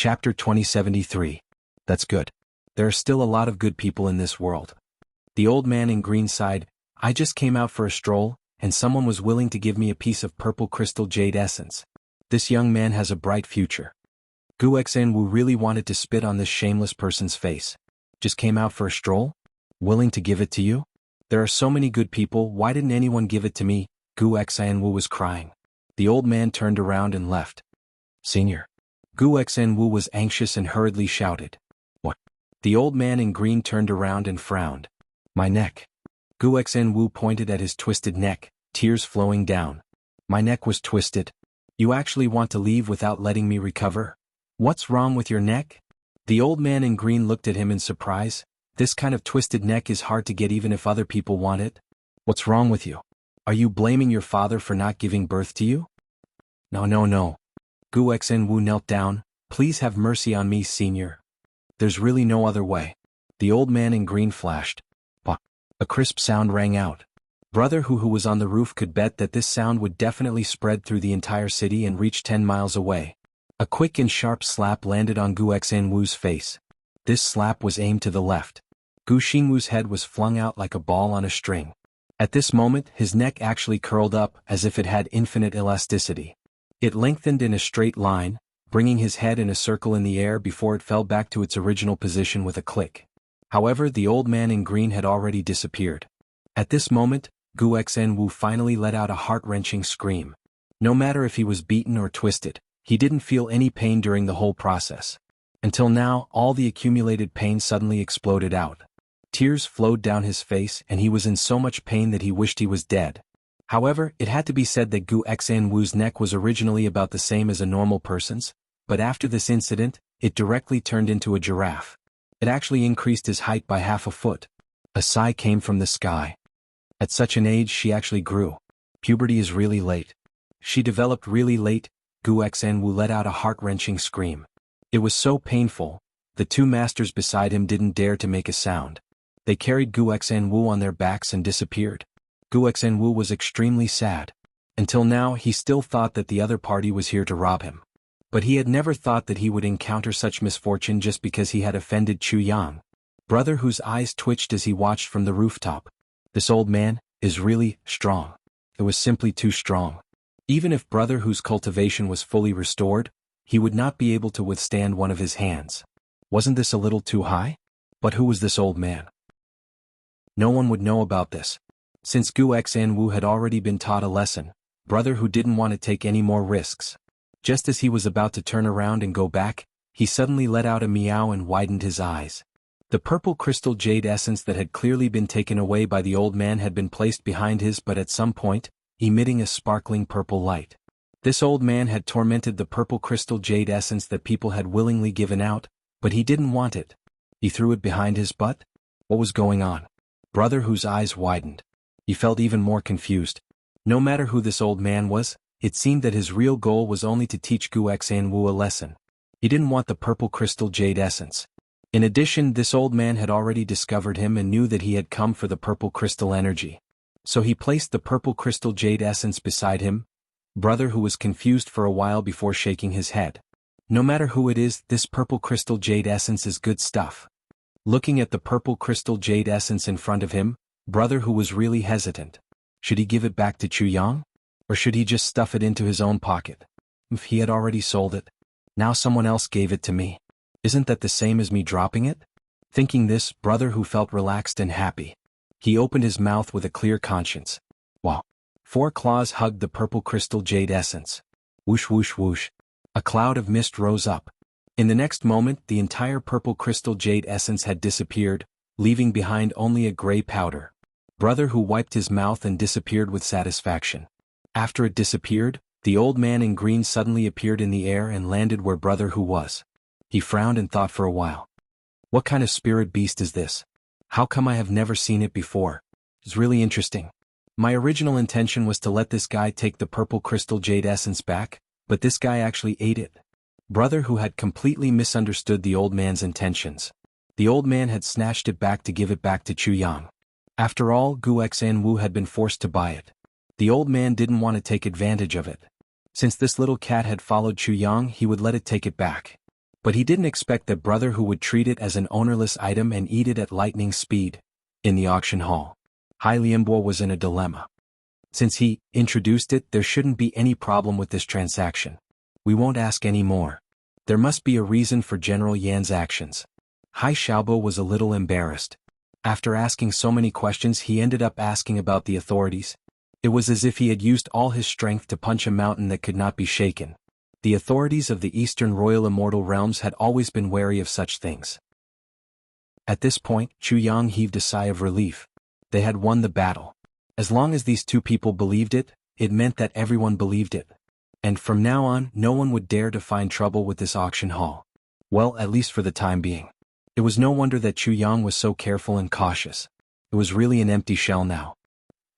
Chapter 2073. That's good. There are still a lot of good people in this world. The old man in green sighed. I just came out for a stroll, and someone was willing to give me a piece of purple crystal jade essence. This young man has a bright future. Gu Xinwu really wanted to spit on this shameless person's face. Just came out for a stroll? Willing to give it to you? There are so many good people, why didn't anyone give it to me? Gu Xinwu was crying. The old man turned around and left. Senior. Gu Xinwu was anxious and hurriedly shouted. What? The old man in green turned around and frowned. My neck. Gu Xinwu pointed at his twisted neck, tears flowing down. My neck was twisted. You actually want to leave without letting me recover? What's wrong with your neck? The old man in green looked at him in surprise. This kind of twisted neck is hard to get even if other people want it. What's wrong with you? Are you blaming your father for not giving birth to you? No. Gu Xinwu knelt down. Please have mercy on me, senior. There's really no other way. The old man in green flashed. Bah! A crisp sound rang out. Brother who was on the roof could bet that this sound would definitely spread through the entire city and reach 10 miles away. A quick and sharp slap landed on Gu Xinwu's face. This slap was aimed to the left. Gu Xinwu's head was flung out like a ball on a string. At this moment, his neck actually curled up as if it had infinite elasticity. It lengthened in a straight line, bringing his head in a circle in the air before it fell back to its original position with a click. However, the old man in green had already disappeared. At this moment, Gu Xinwu finally let out a heart-wrenching scream. No matter if he was beaten or twisted, he didn't feel any pain during the whole process. Until now, all the accumulated pain suddenly exploded out. Tears flowed down his face and he was in so much pain that he wished he was dead. However, it had to be said that Gu Xinwu's neck was originally about the same as a normal person's, but after this incident, it directly turned into a giraffe. It actually increased his height by half a foot. A sigh came from the sky. At such an age she actually grew. Puberty is really late. She developed really late. Gu Xinwu let out a heart-wrenching scream. It was so painful, the two masters beside him didn't dare to make a sound. They carried Gu Xinwu on their backs and disappeared. Gu Xinwu was extremely sad. Until now he still thought that the other party was here to rob him. But he had never thought that he would encounter such misfortune just because he had offended Chu Yang. Brother whose eyes twitched as he watched from the rooftop. This old man is really strong. It was simply too strong. Even if Brother whose cultivation was fully restored, he would not be able to withstand one of his hands. Wasn't this a little too high? But who was this old man? No one would know about this. Since Gu Xinwu had already been taught a lesson, Brother who didn't want to take any more risks. Just as he was about to turn around and go back, he suddenly let out a meow and widened his eyes. The purple crystal jade essence that had clearly been taken away by the old man had been placed behind his but at some point, emitting a sparkling purple light. This old man had tormented the purple crystal jade essence that people had willingly given out, but he didn't want it. He threw it behind his butt? What was going on? Brother whose eyes widened. He felt even more confused. No matter who this old man was, it seemed that his real goal was only to teach Gu Xinwu a lesson. He didn't want the purple crystal jade essence. In addition, this old man had already discovered him and knew that he had come for the purple crystal energy. So he placed the purple crystal jade essence beside him. Brother who was confused for a while before shaking his head. No matter who it is, this purple crystal jade essence is good stuff. Looking at the purple crystal jade essence in front of him, Brother who was really hesitant. Should he give it back to Chu Yang? Or should he just stuff it into his own pocket? If he had already sold it. Now someone else gave it to me. Isn't that the same as me dropping it? Thinking this, Brother who felt relaxed and happy. He opened his mouth with a clear conscience. Wow. 4 claws hugged the purple crystal jade essence. Whoosh whoosh whoosh. A cloud of mist rose up. In the next moment, the entire purple crystal jade essence had disappeared, leaving behind only a gray powder. Brother who wiped his mouth and disappeared with satisfaction. After it disappeared, the old man in green suddenly appeared in the air and landed where Brother who was. He frowned and thought for a while. What kind of spirit beast is this? How come I have never seen it before? It's really interesting. My original intention was to let this guy take the purple crystal jade essence back, but this guy actually ate it. Brother who had completely misunderstood the old man's intentions. The old man had snatched it back to give it back to Chu Yang. After all, Gu Xinwu had been forced to buy it. The old man didn't want to take advantage of it. Since this little cat had followed Chu Yang, he would let it take it back. But he didn't expect that brother who would treat it as an ownerless item and eat it at lightning speed. In the auction hall, Hai Lianbo was in a dilemma. Since he introduced it, there shouldn't be any problem with this transaction. We won't ask any more. There must be a reason for General Yan's actions. Hai Xiaobo was a little embarrassed. After asking so many questions, he ended up asking about the authorities. It was as if he had used all his strength to punch a mountain that could not be shaken. The authorities of the Eastern Royal Immortal Realms had always been wary of such things. At this point, Chu Yang heaved a sigh of relief. They had won the battle. As long as these two people believed it, it meant that everyone believed it. And from now on, no one would dare to find trouble with this auction hall. Well, at least for the time being. It was no wonder that Chu Yang was so careful and cautious. It was really an empty shell now.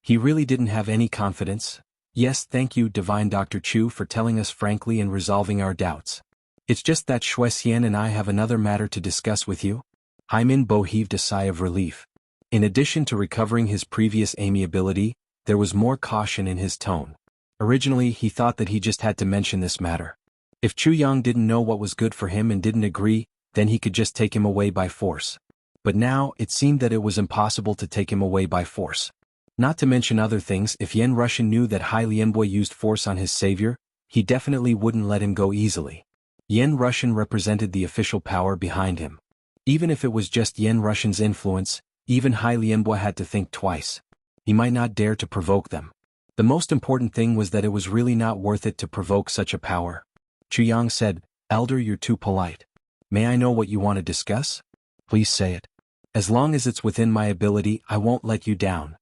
He really didn't have any confidence. Yes, thank you, Divine Dr. Chu, for telling us frankly and resolving our doubts. It's just that Shui Xian and I have another matter to discuss with you. Hai Minbo heaved a sigh of relief. In addition to recovering his previous amiability, there was more caution in his tone. Originally, he thought that he just had to mention this matter. If Chu Yang didn't know what was good for him and didn't agree, then he could just take him away by force. But now, it seemed that it was impossible to take him away by force. Not to mention other things, if Yan Rushan knew that Hai Lianbo used force on his savior, he definitely wouldn't let him go easily. Yan Rushan represented the official power behind him. Even if it was just Yan Rushan's influence, even Hai Lianbo had to think twice. He might not dare to provoke them. The most important thing was that it was really not worth it to provoke such a power. Chu Yang said, "Elder, you're too polite. May I know what you want to discuss? Please say it. As long as it's within my ability, I won't let you down."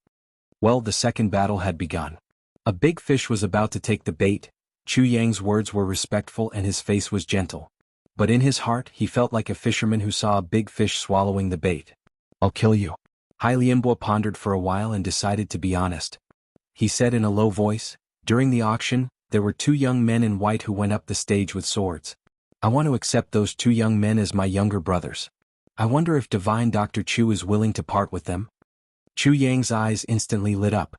Well, the second battle had begun. A big fish was about to take the bait. Chu Yang's words were respectful and his face was gentle. But in his heart, he felt like a fisherman who saw a big fish swallowing the bait. "I'll kill you." Hai Lianbo pondered for a while and decided to be honest. He said in a low voice, "During the auction, there were 2 young men in white who went up the stage with swords. I want to accept those 2 young men as my younger brothers. I wonder if Divine Dr. Chu is willing to part with them." Chu Yang's eyes instantly lit up.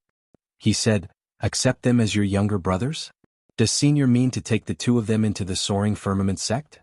He said, "Accept them as your younger brothers? Does Senior mean to take the 2 of them into the Soaring Firmament sect?"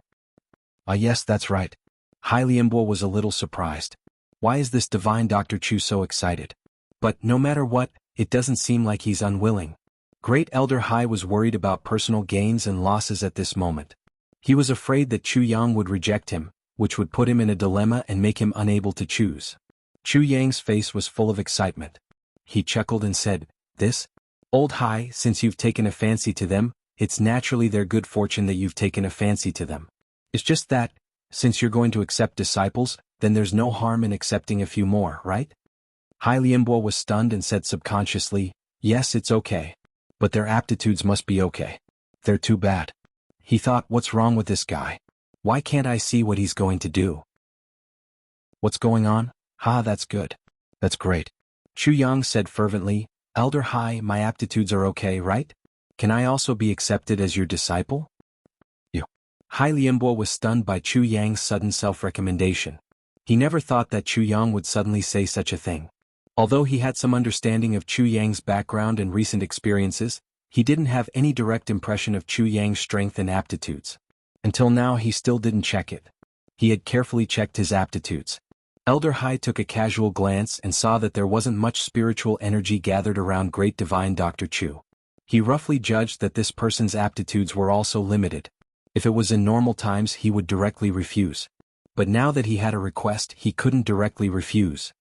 Yes, that's right." Hai Lianbo was a little surprised. Why is this Divine Dr. Chu so excited? But no matter what, it doesn't seem like he's unwilling. Great Elder Hai was worried about personal gains and losses at this moment. He was afraid that Chu Yang would reject him, which would put him in a dilemma and make him unable to choose. Chu Yang's face was full of excitement. He chuckled and said, "This? Old Hai, since you've taken a fancy to them, it's naturally their good fortune that you've taken a fancy to them. It's just that, since you're going to accept disciples, then there's no harm in accepting a few more, right?" Hai Lianbo was stunned and said subconsciously, "Yes, it's okay. But their aptitudes must be okay. They're too bad." He thought, what's wrong with this guy? Why can't I see what he's going to do? "What's going on? Ha, that's good. That's great." Chu Yang said fervently, "Elder Hai, my aptitudes are okay, right? Can I also be accepted as your disciple?" You. Hai Lianbo was stunned by Chu Yang's sudden self-recommendation. He never thought that Chu Yang would suddenly say such a thing. Although he had some understanding of Chu Yang's background and recent experiences, he didn't have any direct impression of Chu Yang's strength and aptitudes. Until now he still didn't check it. He had carefully checked his aptitudes. Elder Hai took a casual glance and saw that there wasn't much spiritual energy gathered around Great Divine Dr. Chu. He roughly judged that this person's aptitudes were also limited. If it was in normal times he would directly refuse. But now that he had a request he couldn't directly refuse.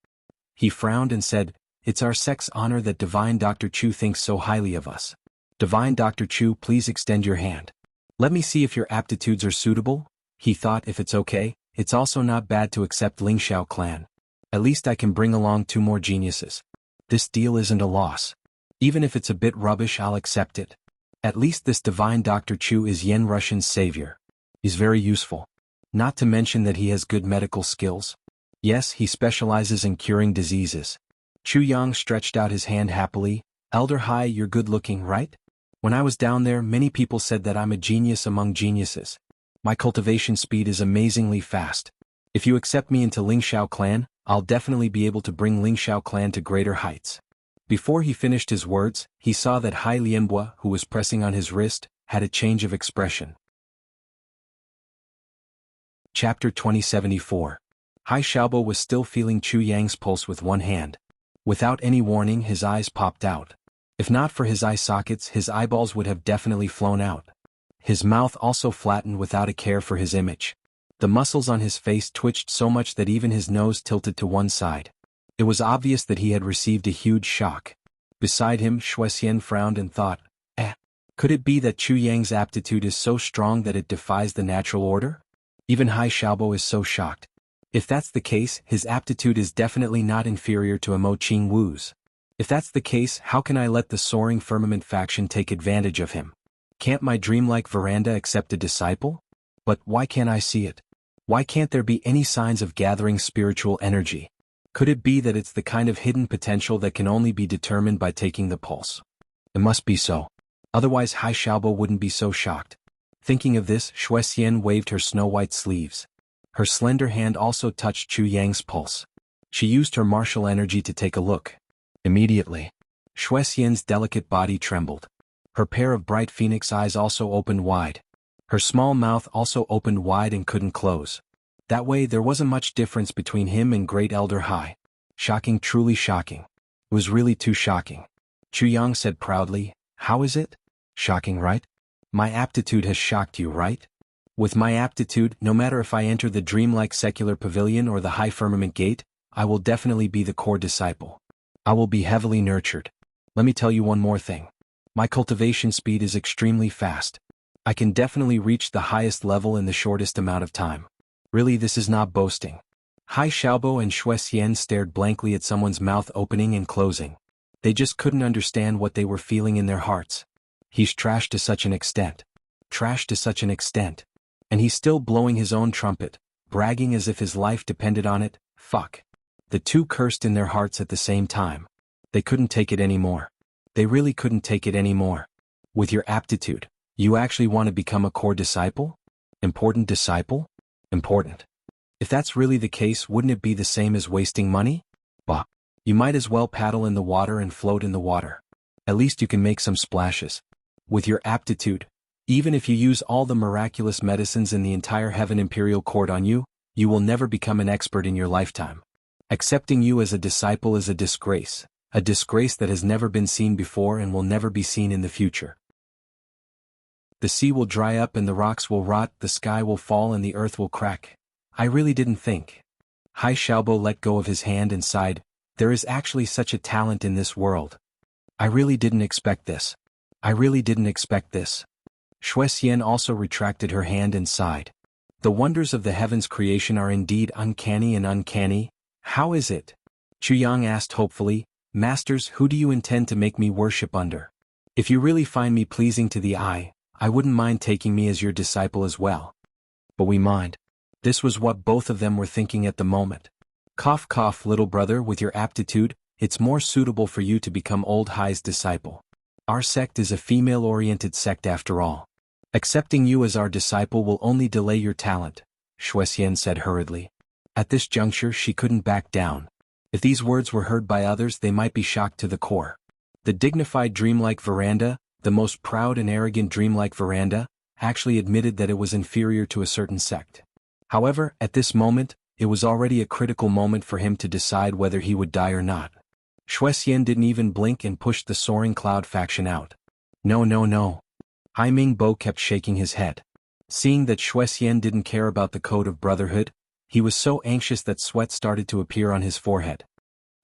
He frowned and said, "It's our sect's honor that Divine Dr. Chu thinks so highly of us. Divine Dr. Chu, please extend your hand. Let me see if your aptitudes are suitable." He thought, if it's okay, it's also not bad to accept Lingxiao clan. At least I can bring along 2 more geniuses. This deal isn't a loss. Even if it's a bit rubbish, I'll accept it. At least this Divine Dr. Chu is Yan Rushan's savior. He's very useful. Not to mention that he has good medical skills. Yes, he specializes in curing diseases. Chu Yang stretched out his hand happily. "Elder Hai, you're good looking, right? When I was down there, many people said that I'm a genius among geniuses. My cultivation speed is amazingly fast. If you accept me into Lingxiao clan, I'll definitely be able to bring Lingxiao clan to greater heights." Before he finished his words, he saw that Hai Lianbo, who was pressing on his wrist, had a change of expression. Chapter 2074. Hai Xiaobo was still feeling Chu Yang's pulse with one hand. Without any warning, his eyes popped out. If not for his eye sockets, his eyeballs would have definitely flown out. His mouth also flattened without a care for his image. The muscles on his face twitched so much that even his nose tilted to one side. It was obvious that he had received a huge shock. Beside him, Shuexian frowned and thought, could it be that Chu Yang's aptitude is so strong that it defies the natural order? Even Hai Xiaobo is so shocked. If that's the case, his aptitude is definitely not inferior to Mo Qing Wu's. If that's the case, how can I let the Soaring Firmament faction take advantage of him? Can't my dreamlike veranda accept a disciple? But why can't I see it? Why can't there be any signs of gathering spiritual energy? Could it be that it's the kind of hidden potential that can only be determined by taking the pulse? It must be so. Otherwise Hai Xiaobo wouldn't be so shocked. Thinking of this, Shuexian waved her snow-white sleeves. Her slender hand also touched Chu Yang's pulse. She used her martial energy to take a look. Immediately, Shuexian's delicate body trembled. Her pair of bright phoenix eyes also opened wide. Her small mouth also opened wide and couldn't close. That way there wasn't much difference between him and Great Elder Hai. Shocking, truly shocking. It was really too shocking. Chu Yang said proudly, "How is it? Shocking, right? My aptitude has shocked you, right? With my aptitude, no matter if I enter the dreamlike secular pavilion or the high firmament gate, I will definitely be the core disciple. I will be heavily nurtured. Let me tell you one more thing. My cultivation speed is extremely fast. I can definitely reach the highest level in the shortest amount of time. Really, this is not boasting." Hai Xiaobo and Shuexian stared blankly at someone's mouth opening and closing. They just couldn't understand what they were feeling in their hearts. He's trashed to such an extent. Trashed to such an extent. And he's still blowing his own trumpet, bragging as if his life depended on it. Fuck. The two cursed in their hearts at the same time. They couldn't take it anymore. They really couldn't take it anymore. With your aptitude, you actually want to become a core disciple? Important disciple? Important. If that's really the case, wouldn't it be the same as wasting money? Bah. You might as well paddle in the water and float in the water. At least you can make some splashes. With your aptitude, even if you use all the miraculous medicines in the entire Heaven Imperial Court on you, you will never become an expert in your lifetime. Accepting you as a disciple is a disgrace that has never been seen before and will never be seen in the future. The sea will dry up and the rocks will rot, the sky will fall and the earth will crack. I really didn't think. Hai Xiaobo let go of his hand and sighed, there is actually such a talent in this world. I really didn't expect this. I really didn't expect this. Shuexian also retracted her hand and sighed. The wonders of the heavens' creation are indeed uncanny and uncanny. How is it? Chu Yang asked hopefully, Masters, who do you intend to make me worship under? If you really find me pleasing to the eye, I wouldn't mind taking me as your disciple as well. But we mind. This was what both of them were thinking at the moment. Cough cough, little brother, with your aptitude, it's more suitable for you to become old Hai's disciple. Our sect is a female-oriented sect after all. Accepting you as our disciple will only delay your talent, Shuexian said hurriedly. At this juncture she couldn't back down. If these words were heard by others they might be shocked to the core. The dignified dreamlike veranda, the most proud and arrogant dreamlike veranda, actually admitted that it was inferior to a certain sect. However, at this moment, it was already a critical moment for him to decide whether he would die or not. Shuexian didn't even blink and pushed the Soaring Cloud faction out. No no no. Hai Mingbo kept shaking his head. Seeing that Shuexian didn't care about the code of brotherhood, he was so anxious that sweat started to appear on his forehead.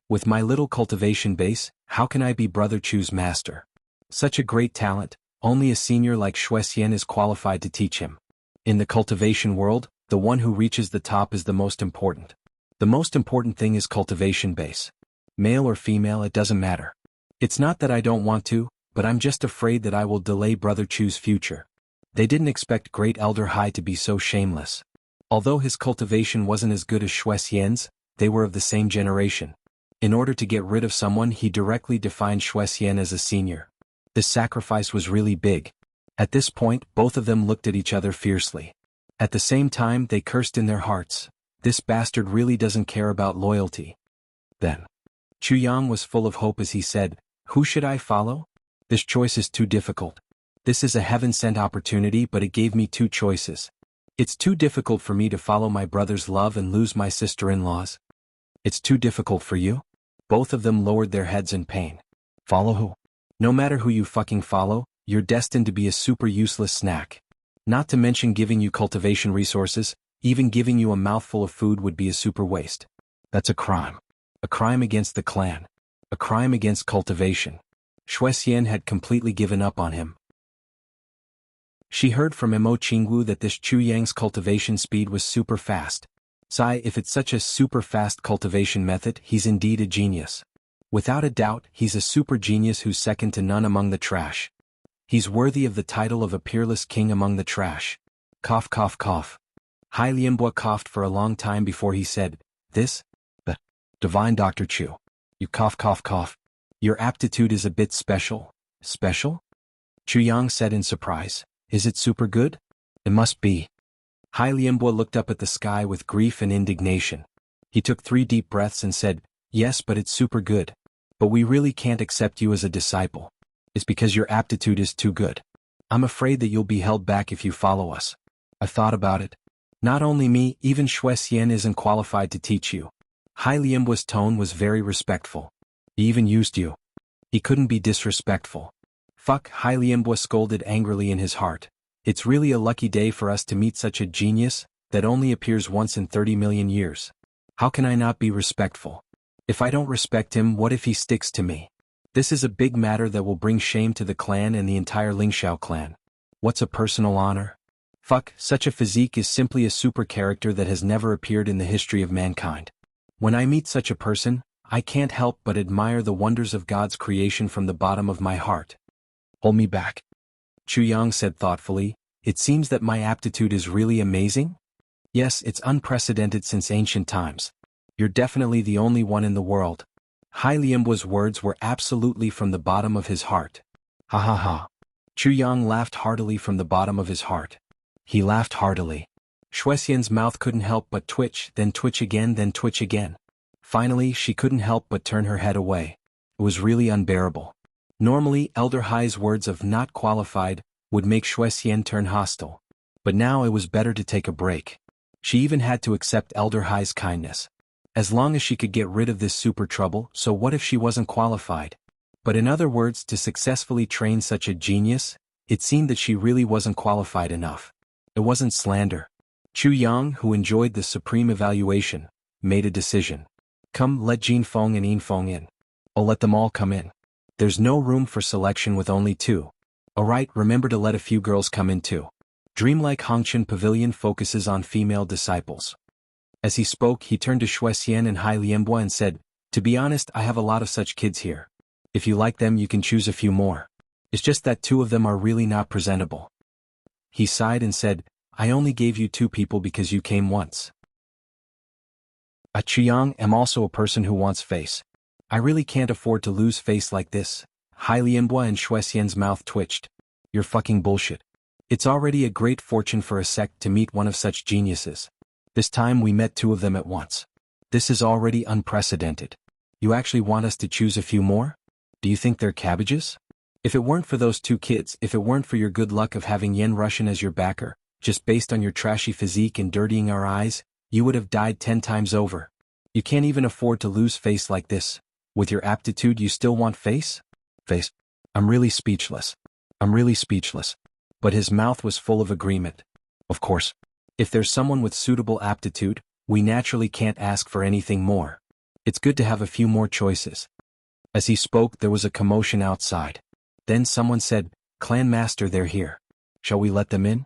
With my little cultivation base, how can I be Brother Chu's master? Such a great talent, only a senior like Shuexian is qualified to teach him. In the cultivation world, the one who reaches the top is the most important. The most important thing is cultivation base. Male or female, it doesn't matter. It's not that I don't want to, but I'm just afraid that I will delay Brother Chu's future. They didn't expect Great Elder Hai to be so shameless. Although his cultivation wasn't as good as Shuexian's, they were of the same generation. In order to get rid of someone, he directly defined Shuexian as a senior. This sacrifice was really big. At this point, both of them looked at each other fiercely. At the same time, they cursed in their hearts. This bastard really doesn't care about loyalty. Then, Chu Yang was full of hope as he said, who should I follow? This choice is too difficult. This is a heaven-sent opportunity, but it gave me two choices. It's too difficult for me to follow my brother's love and lose my sister-in-laws. It's too difficult for you? Both of them lowered their heads in pain. Follow who? No matter who you fucking follow, you're destined to be a super useless snack. Not to mention giving you cultivation resources, even giving you a mouthful of food would be a super waste. That's a crime. A crime against the clan. A crime against cultivation. Shuexian had completely given up on him. She heard from Jianghu that this Chu Yang's cultivation speed was super fast. Sigh, if it's such a super fast cultivation method, he's indeed a genius. Without a doubt, he's a super genius who's second to none among the trash. He's worthy of the title of a peerless king among the trash. Cough cough cough. Hai Lianbua coughed for a long time before he said, "This? The divine Dr. Chu. You cough cough cough. Your aptitude is a bit special." Special? Chu Yang said in surprise. Is it super good? It must be. Hai Lianbua looked up at the sky with grief and indignation. He took 3 deep breaths and said, "Yes, but it's super good. But we really can't accept you as a disciple. It's because your aptitude is too good. I'm afraid that you'll be held back if you follow us. I've thought about it. Not only me, even Shuexian isn't qualified to teach you." Hai Lianbua's tone was very respectful. He even used you. He couldn't be disrespectful. Fuck, Hai Lianbua scolded angrily in his heart. It's really a lucky day for us to meet such a genius that only appears once in 30 million years. How can I not be respectful? If I don't respect him, what if he sticks to me? This is a big matter that will bring shame to the clan and the entire Lingxiao clan. What's a personal honor? Fuck, such a physique is simply a super character that has never appeared in the history of mankind. When I meet such a person, I can't help but admire the wonders of God's creation from the bottom of my heart. Hold me back. Chu Yang said thoughtfully, "It seems that my aptitude is really amazing? Yes, it's unprecedented since ancient times. You're definitely the only one in the world." Hai Lianbua's words were absolutely from the bottom of his heart. Ha ha ha. Chu Yang laughed heartily from the bottom of his heart. He laughed heartily. Shuexian's mouth couldn't help but twitch, then twitch again, then twitch again. Finally, she couldn't help but turn her head away. It was really unbearable. Normally, Elder Hai's words of "not qualified" would make Shuexian turn hostile. But now it was better to take a break. She even had to accept Elder Hai's kindness. As long as she could get rid of this super trouble, so what if she wasn't qualified? But in other words, to successfully train such a genius, it seemed that she really wasn't qualified enough. It wasn't slander. Chu Yang, who enjoyed the supreme evaluation, made a decision. Come, let Jin Feng and Yin Feng in. I'll let them all come in. There's no room for selection with only 2. Alright, remember to let a few girls come in too. Dreamlike Hongqian Pavilion focuses on female disciples. As he spoke, he turned to Shuexian and Hai Lianbua and said, "To be honest, I have a lot of such kids here. If you like them, you can choose a few more. It's just that 2 of them are really not presentable." He sighed and said, "I only gave you 2 people because you came once. I, Chiang, am also a person who wants face. I really can't afford to lose face like this." Hai Lianbua and Shuexian's mouth twitched. "You're fucking bullshit. It's already a great fortune for a sect to meet one of such geniuses. This time we met 2 of them at once. This is already unprecedented. You actually want us to choose a few more? Do you think they're cabbages? If it weren't for those 2 kids, if it weren't for your good luck of having Yen Russian as your backer, just based on your trashy physique and dirtying our eyes, you would have died 10 times over. You can't even afford to lose face like this. With your aptitude, you still want face? Face. I'm really speechless. I'm really speechless." But his mouth was full of agreement. Of course. If there's someone with suitable aptitude, we naturally can't ask for anything more. It's good to have a few more choices. As he spoke, there was a commotion outside. Then someone said, "Clan Master, they're here. Shall we let them in?"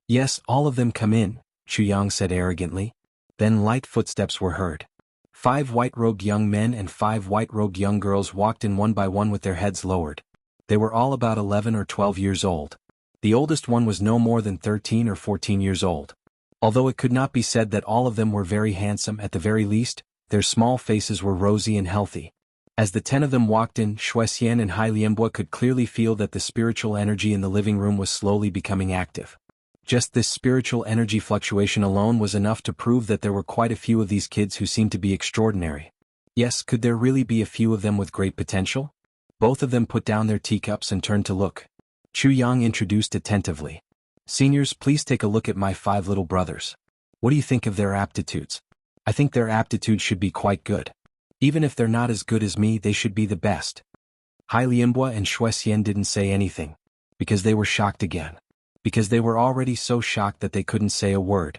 "Yes, all of them come in," Chu Yang said arrogantly. Then light footsteps were heard. 5 white-robed young men and 5 white-robed young girls walked in one by one with their heads lowered. They were all about 11 or 12 years old. The oldest one was no more than 13 or 14 years old. Although it could not be said that all of them were very handsome, at the very least, their small faces were rosy and healthy. As the 10 of them walked in, Shuexian and Hai Lianbua could clearly feel that the spiritual energy in the living room was slowly becoming active. Just this spiritual energy fluctuation alone was enough to prove that there were quite a few of these kids who seemed to be extraordinary. Yes, could there really be a few of them with great potential? Both of them put down their teacups and turned to look. Chu Yang introduced attentively. Seniors, please take a look at my 5 little brothers. What do you think of their aptitudes? I think their aptitudes should be quite good. Even if they're not as good as me, they should be the best. Hai Lianbua and Shui Xian didn't say anything, because they were shocked again. Because they were already so shocked that they couldn't say a word.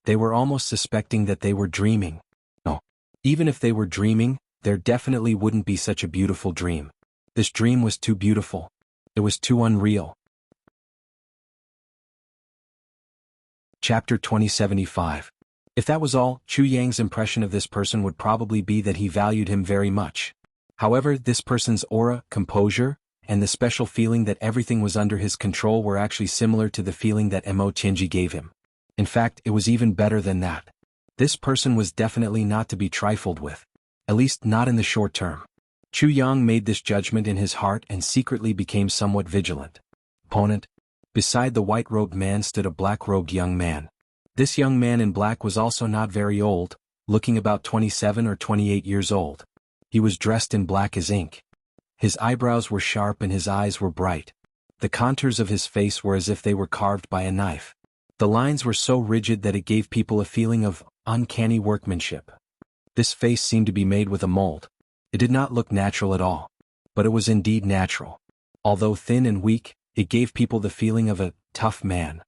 They were almost suspecting that they were dreaming. No. Even if they were dreaming, there definitely wouldn't be such a beautiful dream. This dream was too beautiful. It was too unreal. Chapter 2075. If that was all, Chu Yang's impression of this person would probably be that he valued him very much. However, this person's aura, composure, and the special feeling that everything was under his control were actually similar to the feeling that Mo Tianji gave him. In fact, it was even better than that. This person was definitely not to be trifled with. At least not in the short term. Chu Yang made this judgment in his heart and secretly became somewhat vigilant. Opponent. Beside the white-robed man stood a black-robed young man. This young man in black was also not very old, looking about 27 or 28 years old. He was dressed in black as ink. His eyebrows were sharp and his eyes were bright. The contours of his face were as if they were carved by a knife. The lines were so rigid that it gave people a feeling of uncanny workmanship. This face seemed to be made with a mold. It did not look natural at all. But it was indeed natural. Although thin and weak, it gave people the feeling of a tough man.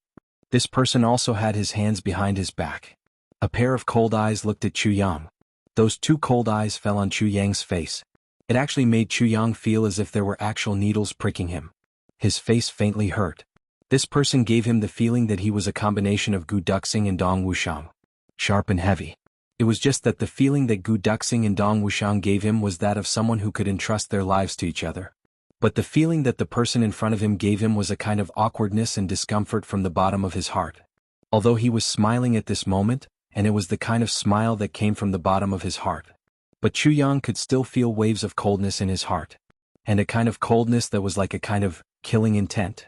This person also had his hands behind his back. A pair of cold eyes looked at Chu Yang. Those 2 cold eyes fell on Chu Yang's face. It actually made Chu Yang feel as if there were actual needles pricking him. His face faintly hurt. This person gave him the feeling that he was a combination of Gu Duxing and Dong Wuxiang. Sharp and heavy. It was just that the feeling that Gu Duxing and Dong Wuxiang gave him was that of someone who could entrust their lives to each other. But the feeling that the person in front of him gave him was a kind of awkwardness and discomfort from the bottom of his heart. Although he was smiling at this moment, and it was the kind of smile that came from the bottom of his heart. But Chu Yang could still feel waves of coldness in his heart. And a kind of coldness that was like a kind of killing intent.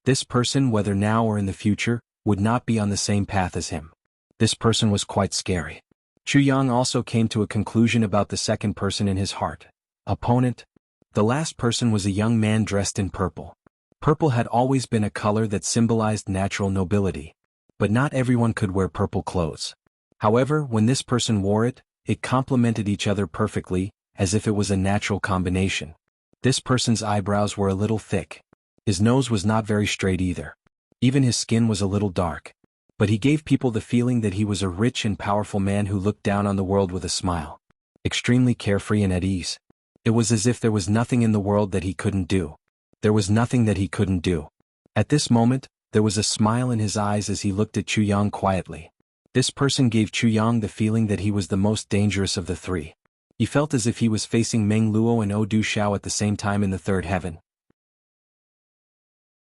This person, whether now or in the future, would not be on the same path as him. This person was quite scary. Chu Yang also came to a conclusion about the second person in his heart. Opponent. The last person was a young man dressed in purple. Purple had always been a color that symbolized natural nobility. But not everyone could wear purple clothes. However, when this person wore it, it complemented each other perfectly, as if it was a natural combination. This person's eyebrows were a little thick. His nose was not very straight either. Even his skin was a little dark. But he gave people the feeling that he was a rich and powerful man who looked down on the world with a smile. Extremely carefree and at ease. It was as if there was nothing in the world that he couldn't do. There was nothing that he couldn't do. At this moment, there was a smile in his eyes as he looked at Chu Yang quietly. This person gave Chu Yang the feeling that he was the most dangerous of the 3. He felt as if he was facing Meng Luo and Odu Xiao at the same time in the 3rd heaven.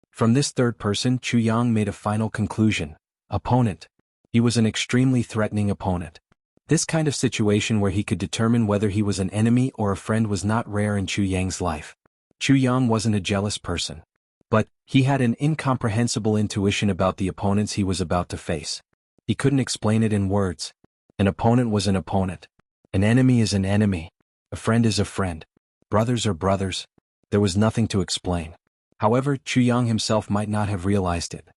From this third person, Chu Yang made a final conclusion. Opponent. He was an extremely threatening opponent. This kind of situation where he could determine whether he was an enemy or a friend was not rare in Chu Yang's life. Chu Yang wasn't a jealous person. But, he had an incomprehensible intuition about the opponents he was about to face. He couldn't explain it in words. An opponent was an opponent. An enemy is an enemy. A friend is a friend. Brothers are brothers. There was nothing to explain. However, Chu Yang himself might not have realized it.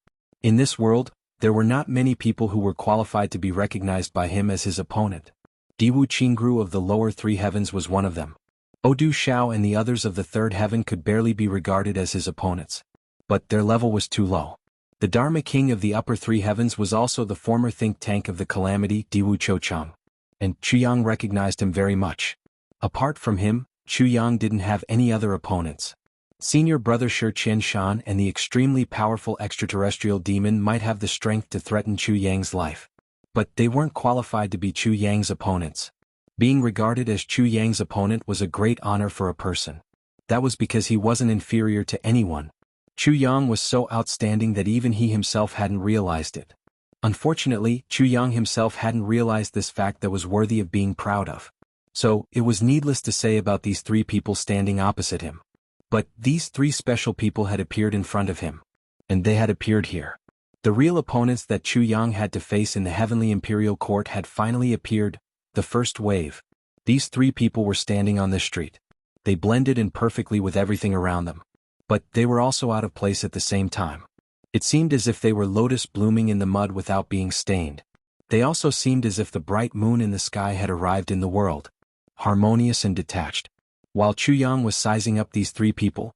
In this world, there were not many people who were qualified to be recognized by him as his opponent. Diwu Qingru of the lower 3 heavens was one of them. Odu Xiao and the others of the 3rd heaven could barely be regarded as his opponents. But their level was too low. The Dharma King of the upper 3 heavens was also the former think tank of the calamity, Diwu Chouchang. And Chu Yang recognized him very much. Apart from him, Chu Yang didn't have any other opponents. Senior brother Shi Qianshan and the extremely powerful extraterrestrial demon might have the strength to threaten Chu Yang's life. But they weren't qualified to be Chu Yang's opponents. Being regarded as Chu Yang's opponent was a great honor for a person. That was because he wasn't inferior to anyone. Chu Yang was so outstanding that even he himself hadn't realized it. Unfortunately, Chu Yang himself hadn't realized this fact that was worthy of being proud of. So, it was needless to say about these 3 people standing opposite him. But these 3 special people had appeared in front of him. And they had appeared here. The real opponents that Chu Yang had to face in the Heavenly Imperial Court had finally appeared, the first wave. These 3 people were standing on the street. They blended in perfectly with everything around them. But they were also out of place at the same time. It seemed as if they were lotus blooming in the mud without being stained. They also seemed as if the bright moon in the sky had arrived in the world, harmonious and detached. While Chu Yang was sizing up these three people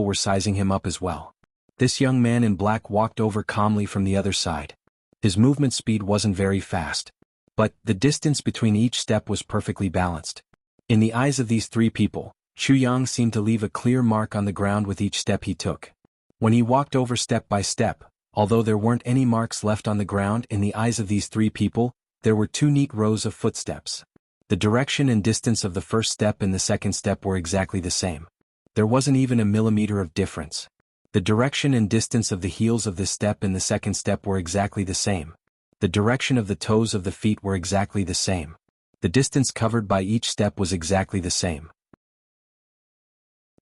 were sizing him up as well. This young man in black walked over calmly from the other side. His movement speed wasn't very fast, but the distance between each step was perfectly balanced. In the eyes of these three people, Chu Yang seemed to leave a clear mark on the ground with each step he took. When he walked over step by step, although there weren't any marks left on the ground in the eyes of these three people, there were two neat rows of footsteps. The direction and distance of the first step and the second step were exactly the same. There wasn't even a millimeter of difference. The direction and distance of the heels of this step and the second step were exactly the same. The direction of the toes of the feet were exactly the same. The distance covered by each step was exactly the same.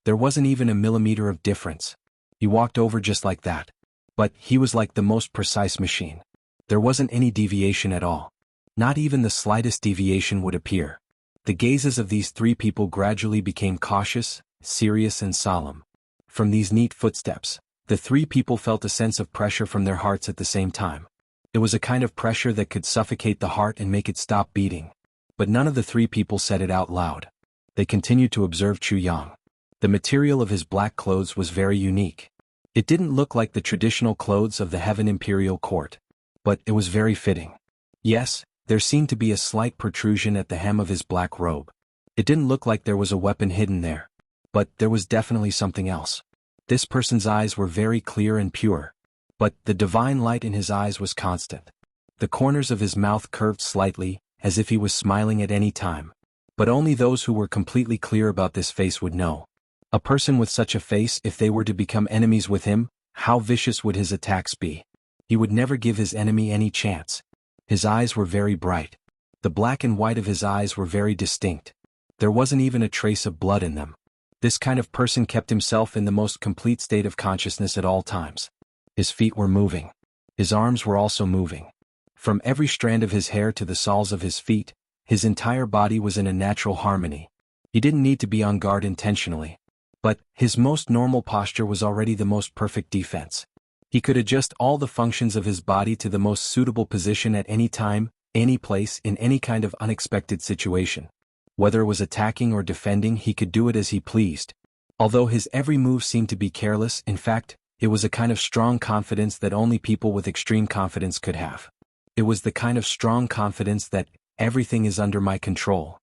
There wasn't even a millimeter of difference. He walked over just like that. But he was like the most precise machine. There wasn't any deviation at all. Not even the slightest deviation would appear. The gazes of these three people gradually became cautious, serious and solemn. From these neat footsteps, the three people felt a sense of pressure from their hearts at the same time. It was a kind of pressure that could suffocate the heart and make it stop beating. But none of the three people said it out loud. They continued to observe Chu Yang. The material of his black clothes was very unique. It didn't look like the traditional clothes of the Heaven Imperial Court. But it was very fitting. Yes, there seemed to be a slight protrusion at the hem of his black robe. It didn't look like there was a weapon hidden there. But there was definitely something else. This person's eyes were very clear and pure. But the divine light in his eyes was constant. The corners of his mouth curved slightly, as if he was smiling at any time. But only those who were completely clear about this face would know. A person with such a face, if they were to become enemies with him, how vicious would his attacks be? He would never give his enemy any chance. His eyes were very bright. The black and white of his eyes were very distinct. There wasn't even a trace of blood in them. This kind of person kept himself in the most complete state of consciousness at all times. His feet were moving. His arms were also moving. From every strand of his hair to the soles of his feet, his entire body was in a natural harmony. He didn't need to be on guard intentionally. But his most normal posture was already the most perfect defense. He could adjust all the functions of his body to the most suitable position at any time, any place, in any kind of unexpected situation. Whether it was attacking or defending, he could do it as he pleased. Although his every move seemed to be careless, in fact, it was a kind of strong confidence that only people with extreme confidence could have. It was the kind of strong confidence that, everything is under my control.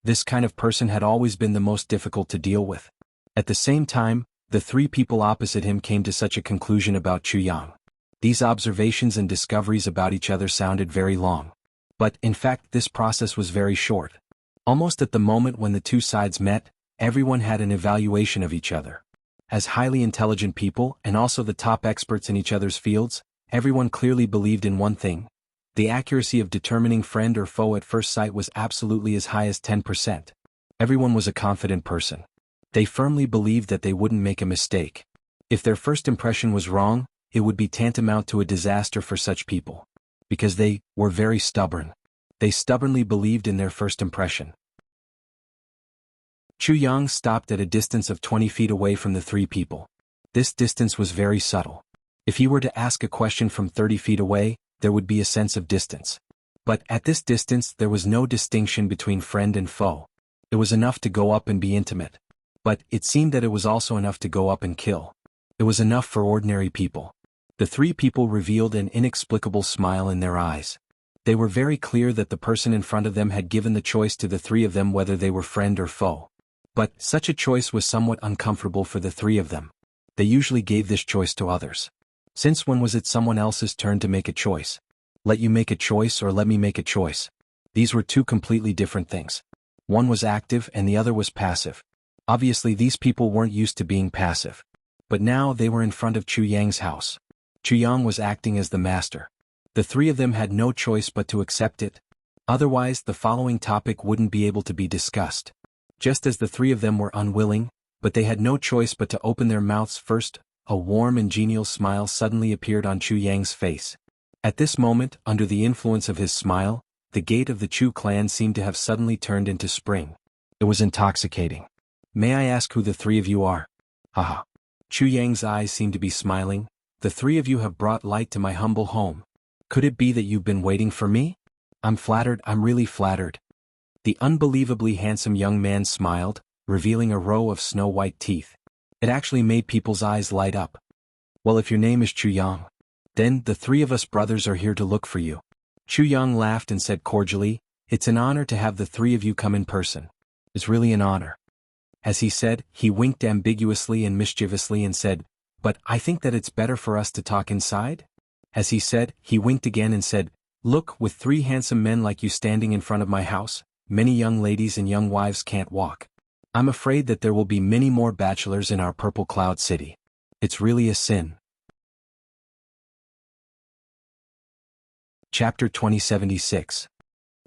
This kind of person had always been the most difficult to deal with. At the same time, the three people opposite him came to such a conclusion about Chu Yang. These observations and discoveries about each other sounded very long. But, in fact, this process was very short. Almost at the moment when the two sides met, everyone had an evaluation of each other. As highly intelligent people, and also the top experts in each other's fields, everyone clearly believed in one thing. The accuracy of determining friend or foe at first sight was absolutely as high as 10%. Everyone was a confident person. They firmly believed that they wouldn't make a mistake. If their first impression was wrong, it would be tantamount to a disaster for such people. Because they were very stubborn. They stubbornly believed in their first impression. Chu Yang stopped at a distance of 20 feet away from the three people. This distance was very subtle. If he were to ask a question from 30 feet away, there would be a sense of distance. But at this distance there was no distinction between friend and foe. It was enough to go up and be intimate. But it seemed that it was also enough to go up and kill. It was enough for ordinary people. The three people revealed an inexplicable smile in their eyes. They were very clear that the person in front of them had given the choice to the three of them whether they were friend or foe. But such a choice was somewhat uncomfortable for the three of them. They usually gave this choice to others. Since when was it someone else's turn to make a choice? Let you make a choice or let me make a choice? These were two completely different things. One was active and the other was passive. Obviously these people weren't used to being passive. But now they were in front of Chu Yang's house. Chu Yang was acting as the master. The three of them had no choice but to accept it. Otherwise the following topic wouldn't be able to be discussed. Just as the three of them were unwilling, but they had no choice but to open their mouths first, a warm and genial smile suddenly appeared on Chu Yang's face. At this moment, under the influence of his smile, the gate of the Chu clan seemed to have suddenly turned into spring. It was intoxicating. May I ask who the three of you are? Haha. Chu Yang's eyes seemed to be smiling, the three of you have brought light to my humble home. Could it be that you've been waiting for me? I'm flattered, I'm really flattered. The unbelievably handsome young man smiled, revealing a row of snow-white teeth. It actually made people's eyes light up. Well, if your name is Chu Yang, then the three of us brothers are here to look for you. Chu Yang laughed and said cordially, it's an honor to have the three of you come in person. It's really an honor. As he said, he winked ambiguously and mischievously and said, but I think that it's better for us to talk inside? As he said, he winked again and said, look, with three handsome men like you standing in front of my house, many young ladies and young wives can't walk. I'm afraid that there will be many more bachelors in our purple cloud city. It's really a sin. Chapter 2076.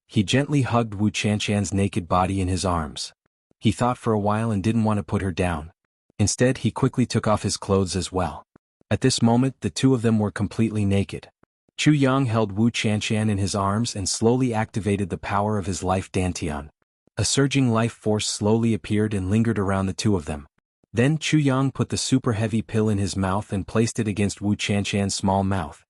He gently hugged Wu Chanshan's naked body in his arms. He thought for a while and didn't want to put her down. Instead, he quickly took off his clothes as well. At this moment, the two of them were completely naked. Chu Yang held Wu Chanshan in his arms and slowly activated the power of his life dantian. A surging life force slowly appeared and lingered around the two of them. Then Chu Yang put the super heavy pill in his mouth and placed it against Wu Chanshan's small mouth.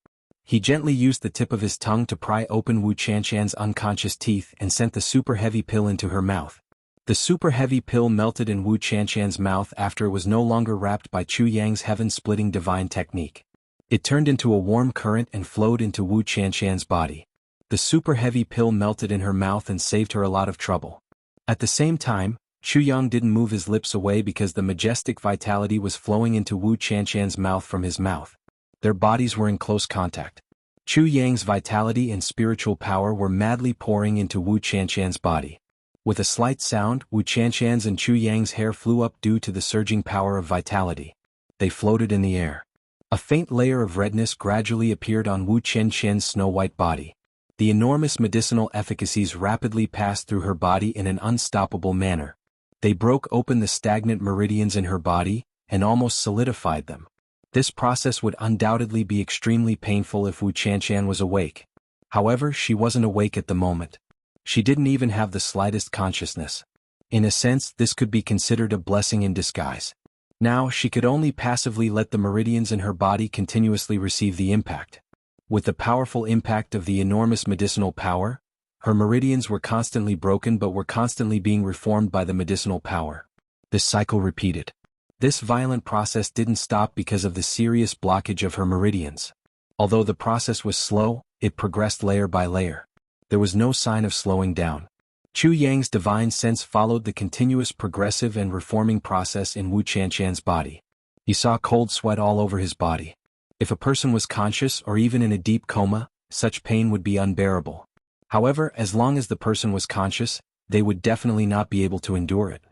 He gently used the tip of his tongue to pry open Wu Chanshan's unconscious teeth and sent the super heavy pill into her mouth. The super heavy pill melted in Wu Chanshan's mouth after it was no longer wrapped by Chu Yang's heaven-splitting divine technique. It turned into a warm current and flowed into Wu Chanshan's body. The super heavy pill melted in her mouth and saved her a lot of trouble. At the same time, Chu Yang didn't move his lips away because the majestic vitality was flowing into Wu Chanshan's mouth from his mouth. Their bodies were in close contact. Chu Yang's vitality and spiritual power were madly pouring into Wu Chanshan's body. With a slight sound, Wu Chanshan's and Chu Yang's hair flew up due to the surging power of vitality. They floated in the air. A faint layer of redness gradually appeared on Wu Chanshan's snow-white body. The enormous medicinal efficacies rapidly passed through her body in an unstoppable manner. They broke open the stagnant meridians in her body and almost solidified them. This process would undoubtedly be extremely painful if Wu Chanshan was awake. However, she wasn't awake at the moment. She didn't even have the slightest consciousness. In a sense, this could be considered a blessing in disguise. Now, she could only passively let the meridians in her body continuously receive the impact. With the powerful impact of the enormous medicinal power, her meridians were constantly broken but were constantly being reformed by the medicinal power. This cycle repeated. This violent process didn't stop because of the serious blockage of her meridians. Although the process was slow, it progressed layer by layer. There was no sign of slowing down. Chu Yang's divine sense followed the continuous progressive and reforming process in Wu Chanshan's body. He saw cold sweat all over his body. If a person was conscious or even in a deep coma, such pain would be unbearable. However, as long as the person was conscious, they would definitely not be able to endure it.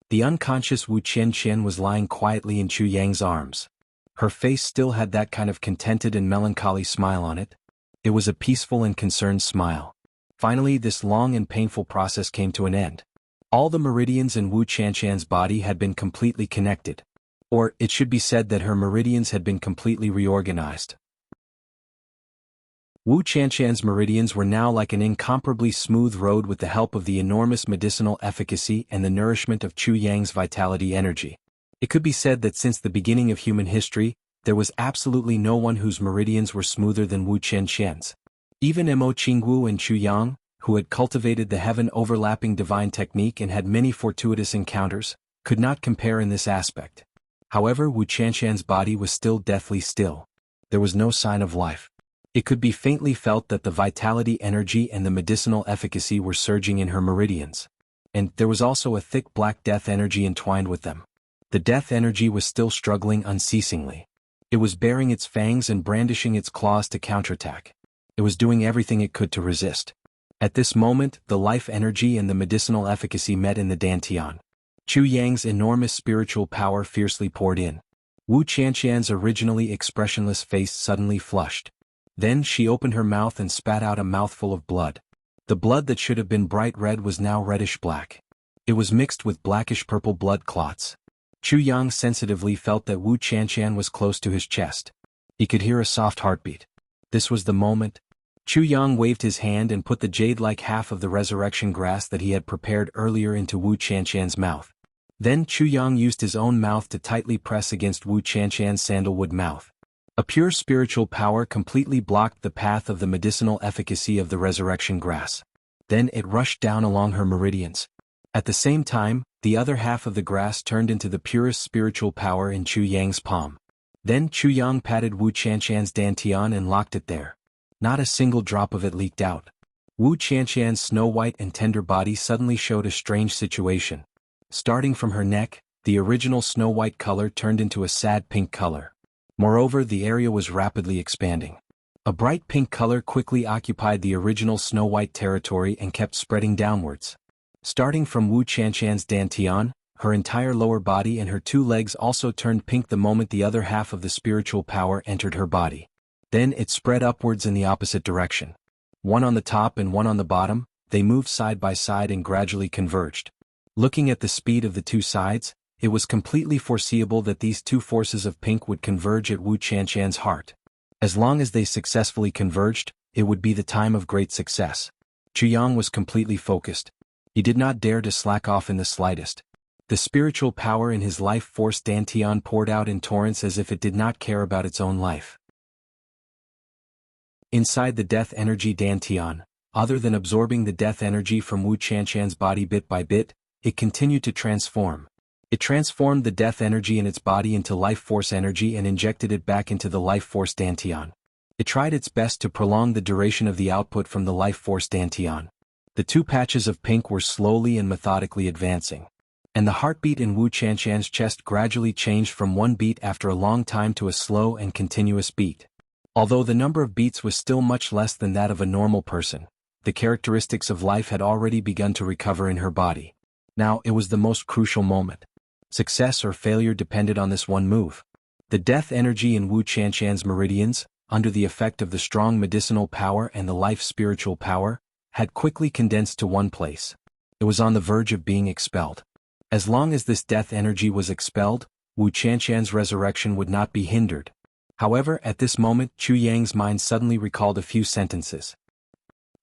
The unconscious Wu Chanshan was lying quietly in Chu Yang's arms. Her face still had that kind of contented and melancholy smile on it. It was a peaceful and concerned smile. Finally, this long and painful process came to an end. All the meridians in Wu Chanshan's body had been completely connected. Or, it should be said that her meridians had been completely reorganized. Wu Chanshan's meridians were now like an incomparably smooth road with the help of the enormous medicinal efficacy and the nourishment of Chu Yang's vitality energy. It could be said that since the beginning of human history, there was absolutely no one whose meridians were smoother than Wu Chanshan's. Even Mo Qingwu and Chu Yang, who had cultivated the heaven-overlapping divine technique and had many fortuitous encounters, could not compare in this aspect. However, Wu Chanshan's body was still deathly still. There was no sign of life. It could be faintly felt that the vitality energy and the medicinal efficacy were surging in her meridians. And there was also a thick black death energy entwined with them. The death energy was still struggling unceasingly. It was baring its fangs and brandishing its claws to counterattack. It was doing everything it could to resist. At this moment, the life energy and the medicinal efficacy met in the dantian. Chu Yang's enormous spiritual power fiercely poured in. Wu Chanshan's originally expressionless face suddenly flushed. Then she opened her mouth and spat out a mouthful of blood. The blood that should have been bright red was now reddish-black. It was mixed with blackish-purple blood clots. Chu Yang sensitively felt that Wu Chanshan was close to his chest. He could hear a soft heartbeat. This was the moment. Chu Yang waved his hand and put the jade-like half of the resurrection grass that he had prepared earlier into Wu Chanshan's mouth. Then Chu Yang used his own mouth to tightly press against Wu Chanshan's sandalwood mouth. A pure spiritual power completely blocked the path of the medicinal efficacy of the resurrection grass. Then it rushed down along her meridians. At the same time, the other half of the grass turned into the purest spiritual power in Chu Yang's palm. Then Chu Yang patted Wu Qianshan's dantian and locked it there. Not a single drop of it leaked out. Wu Qianshan's snow-white and tender body suddenly showed a strange situation. Starting from her neck, the original snow-white color turned into a sad pink color. Moreover, the area was rapidly expanding. A bright pink color quickly occupied the original snow-white territory and kept spreading downwards. Starting from Wu Qianshan's dantian, her entire lower body and her 2 legs also turned pink the moment the other half of the spiritual power entered her body. Then it spread upwards in the opposite direction. One on the top and one on the bottom, they moved side by side and gradually converged. Looking at the speed of the 2 sides, it was completely foreseeable that these 2 forces of pink would converge at Wu Qianshan's heart. As long as they successfully converged, it would be the time of great success. Chu Yang was completely focused. He did not dare to slack off in the slightest. The spiritual power in his life force dantian poured out in torrents as if it did not care about its own life. Inside the death energy dantian, other than absorbing the death energy from Wu Qianshan's body bit by bit, it continued to transform. It transformed the death energy in its body into life force energy and injected it back into the life force dantian. It tried its best to prolong the duration of the output from the life force dantian. The 2 patches of pink were slowly and methodically advancing. And the heartbeat in Wu Qianshan's chest gradually changed from 1 beat after a long time to a slow and continuous beat. Although the number of beats was still much less than that of a normal person, the characteristics of life had already begun to recover in her body. Now it was the most crucial moment. Success or failure depended on this one move. The death energy in Wu Qianshan's meridians, under the effect of the strong medicinal power and the life spiritual power, had quickly condensed to one place. It was on the verge of being expelled. As long as this death energy was expelled, Wu Qianshan's resurrection would not be hindered. However, at this moment Chu Yang's mind suddenly recalled a few sentences.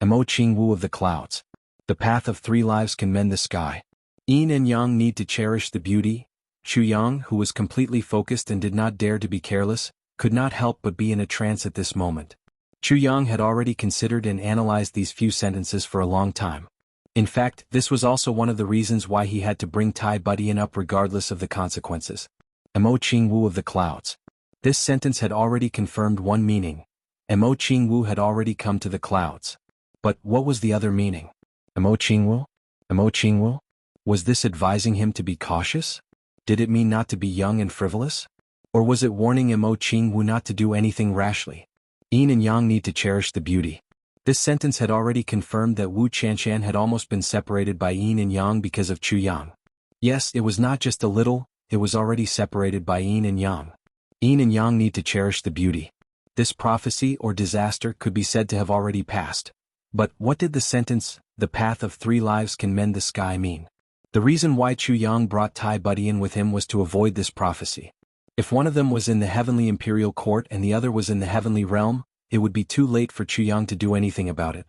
Mo Qing Wu of the clouds. The path of 3 lives can mend the sky. Yin and Yang need to cherish the beauty. Chu Yang, who was completely focused and did not dare to be careless, could not help but be in a trance at this moment. Chu Yang had already considered and analyzed these few sentences for a long time. In fact, this was also one of the reasons why he had to bring Tai Budian up regardless of the consequences. Mo Qing Wu of the clouds. This sentence had already confirmed one meaning. Mo Qing Wu had already come to the clouds. But what was the other meaning? Mo Qing Wu? Mo Qing Wu? Was this advising him to be cautious? Did it mean not to be young and frivolous? Or was it warning Mo Qing Wu not to do anything rashly? Yin and Yang need to cherish the beauty. This sentence had already confirmed that Wu Qianshan had almost been separated by Yin and Yang because of Chu Yang. Yes, it was not just a little, it was already separated by Yin and Yang. Yin and Yang need to cherish the beauty. This prophecy or disaster could be said to have already passed. But what did the sentence, "The path of 3 lives can mend the sky" mean? The reason why Chu Yang brought Tai Budian with him was to avoid this prophecy. If one of them was in the heavenly imperial court and the other was in the heavenly realm, it would be too late for Chu Yang to do anything about it.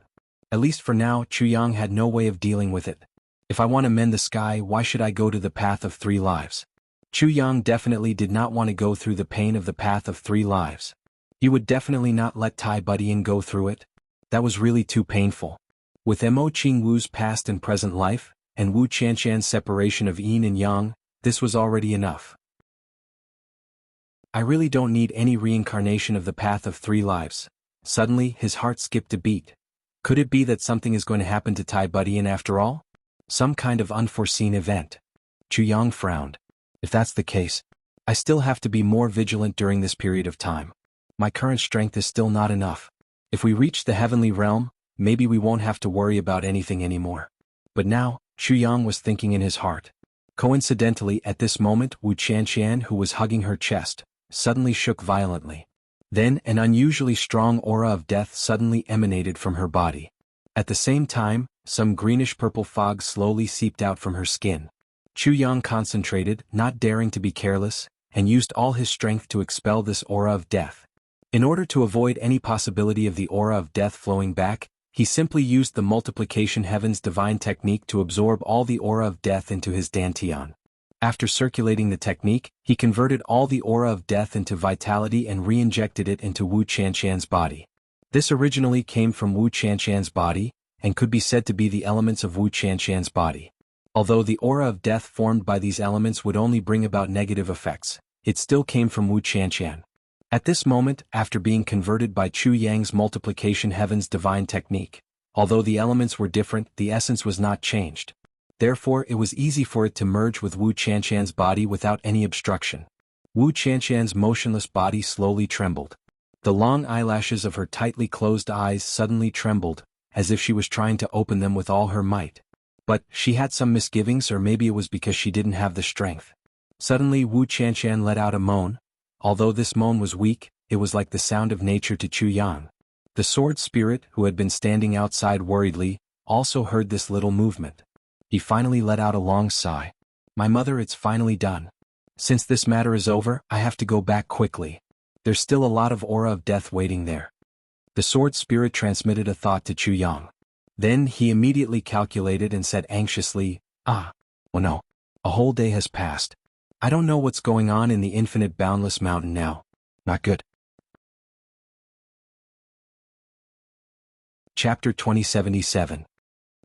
At least for now, Chu Yang had no way of dealing with it. If I want to mend the sky, why should I go to the path of 3 lives? Chu Yang definitely did not want to go through the pain of the path of 3 lives. He would definitely not let Tai Budian go through it. That was really too painful. With Mo Qing Wu's past and present life, and Wu Qianshan's separation of Yin and Yang, this was already enough. I really don't need any reincarnation of the path of 3 lives. Suddenly, his heart skipped a beat. Could it be that something is going to happen to Tai Budian after all? Some kind of unforeseen event. Chu Yang frowned. If that's the case, I still have to be more vigilant during this period of time. My current strength is still not enough. If we reach the heavenly realm, maybe we won't have to worry about anything anymore. But now, Chu Yang was thinking in his heart. Coincidentally, at this moment, Wu Qianshan, who was hugging her chest, suddenly shook violently. Then, an unusually strong aura of death suddenly emanated from her body. At the same time, some greenish-purple fog slowly seeped out from her skin. Chu Yang concentrated, not daring to be careless, and used all his strength to expel this aura of death. In order to avoid any possibility of the aura of death flowing back, he simply used the multiplication heaven's divine technique to absorb all the aura of death into his dantian. After circulating the technique, he converted all the aura of death into vitality and re-injected it into Wu Qianqian's body. This originally came from Wu Qianqian's body, and could be said to be the elements of Wu Qianqian's body. Although the aura of death formed by these elements would only bring about negative effects, it still came from Wu Qianqian. At this moment, after being converted by Chu Yang's multiplication heaven's divine technique, although the elements were different, the essence was not changed. Therefore, it was easy for it to merge with Wu Qianqian's body without any obstruction. Wu Qianqian's motionless body slowly trembled. The long eyelashes of her tightly closed eyes suddenly trembled, as if she was trying to open them with all her might. But she had some misgivings, or maybe it was because she didn't have the strength. Suddenly Wu Qianqian let out a moan. Although this moan was weak, it was like the sound of nature to Chu Yang. The sword spirit, who had been standing outside worriedly, also heard this little movement. He finally let out a long sigh. My mother, it's finally done. Since this matter is over, I have to go back quickly. There's still a lot of aura of death waiting there. The sword spirit transmitted a thought to Chu Yang. Then he immediately calculated and said anxiously, oh no. A whole day has passed. I don't know what's going on in the infinite boundless mountain now. Not good. Chapter 2077.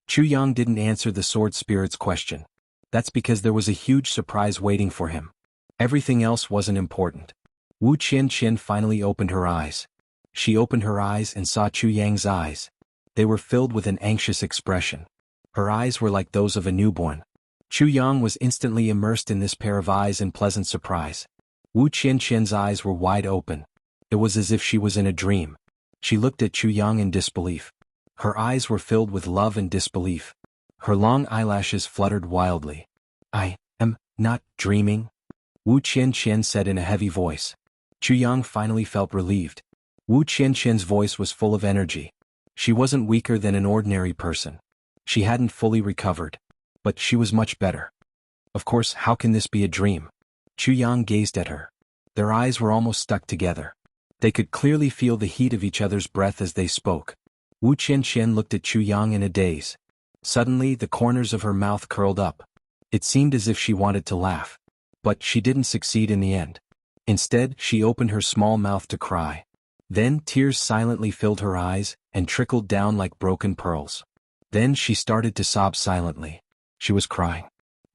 Chu Yang didn't answer the sword spirit's question. That's because there was a huge surprise waiting for him. Everything else wasn't important. Wu Qianqian finally opened her eyes. She opened her eyes and saw Chu Yang's eyes. They were filled with an anxious expression. Her eyes were like those of a newborn. Chu Yang was instantly immersed in this pair of eyes in pleasant surprise. Wu Qianqian's eyes were wide open. It was as if she was in a dream. She looked at Chu Yang in disbelief. Her eyes were filled with love and disbelief. Her long eyelashes fluttered wildly. I am not dreaming, Wu Qianqian said in a heavy voice. Chu Yang finally felt relieved. Wu Qianqian's voice was full of energy. She wasn't weaker than an ordinary person. She hadn't fully recovered. But she was much better. Of course, how can this be a dream? Chu Yang gazed at her. Their eyes were almost stuck together. They could clearly feel the heat of each other's breath as they spoke. Wu Qianqian looked at Chu Yang in a daze. Suddenly, the corners of her mouth curled up. It seemed as if she wanted to laugh. But she didn't succeed in the end. Instead, she opened her small mouth to cry. Then tears silently filled her eyes and trickled down like broken pearls. Then she started to sob silently. She was crying.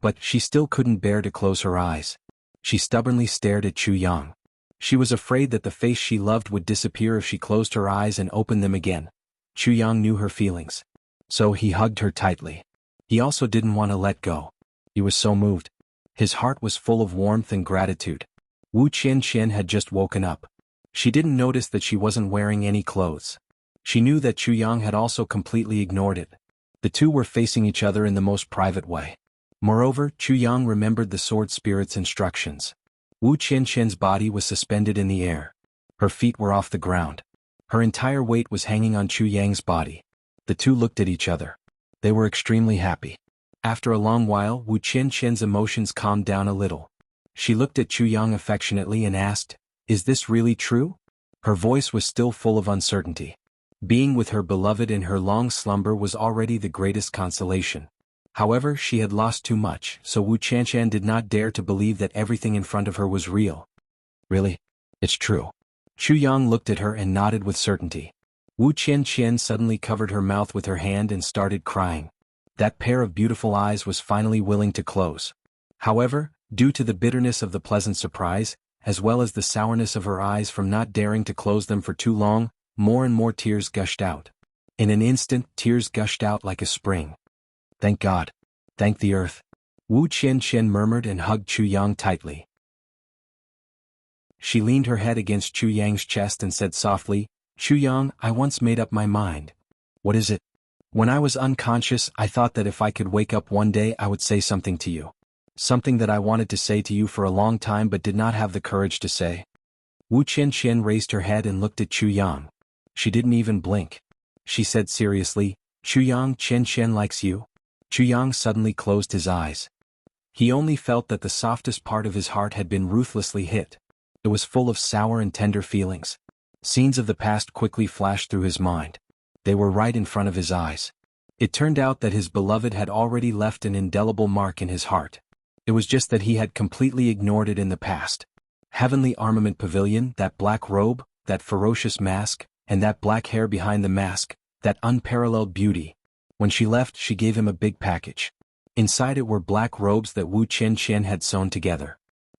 But she still couldn't bear to close her eyes. She stubbornly stared at Chu Yang. She was afraid that the face she loved would disappear if she closed her eyes and opened them again. Chu Yang knew her feelings. So he hugged her tightly. He also didn't want to let go. He was so moved. His heart was full of warmth and gratitude. Wu Qianqian had just woken up. She didn't notice that she wasn't wearing any clothes. She knew that Chu Yang had also completely ignored it. The two were facing each other in the most private way. Moreover, Chu Yang remembered the sword spirit's instructions. Wu Qianqian's body was suspended in the air. Her feet were off the ground. Her entire weight was hanging on Chu Yang's body. The two looked at each other. They were extremely happy. After a long while, Wu Qianqian's emotions calmed down a little. She looked at Chu Yang affectionately and asked, "Is this really true?" Her voice was still full of uncertainty. Being with her beloved in her long slumber was already the greatest consolation. However, she had lost too much, so Wu Qianqian did not dare to believe that everything in front of her was real. Really? It's true. Chu Yang looked at her and nodded with certainty. Wu Qianqian suddenly covered her mouth with her hand and started crying. That pair of beautiful eyes was finally willing to close. However, due to the bitterness of the pleasant surprise, as well as the sourness of her eyes from not daring to close them for too long, more and more tears gushed out. In an instant, tears gushed out like a spring. Thank God. Thank the earth. Wu Qianqian murmured and hugged Chu Yang tightly. She leaned her head against Chu Yang's chest and said softly, "Chu Yang, I once made up my mind." "What is it?" "When I was unconscious, I thought that if I could wake up one day I would say something to you. Something that I wanted to say to you for a long time but did not have the courage to say." Wu Qianqian raised her head and looked at Chu Yang. She didn't even blink. She said seriously, "Chu Yang, Qianqian likes you?" Chu Yang suddenly closed his eyes. He only felt that the softest part of his heart had been ruthlessly hit. It was full of sour and tender feelings. Scenes of the past quickly flashed through his mind. They were right in front of his eyes. It turned out that his beloved had already left an indelible mark in his heart. It was just that he had completely ignored it in the past. Heavenly Armament Pavilion, that black robe, that ferocious mask, and that black hair behind the mask, that unparalleled beauty. When she left, she gave him a big package. Inside it were black robes that Wu Qianqian had sewn together.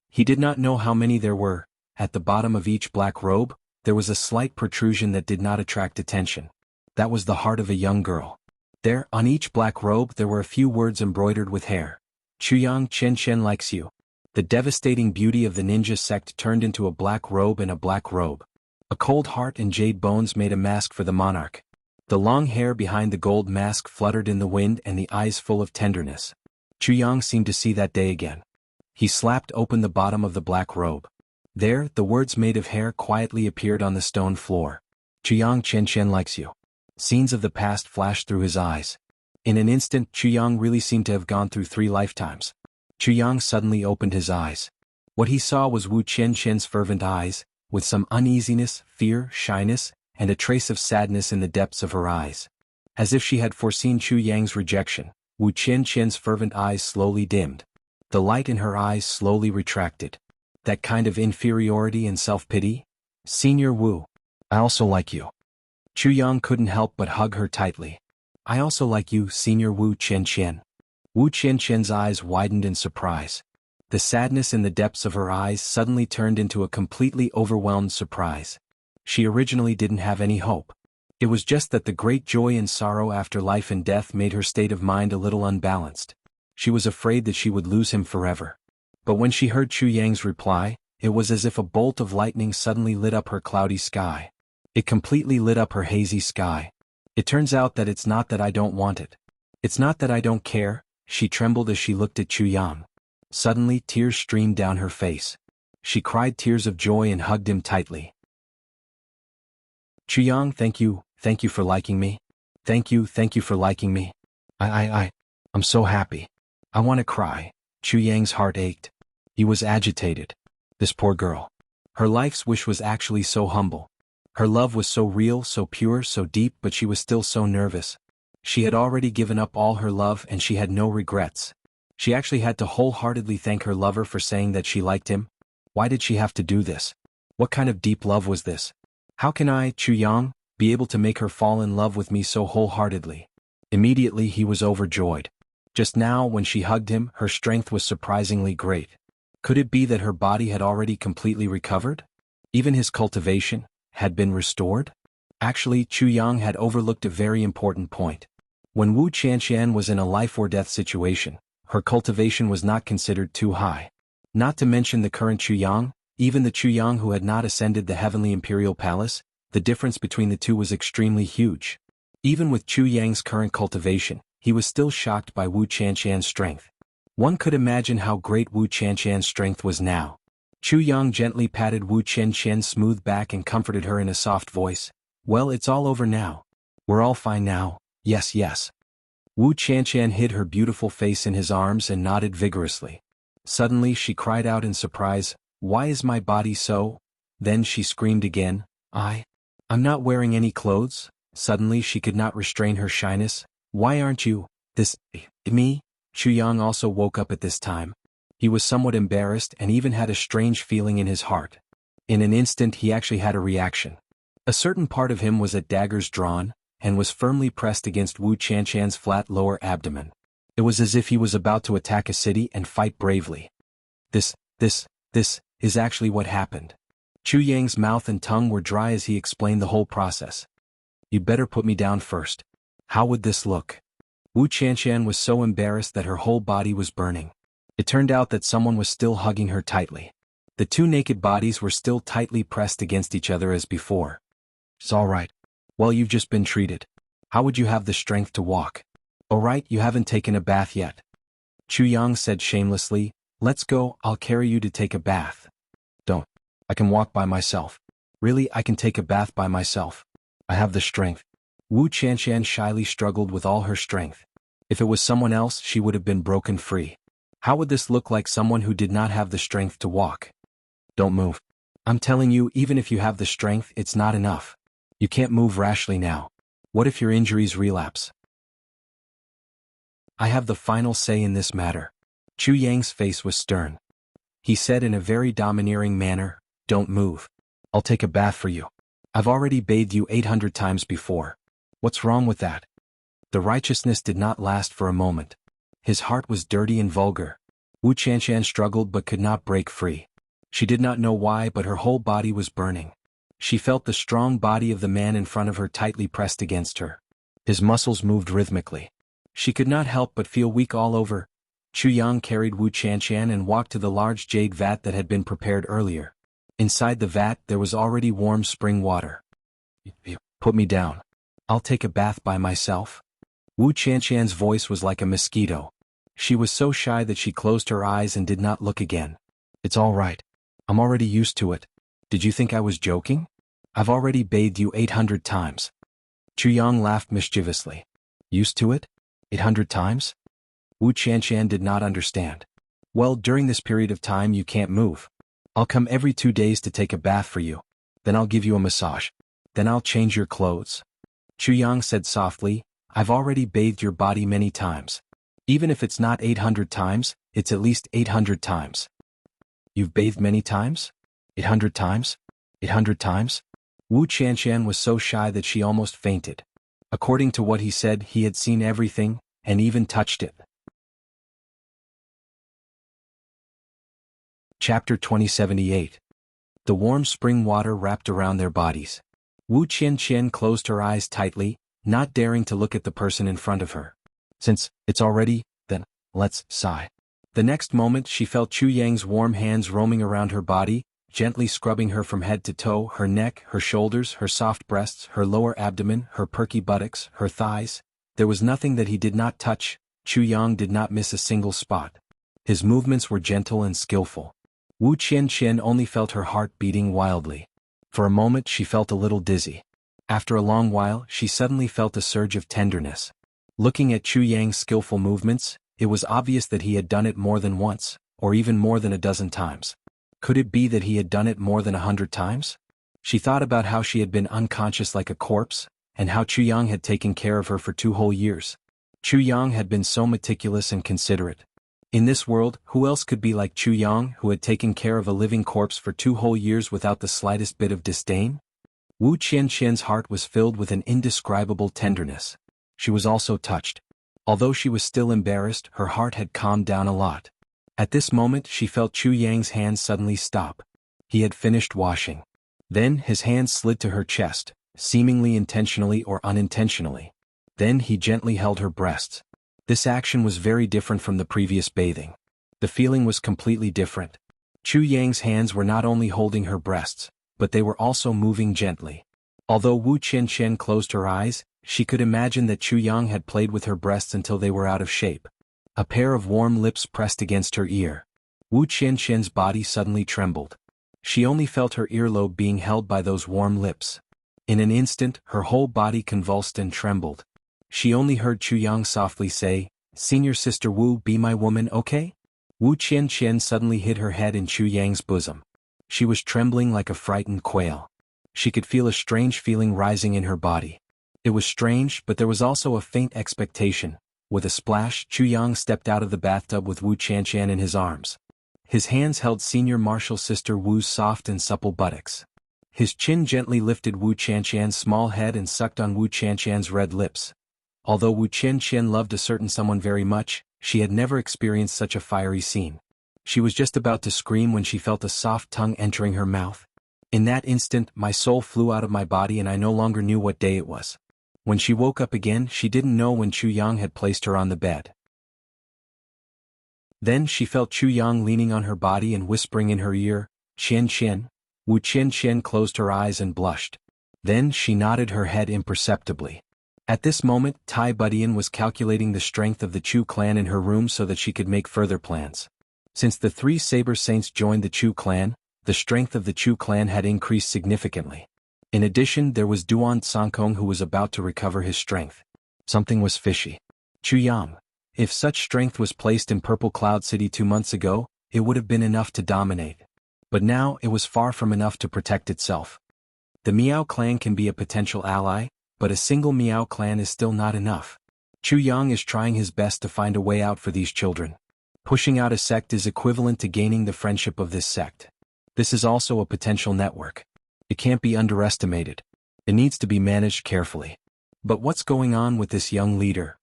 He did not know how many there were. At the bottom of each black robe, there was a slight protrusion that did not attract attention. That was the heart of a young girl. There, on each black robe, there were a few words embroidered with hair. Chuyang Qianqian likes you. The devastating beauty of the ninja sect turned into a black robe and a black robe. A cold heart and jade bones made a mask for the monarch. The long hair behind the gold mask fluttered in the wind and the eyes full of tenderness. Chuyang seemed to see that day again. He slapped open the bottom of the black robe. There, the words made of hair quietly appeared on the stone floor. Chuyang Qianqian likes you. Scenes of the past flashed through his eyes. In an instant, Chuyang really seemed to have gone through 3 lifetimes. Chuyang suddenly opened his eyes. What he saw was Wu Qianqian's fervent eyes, with some uneasiness, fear, shyness, and a trace of sadness in the depths of her eyes. As if she had foreseen Chuyang's rejection, Wu Qianqian's fervent eyes slowly dimmed. The light in her eyes slowly retracted. That kind of inferiority and self-pity? Senior Wu. I also like you. Chuyang couldn't help but hug her tightly. I also like you, Senior Wu Qianqian. Wu Qianqian's eyes widened in surprise. The sadness in the depths of her eyes suddenly turned into a completely overwhelmed surprise. She originally didn't have any hope. It was just that the great joy and sorrow after life and death made her state of mind a little unbalanced. She was afraid that she would lose him forever. But when she heard Chuyang's reply, it was as if a bolt of lightning suddenly lit up her cloudy sky. It completely lit up her hazy sky. It turns out that it's not that I don't want it. It's not that I don't care. She trembled as she looked at Chuyang. Suddenly, tears streamed down her face. She cried tears of joy and hugged him tightly. Chuyang, thank you for liking me. Thank you for liking me. I'm so happy. I want to cry. Chuyang's heart ached. He was agitated. This poor girl. Her life's wish was actually so humble. Her love was so real, so pure, so deep, but she was still so nervous. She had already given up all her love and she had no regrets. She actually had to wholeheartedly thank her lover for saying that she liked him. Why did she have to do this? What kind of deep love was this? How can I, Chuyang, be able to make her fall in love with me so wholeheartedly? Immediately he was overjoyed. Just now, when she hugged him, her strength was surprisingly great. Could it be that her body had already completely recovered? Even his cultivation had been restored? Actually, Chuyang had overlooked a very important point. When Wu Qianqian was in a life-or-death situation, her cultivation was not considered too high. Not to mention the current Chuyang, even the Chuyang who had not ascended the heavenly imperial palace, the difference between the two was extremely huge. Even with Chuyang's current cultivation, he was still shocked by Wu Qianqian's strength. One could imagine how great Wu Qianqian's strength was now. Chuyang gently patted Wu Qianqian's smooth back and comforted her in a soft voice. Well, it's all over now. We're all fine now. Yes. Wu Qianqian hid her beautiful face in his arms and nodded vigorously. Suddenly she cried out in surprise, why is my body so? Then she screamed again, I'm not wearing any clothes? Suddenly she could not restrain her shyness. Why aren't you? Me? Chuyang also woke up at this time. He was somewhat embarrassed and even had a strange feeling in his heart. In an instant he actually had a reaction. A certain part of him was at daggers drawn, and was firmly pressed against Wu Qianqian's flat lower abdomen. It was as if he was about to attack a city and fight bravely. This is actually what happened. Chuyang's mouth and tongue were dry as he explained the whole process. You'd better put me down first. How would this look? Wu Qianqian was so embarrassed that her whole body was burning. It turned out that someone was still hugging her tightly. The two naked bodies were still tightly pressed against each other as before. It's all right. Well, you've just been treated. How would you have the strength to walk? All right, you haven't taken a bath yet. Chuyang said shamelessly, let's go, I'll carry you to take a bath. Don't. I can walk by myself. Really, I can take a bath by myself. I have the strength. Wu Qianqian shyly struggled with all her strength. If it was someone else, she would have been broken free. How would this look like someone who did not have the strength to walk? Don't move. I'm telling you, even if you have the strength, it's not enough. You can't move rashly now. What if your injuries relapse? I have the final say in this matter. Chu Yang's face was stern. He said in a very domineering manner, "Don't move. I'll take a bath for you. I've already bathed you 800 times before. What's wrong with that?" The righteousness did not last for a moment. His heart was dirty and vulgar. Wu Qianshan struggled but could not break free. She did not know why, but her whole body was burning. She felt the strong body of the man in front of her tightly pressed against her. His muscles moved rhythmically. She could not help but feel weak all over. Chu Yang carried Wu Qianshan and walked to the large jade vat that had been prepared earlier. Inside the vat there was already warm spring water. "Put me down. I'll take a bath by myself." Wu Qianshan's voice was like a mosquito. She was so shy that she closed her eyes and did not look again. "It's all right. I'm already used to it. Did you think I was joking? I've already bathed you 800 times. Chu Yang laughed mischievously. "Used to it? 800 times? Wu Qianshan did not understand. "Well, during this period of time you can't move. I'll come every 2 days to take a bath for you. Then I'll give you a massage. Then I'll change your clothes." Chu Yang said softly, "I've already bathed your body many times. Even if it's not 800 times, it's at least 800 times. "You've bathed many times? 800 times? 800 times? Wu Qianshan was so shy that she almost fainted. According to what he said, he had seen everything, and even touched it. Chapter 2078. The warm spring water wrapped around their bodies. Wu Qianshan closed her eyes tightly, not daring to look at the person in front of her. "Since it's already, then, let's sigh." The next moment she felt Chu Yang's warm hands roaming around her body, gently scrubbing her from head to toe, her neck, her shoulders, her soft breasts, her lower abdomen, her perky buttocks, her thighs. There was nothing that he did not touch. Chu Yang did not miss a single spot. His movements were gentle and skillful. Wu Qianshan only felt her heart beating wildly. For a moment she felt a little dizzy. After a long while she suddenly felt a surge of tenderness. Looking at Chu Yang's skillful movements, it was obvious that he had done it more than once, or even more than a dozen times. Could it be that he had done it more than 100 times? She thought about how she had been unconscious like a corpse, and how Chu Yang had taken care of her for 2 whole years. Chu Yang had been so meticulous and considerate. In this world, who else could be like Chu Yang, who had taken care of a living corpse for 2 whole years without the slightest bit of disdain? Wu Qianshan's heart was filled with an indescribable tenderness. She was also touched. Although she was still embarrassed, her heart had calmed down a lot. At this moment she felt Chu Yang's hands suddenly stop. He had finished washing. Then his hands slid to her chest, seemingly intentionally or unintentionally. Then he gently held her breasts. This action was very different from the previous bathing. The feeling was completely different. Chu Yang's hands were not only holding her breasts, but they were also moving gently. Although Wu Qianshan closed her eyes, she could imagine that Chu Yang had played with her breasts until they were out of shape. A pair of warm lips pressed against her ear. Wu Qianshan's body suddenly trembled. She only felt her earlobe being held by those warm lips. In an instant, her whole body convulsed and trembled. She only heard Chu Yang softly say, "Senior Sister Wu, be my woman, okay?" Wu Qianshan suddenly hid her head in Chu Yang's bosom. She was trembling like a frightened quail. She could feel a strange feeling rising in her body. It was strange, but there was also a faint expectation. With a splash, Chu Yang stepped out of the bathtub with Wu Qianshan in his arms. His hands held Senior Martial Sister Wu's soft and supple buttocks. His chin gently lifted Wu Qianshan's small head and sucked on Wu Qianshan's red lips. Although Wu Qianshan loved a certain someone very much, she had never experienced such a fiery scene. She was just about to scream when she felt a soft tongue entering her mouth. In that instant, my soul flew out of my body and I no longer knew what day it was. When she woke up again, she didn't know when Chu Yang had placed her on the bed. Then she felt Chu Yang leaning on her body and whispering in her ear, "Qianshan." Wu Qianshan closed her eyes and blushed. Then she nodded her head imperceptibly. At this moment, Tai Budian was calculating the strength of the Chu clan in her room so that she could make further plans. Since the 3 Saber Saints joined the Chu clan, the strength of the Chu clan had increased significantly. In addition, there was Duan Sankong who was about to recover his strength. Something was fishy. Chu Yang. If such strength was placed in Purple Cloud City 2 months ago, it would have been enough to dominate. But now, it was far from enough to protect itself. The Miao clan can be a potential ally, but a single Miao clan is still not enough. Chu Yang is trying his best to find a way out for these children. Pushing out a sect is equivalent to gaining the friendship of this sect. This is also a potential network. It can't be underestimated. It needs to be managed carefully. But what's going on with this young leader?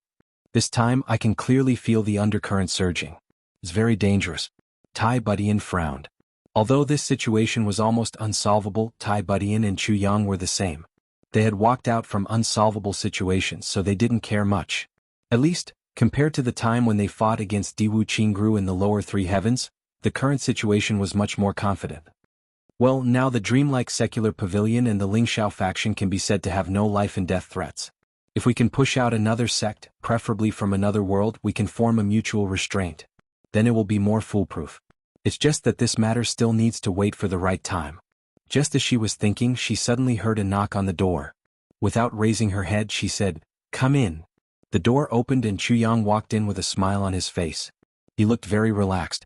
This time I can clearly feel the undercurrent surging. It's very dangerous. Tai Budian frowned. Although this situation was almost unsolvable, Tai Budian and Chu Yang were the same. They had walked out from unsolvable situations, so they didn't care much. At least, compared to the time when they fought against Diwu Qingru in the lower three heavens, the current situation was much more confident. Well, now the dreamlike secular pavilion and the Lingxiao faction can be said to have no life and death threats. If we can push out another sect, preferably from another world, we can form a mutual restraint. Then it will be more foolproof. It's just that this matter still needs to wait for the right time. Just as she was thinking, she suddenly heard a knock on the door. Without raising her head, she said, "Come in." The door opened and Chu Yang walked in with a smile on his face. He looked very relaxed.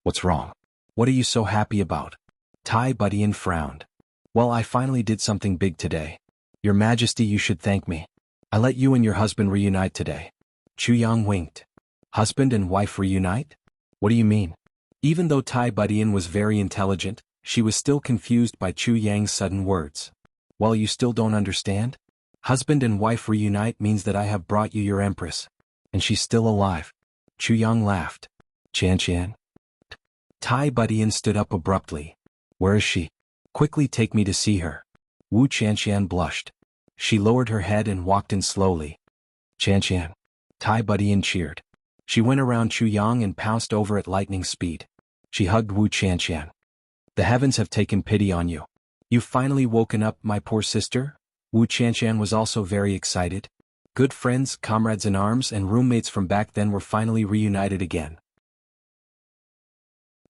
"What's wrong? What are you so happy about?" Tai Budian frowned. "Well, I finally did something big today. Your Majesty, you should thank me. I let you and your husband reunite today." Chu Yang winked. "Husband and wife reunite? What do you mean?" Even though Tai Budian was very intelligent, she was still confused by Chu Yang's sudden words. "Well, you still don't understand? Husband and wife reunite means that I have brought you your empress. And she's still alive." Chu Yang laughed. "Qianqian?" Tai Budian stood up abruptly. "Where is she? Quickly take me to see her." Wu Qianqian blushed. She lowered her head and walked in slowly. "Qianqian." Tai Budian cheered. She went around Chu Yang and pounced over at lightning speed. She hugged Wu Qianqian. "The heavens have taken pity on you. You've finally woken up, my poor sister?" Wu Qianqian was also very excited. Good friends, comrades in arms, and roommates from back then were finally reunited again.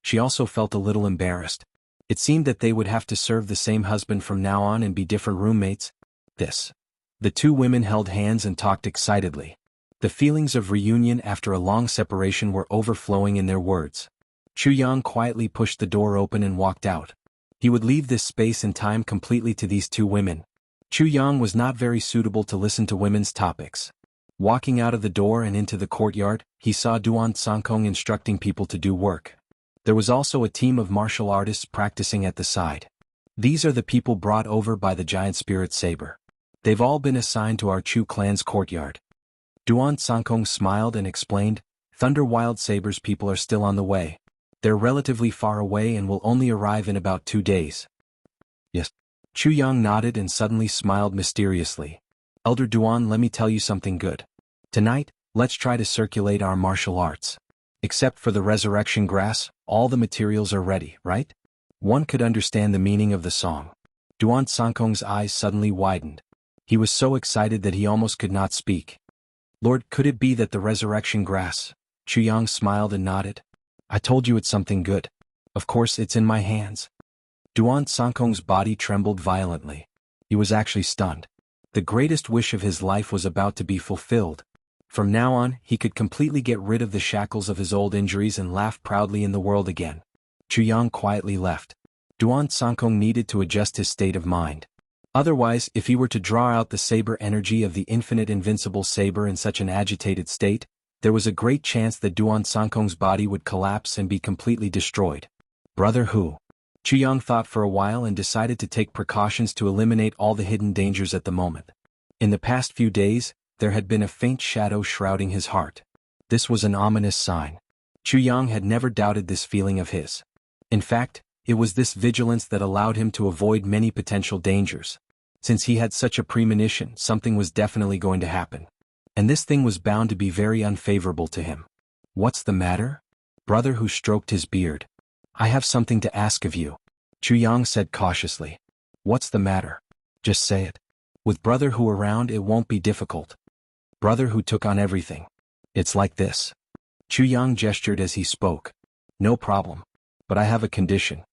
She also felt a little embarrassed. It seemed that they would have to serve the same husband from now on and be different roommates. The two women held hands and talked excitedly. The feelings of reunion after a long separation were overflowing in their words. Chu Yang quietly pushed the door open and walked out. He would leave this space and time completely to these two women. Chu Yang was not very suitable to listen to women's topics. Walking out of the door and into the courtyard, he saw Duan Sankong instructing people to do work. There was also a team of martial artists practicing at the side. These are the people brought over by the giant spirit saber. They've all been assigned to our Chu clan's courtyard. Duan Sankong smiled and explained, "Thunder Wild Saber's people are still on the way. They're relatively far away and will only arrive in about 2 days." "Yes." Chu Yang nodded and suddenly smiled mysteriously. "Elder Duan, let me tell you something good. Tonight, let's try to circulate our martial arts. Except for the resurrection grass, all the materials are ready, right?" One could understand the meaning of the song. Duan Sankong's eyes suddenly widened. He was so excited that he almost could not speak. "Lord, could it be that the resurrection grass?" Chu Yang smiled and nodded. "I told you it's something good. Of course it's in my hands." Duan Sankong's body trembled violently. He was actually stunned. The greatest wish of his life was about to be fulfilled. From now on, he could completely get rid of the shackles of his old injuries and laugh proudly in the world again. Chu Yang quietly left. Duan Sankong needed to adjust his state of mind. Otherwise, if he were to draw out the saber energy of the infinite invincible saber in such an agitated state, there was a great chance that Duan Sankong's body would collapse and be completely destroyed. Brother Hu. Chu Yang thought for a while and decided to take precautions to eliminate all the hidden dangers at the moment. In the past few days, there had been a faint shadow shrouding his heart. This was an ominous sign. Chu Yang had never doubted this feeling of his. In fact, it was this vigilance that allowed him to avoid many potential dangers. Since he had such a premonition, something was definitely going to happen. And this thing was bound to be very unfavorable to him. "What's the matter?" Brother Hu stroked his beard. "I have something to ask of you," Chu Yang said cautiously. "What's the matter? Just say it. With Brother Hu around, it won't be difficult." Brother Hu took on everything. "It's like this." Chu Yang gestured as he spoke. "No problem. But I have a condition."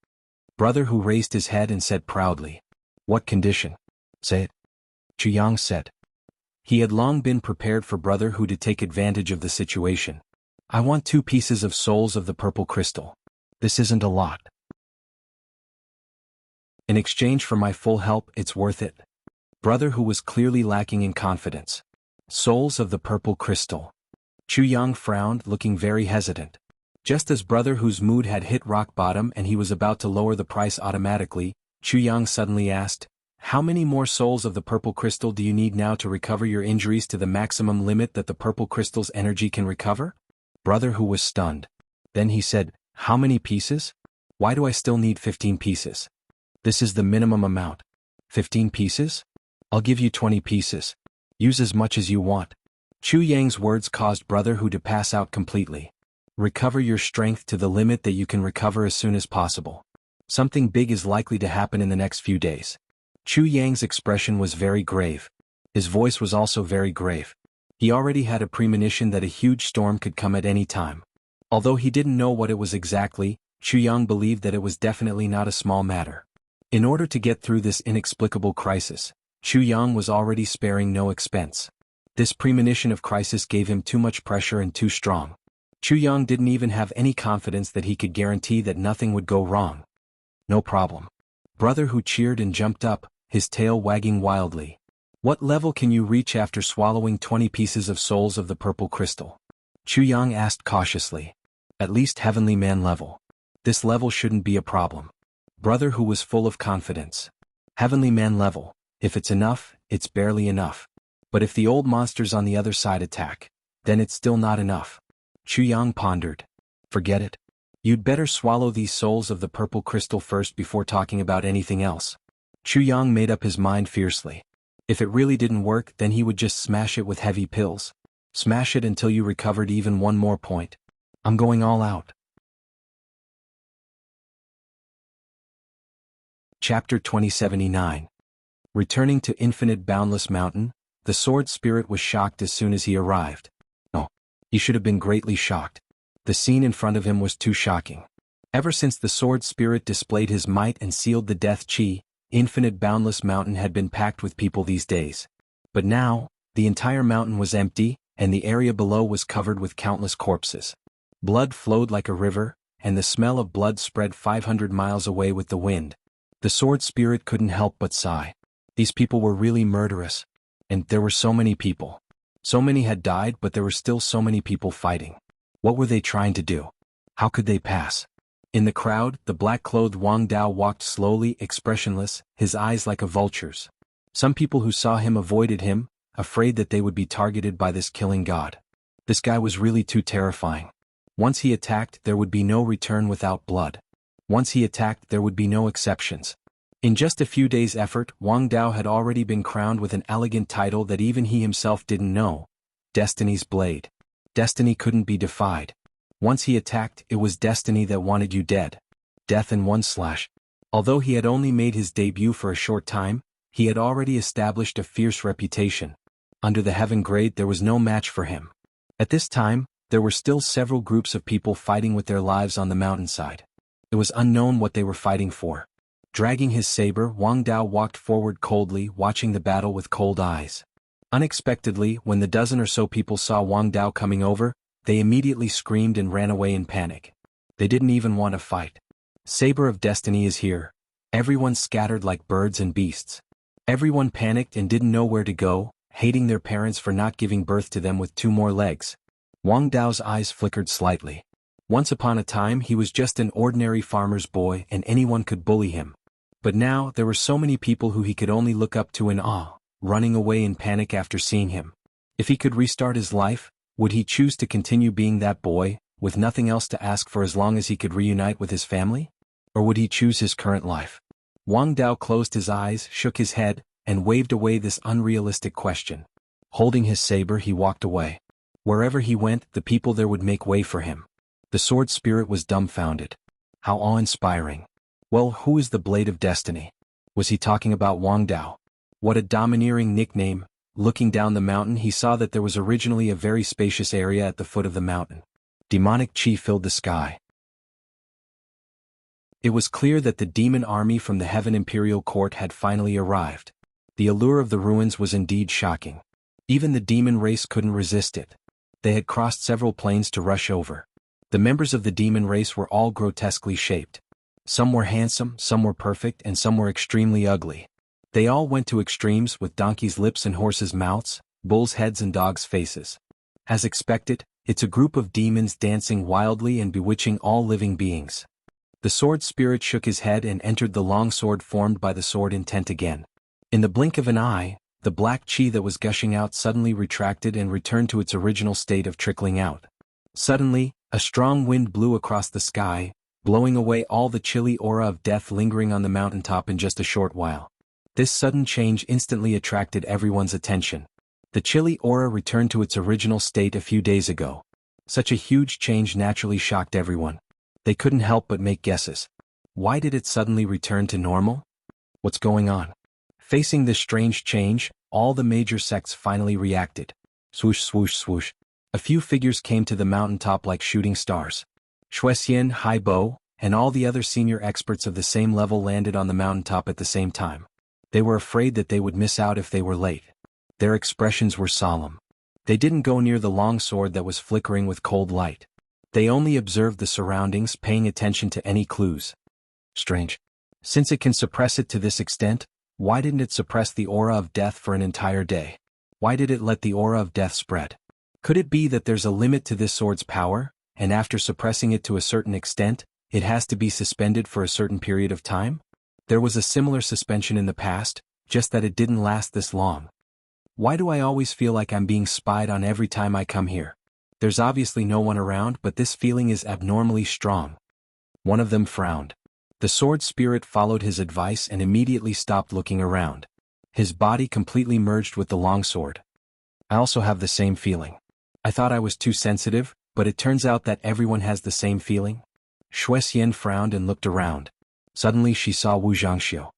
Brother Hu raised his head and said proudly. "What condition? Say it." Chu Yang said. He had long been prepared for Brother Hu to take advantage of the situation. "I want 2 pieces of souls of the purple crystal. This isn't a lot. In exchange for my full help, it's worth it." Brother Hu was clearly lacking in confidence. "Souls of the purple crystal." Chu Yang frowned, looking very hesitant. Just as Brother Hu's mood had hit rock bottom and he was about to lower the price automatically, Chu Yang suddenly asked, "How many more souls of the purple crystal do you need now to recover your injuries to the maximum limit that the purple crystal's energy can recover?" Brother Hu was stunned. Then he said, "How many pieces? Why do I still need 15 pieces? This is the minimum amount. 15 pieces? I'll give you 20 pieces. Use as much as you want." Chu Yang's words caused Brother Hu to pass out completely. Recover your strength to the limit that you can recover as soon as possible. Something big is likely to happen in the next few days. Chu Yang's expression was very grave. His voice was also very grave. He already had a premonition that a huge storm could come at any time. Although he didn't know what it was exactly, Chu Yang believed that it was definitely not a small matter. In order to get through this inexplicable crisis, Chu Yang was already sparing no expense. This premonition of crisis gave him too much pressure and too strong. Chu Yang didn't even have any confidence that he could guarantee that nothing would go wrong. "No problem." Brother Hu cheered and jumped up, his tail wagging wildly. "What level can you reach after swallowing 20 pieces of souls of the purple crystal?" Chu Yang asked cautiously. "At least Heavenly Man level. This level shouldn't be a problem." Brother Hu was full of confidence. "Heavenly Man level, if it's enough, it's barely enough. But if the old monsters on the other side attack, then it's still not enough." Chu Yang pondered. "Forget it. You'd better swallow these souls of the purple crystal first before talking about anything else." Chu Yang made up his mind fiercely. If it really didn't work, then he would just smash it with heavy pills. Smash it until you recovered even one more point. "I'm going all out." Chapter 2079. Returning to Infinite Boundless Mountain, the sword spirit was shocked as soon as he arrived. No, he should have been greatly shocked. The scene in front of him was too shocking. Ever since the sword spirit displayed his might and sealed the death chi, Infinite Boundless Mountain had been packed with people these days. But now, the entire mountain was empty, and the area below was covered with countless corpses. Blood flowed like a river, and the smell of blood spread 500 miles away with the wind. The sword spirit couldn't help but sigh. These people were really murderous. And there were so many people. So many had died, but there were still so many people fighting. What were they trying to do? How could they pass? In the crowd, the black-clothed Wang Dao walked slowly, expressionless, his eyes like a vulture's. Some people who saw him avoided him, afraid that they would be targeted by this killing god. This guy was really too terrifying. Once he attacked, there would be no return without blood. Once he attacked, there would be no exceptions. In just a few days' effort, Wang Dao had already been crowned with an elegant title that even he himself didn't know: Destiny's Blade. Destiny couldn't be defied. Once he attacked, it was destiny that wanted you dead. Death in one slash. Although he had only made his debut for a short time, he had already established a fierce reputation. Under the heaven grade, there was no match for him. At this time, there were still several groups of people fighting with their lives on the mountainside. It was unknown what they were fighting for. Dragging his saber, Wang Dao walked forward coldly, watching the battle with cold eyes. Unexpectedly, when the dozen or so people saw Wang Dao coming over, they immediately screamed and ran away in panic. They didn't even want to fight. Saber of Destiny is here. Everyone scattered like birds and beasts. Everyone panicked and didn't know where to go, hating their parents for not giving birth to them with 2 more legs. Wang Dao's eyes flickered slightly. Once upon a time he was just an ordinary farmer's boy and anyone could bully him. But now there were so many people who he could only look up to in awe, running away in panic after seeing him. If he could restart his life, would he choose to continue being that boy, with nothing else to ask for as long as he could reunite with his family? Or would he choose his current life? Wang Dao closed his eyes, shook his head, and waved away this unrealistic question. Holding his saber, he walked away. Wherever he went, the people there would make way for him. The sword spirit was dumbfounded. How awe-inspiring. Well, who is the Blade of Destiny? Was he talking about Wang Dao? What a domineering nickname. Looking down the mountain, he saw that there was originally a very spacious area at the foot of the mountain. Demonic chi filled the sky. It was clear that the demon army from the Heaven Imperial Court had finally arrived. The allure of the ruins was indeed shocking. Even the demon race couldn't resist it. They had crossed several planes to rush over. The members of the demon race were all grotesquely shaped. Some were handsome, some were perfect, and some were extremely ugly. They all went to extremes, with donkeys' lips and horses' mouths, bulls' heads and dogs' faces. As expected, It's a group of demons dancing wildly and bewitching all living beings. The sword spirit shook his head and entered the long sword formed by the sword intent again. In the blink of an eye, the black chi that was gushing out suddenly retracted and returned to its original state of trickling out. Suddenly, a strong wind blew across the sky, blowing away all the chilly aura of death lingering on the mountaintop in just a short while. This sudden change instantly attracted everyone's attention. The chilly aura returned to its original state a few days ago. Such a huge change naturally shocked everyone. They couldn't help but make guesses. Why did it suddenly return to normal? What's going on? Facing this strange change, all the major sects finally reacted. Swoosh swoosh swoosh. A few figures came to the mountaintop like shooting stars. Shuexian, Haibo, and all the other senior experts of the same level landed on the mountaintop at the same time. They were afraid that they would miss out if they were late. Their expressions were solemn. They didn't go near the long sword that was flickering with cold light. They only observed the surroundings, paying attention to any clues. Strange. Since it can suppress it to this extent, why didn't it suppress the aura of death for an entire day? Why did it let the aura of death spread? Could it be that there's a limit to this sword's power, and after suppressing it to a certain extent, it has to be suspended for a certain period of time? There was a similar suspension in the past, just that it didn't last this long. Why do I always feel like I'm being spied on every time I come here? There's obviously no one around, but this feeling is abnormally strong. One of them frowned. The sword spirit followed his advice and immediately stopped looking around. His body completely merged with the longsword. I also have the same feeling. I thought I was too sensitive, but it turns out that everyone has the same feeling. Shuexian frowned and looked around. Suddenly she saw Wu Zhangxiu.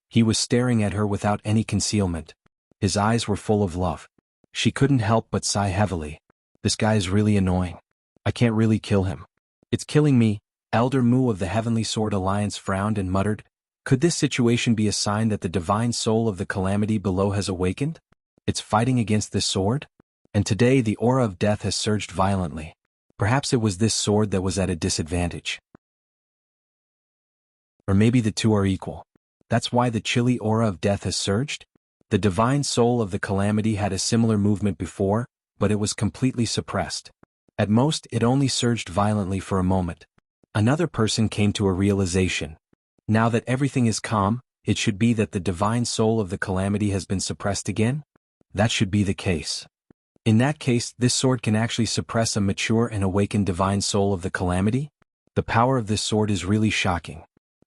He was staring at her without any concealment. His eyes were full of love. She couldn't help but sigh heavily. This guy is really annoying. I can't really kill him. It's killing me. Elder Mu of the Heavenly Sword Alliance frowned and muttered, could this situation be a sign that the divine soul of the calamity below has awakened? It's fighting against this sword? And today the aura of death has surged violently. Perhaps it was this sword that was at a disadvantage. Or maybe the two are equal. That's why the chilly aura of death has surged? The divine soul of the calamity had a similar movement before, but it was completely suppressed. At most, it only surged violently for a moment. Another person came to a realization. Now that everything is calm, it should be that the divine soul of the calamity has been suppressed again? That should be the case. In that case, this sword can actually suppress a mature and awakened divine soul of the calamity? The power of this sword is really shocking.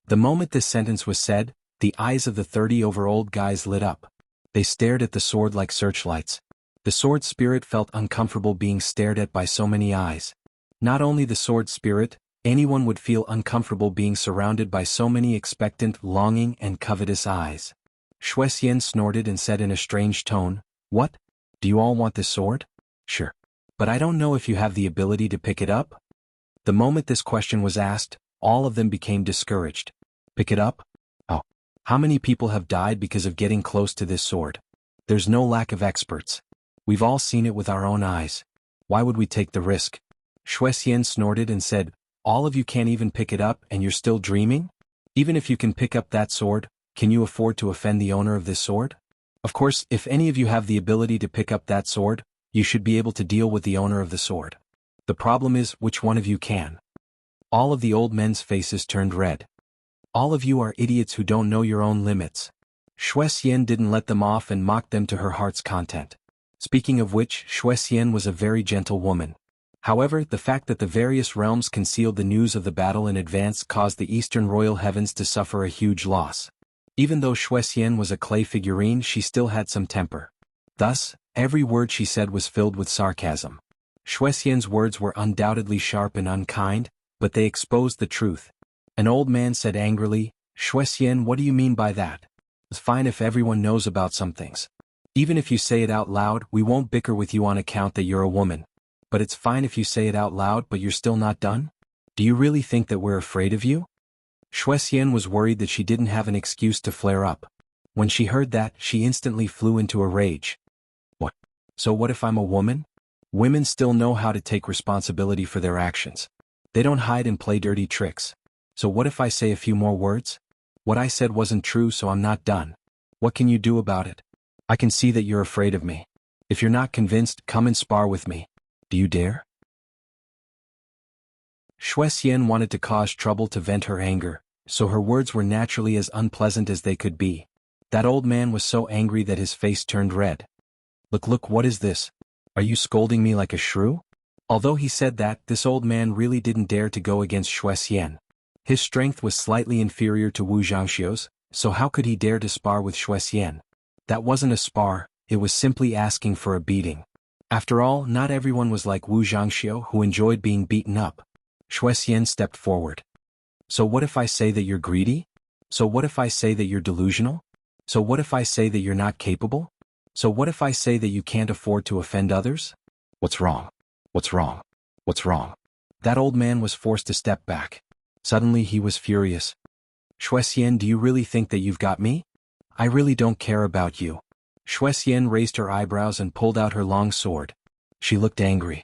The moment this sentence was said, the eyes of the 30-over-old guys lit up. They stared at the sword like searchlights. The sword spirit felt uncomfortable being stared at by so many eyes. Not only the sword spirit, anyone would feel uncomfortable being surrounded by so many expectant, longing, and covetous eyes. Shuexian snorted and said in a strange tone, "What? Do you all want this sword?" "Sure. But I don't know if you have the ability to pick it up?" The moment this question was asked, all of them became discouraged. Pick it up? Oh. How many people have died because of getting close to this sword? There's no lack of experts. We've all seen it with our own eyes. Why would we take the risk? Shuexian snorted and said, all of you can't even pick it up and you're still dreaming? Even if you can pick up that sword, can you afford to offend the owner of this sword? Of course, if any of you have the ability to pick up that sword, you should be able to deal with the owner of the sword. The problem is, which one of you can? All of the old men's faces turned red. All of you are idiots who don't know your own limits. Shuexian didn't let them off and mocked them to her heart's content. Speaking of which, Shuexian was a very gentle woman. However, the fact that the various realms concealed the news of the battle in advance caused the Eastern Royal Heavens to suffer a huge loss. Even though Shuexian was a clay figurine, she still had some temper. Thus, every word she said was filled with sarcasm. Shuexian's words were undoubtedly sharp and unkind, but they exposed the truth. An old man said angrily, "Shuexian, what do you mean by that? It's fine if everyone knows about some things. Even if you say it out loud, we won't bicker with you on account that you're a woman. But it's fine if you say it out loud but you're still not done? Do you really think that we're afraid of you?" Shuexian was worried that she didn't have an excuse to flare up. When she heard that, she instantly flew into a rage. What? So what if I'm a woman? Women still know how to take responsibility for their actions. They don't hide and play dirty tricks. So what if I say a few more words? What I said wasn't true, so I'm not done. What can you do about it? I can see that you're afraid of me. If you're not convinced, come and spar with me. Do you dare? Shuexian wanted to cause trouble to vent her anger, so her words were naturally as unpleasant as they could be. That old man was so angry that his face turned red. Look, what is this? Are you scolding me like a shrew? Although he said that, this old man really didn't dare to go against Shuexian. His strength was slightly inferior to Wu Zhangxiu's, so how could he dare to spar with Shuexian? That wasn't a spar, it was simply asking for a beating. After all, not everyone was like Wu Zhangxiu who enjoyed being beaten up. Shuexian stepped forward. So what if I say that you're greedy? So what if I say that you're delusional? So what if I say that you're not capable? So what if I say that you can't afford to offend others? What's wrong? What's wrong? What's wrong? That old man was forced to step back. Suddenly he was furious. Shuexian, do you really think that you've got me? I really don't care about you. Shuexian raised her eyebrows and pulled out her long sword. She looked angry.